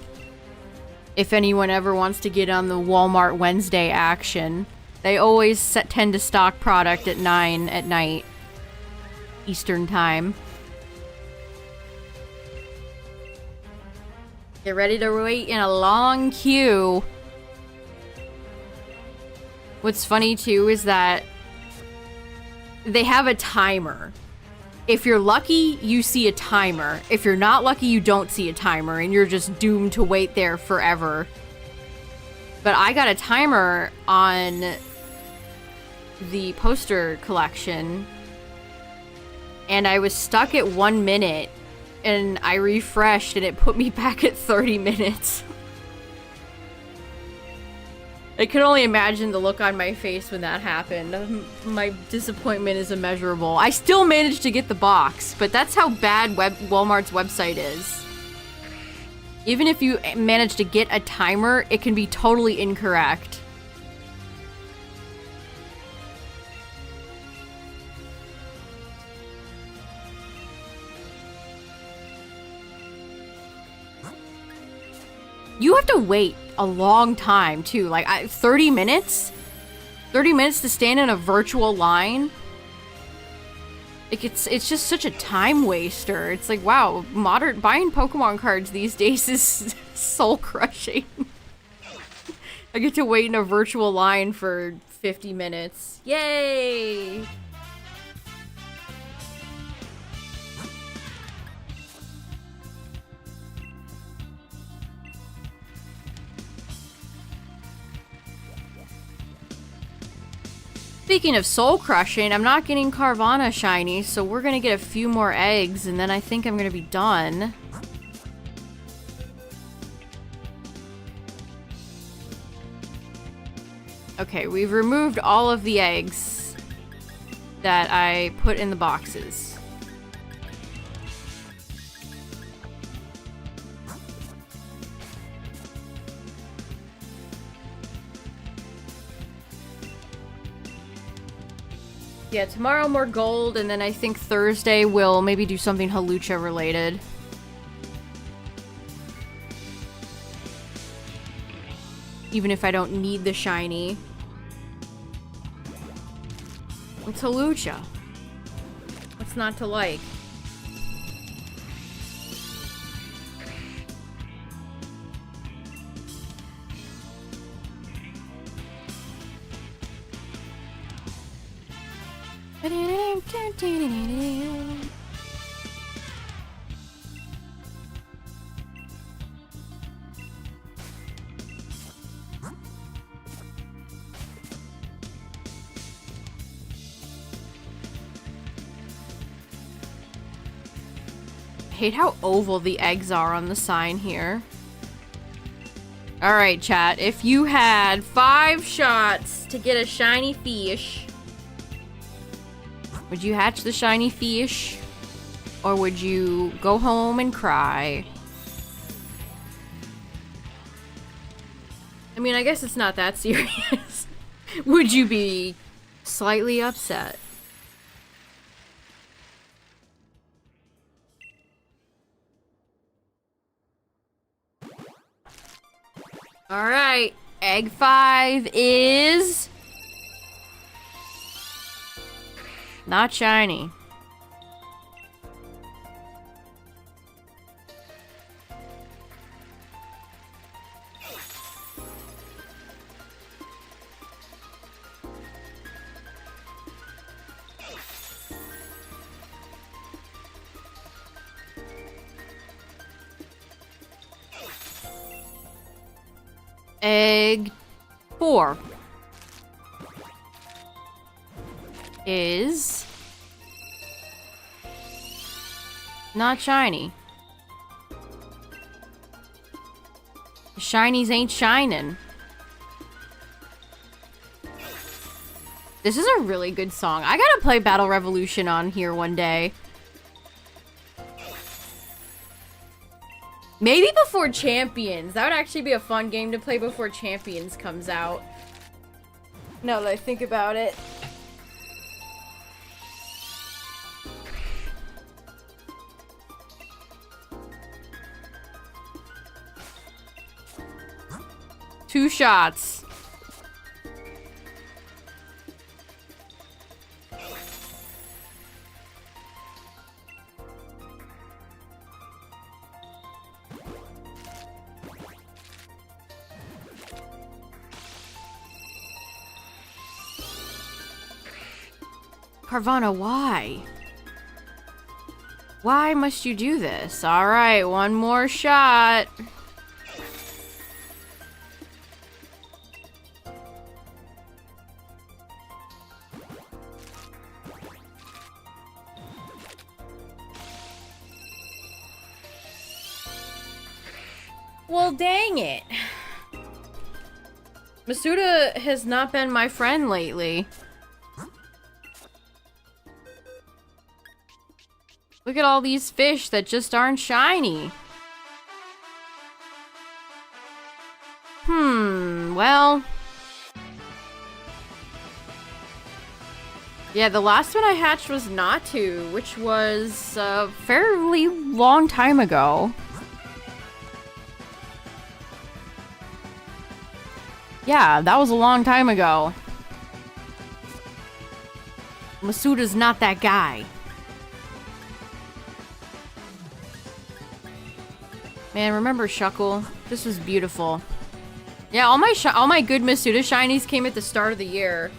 If anyone ever wants to get on the Walmart Wednesday action. They always tend to stock product at 9 at night, Eastern time. Get ready to wait in a long queue. What's funny, too, is that they have a timer. If you're lucky, you see a timer. If you're not lucky, you don't see a timer, and you're just doomed to wait there forever. But I got a timer on the poster collection, and I was stuck at 1 minute, and I refreshed, and it put me back at 30 minutes. I can only imagine the look on my face when that happened. My disappointment is immeasurable. I still managed to get the box, but that's how bad Walmart's website is. Even if you manage to get a timer, it can be totally incorrect. You have to wait a long time, too. Like, 30 minutes? 30 minutes to stand in a virtual line? Like, it's just such a time waster. It's like, wow, buying Pokemon cards these days is soul-crushing. I get to wait in a virtual line for 50 minutes. Yay! Speaking of soul crushing, I'm not getting Carvanha shiny, so we're gonna get a few more eggs, and then I think I'm gonna be done. Okay, we've removed all of the eggs that I put in the boxes. Yeah, tomorrow more gold, and then I think Thursday we'll maybe do something Halucha related. Even if I don't need the shiny. It's Halucha. What's not to like? I hate how oval the eggs are on the sign here. Alright, chat. If you had 5 shots to get a shiny fish, would you hatch the shiny fish? Or would you go home and cry? I mean, I guess it's not that serious. Would you be slightly upset? Alright, egg 5 is... not shiny. Egg 4 is not shiny. The shinies ain't shining. This is a really good song. I gotta play Battle Revolution on here one day. Maybe before Champions. That would actually be a fun game to play before Champions comes out. Now that I think about it. Two shots. Carvanha, why? Why must you do this? Alright, one more shot. Well, dang it. Masuda has not been my friend lately. Look at all these fish that just aren't shiny. Well. Yeah, the last one I hatched was Natu, which was a fairly long time ago. Yeah, that was a long time ago. Masuda's not that guy. Man, remember Shuckle? This was beautiful. Yeah, all my good Masuda shinies came at the start of the year.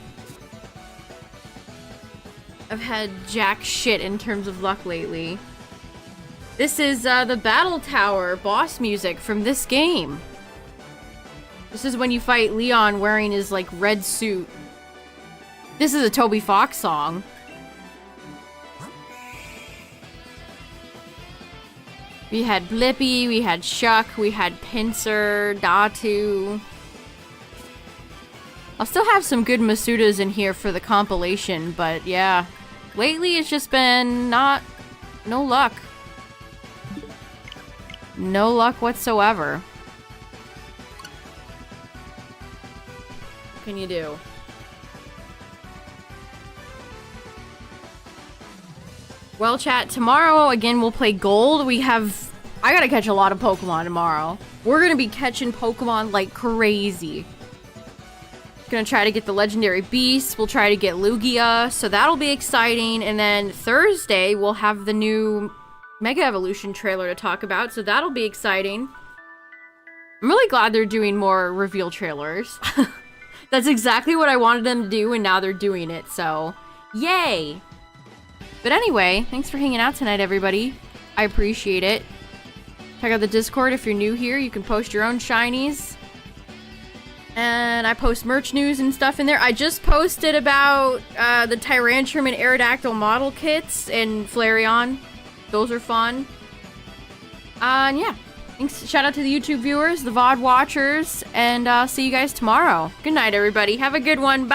I've had jack shit in terms of luck lately. This is the Battle Tower boss music from this game. This is when you fight Leon wearing his like red suit. This is a Toby Fox song. We had Blippi, we had Shuck, we had Pinsir, Datu. I'll still have some good Masudas in here for the compilation, but yeah. Lately it's just been no luck. No luck whatsoever. What can you do? Well, chat, tomorrow, again, we'll play Gold. I gotta catch a lot of Pokemon tomorrow. We're gonna be catching Pokemon like crazy. Gonna try to get the Legendary Beasts. We'll try to get Lugia, so that'll be exciting. And then Thursday, we'll have the new Mega Evolution trailer to talk about, so that'll be exciting. I'm really glad they're doing more reveal trailers. That's exactly what I wanted them to do, and now they're doing it, so yay! But anyway, thanks for hanging out tonight, everybody. I appreciate it. Check out the Discord if you're new here. You can post your own shinies. And I post merch news and stuff in there. I just posted about the Tyrantrum and Aerodactyl model kits and Flareon. Those are fun. And yeah. Thanks. Shout out to the YouTube viewers, the VOD watchers, and see you guys tomorrow. Good night, everybody. Have a good one. Bye.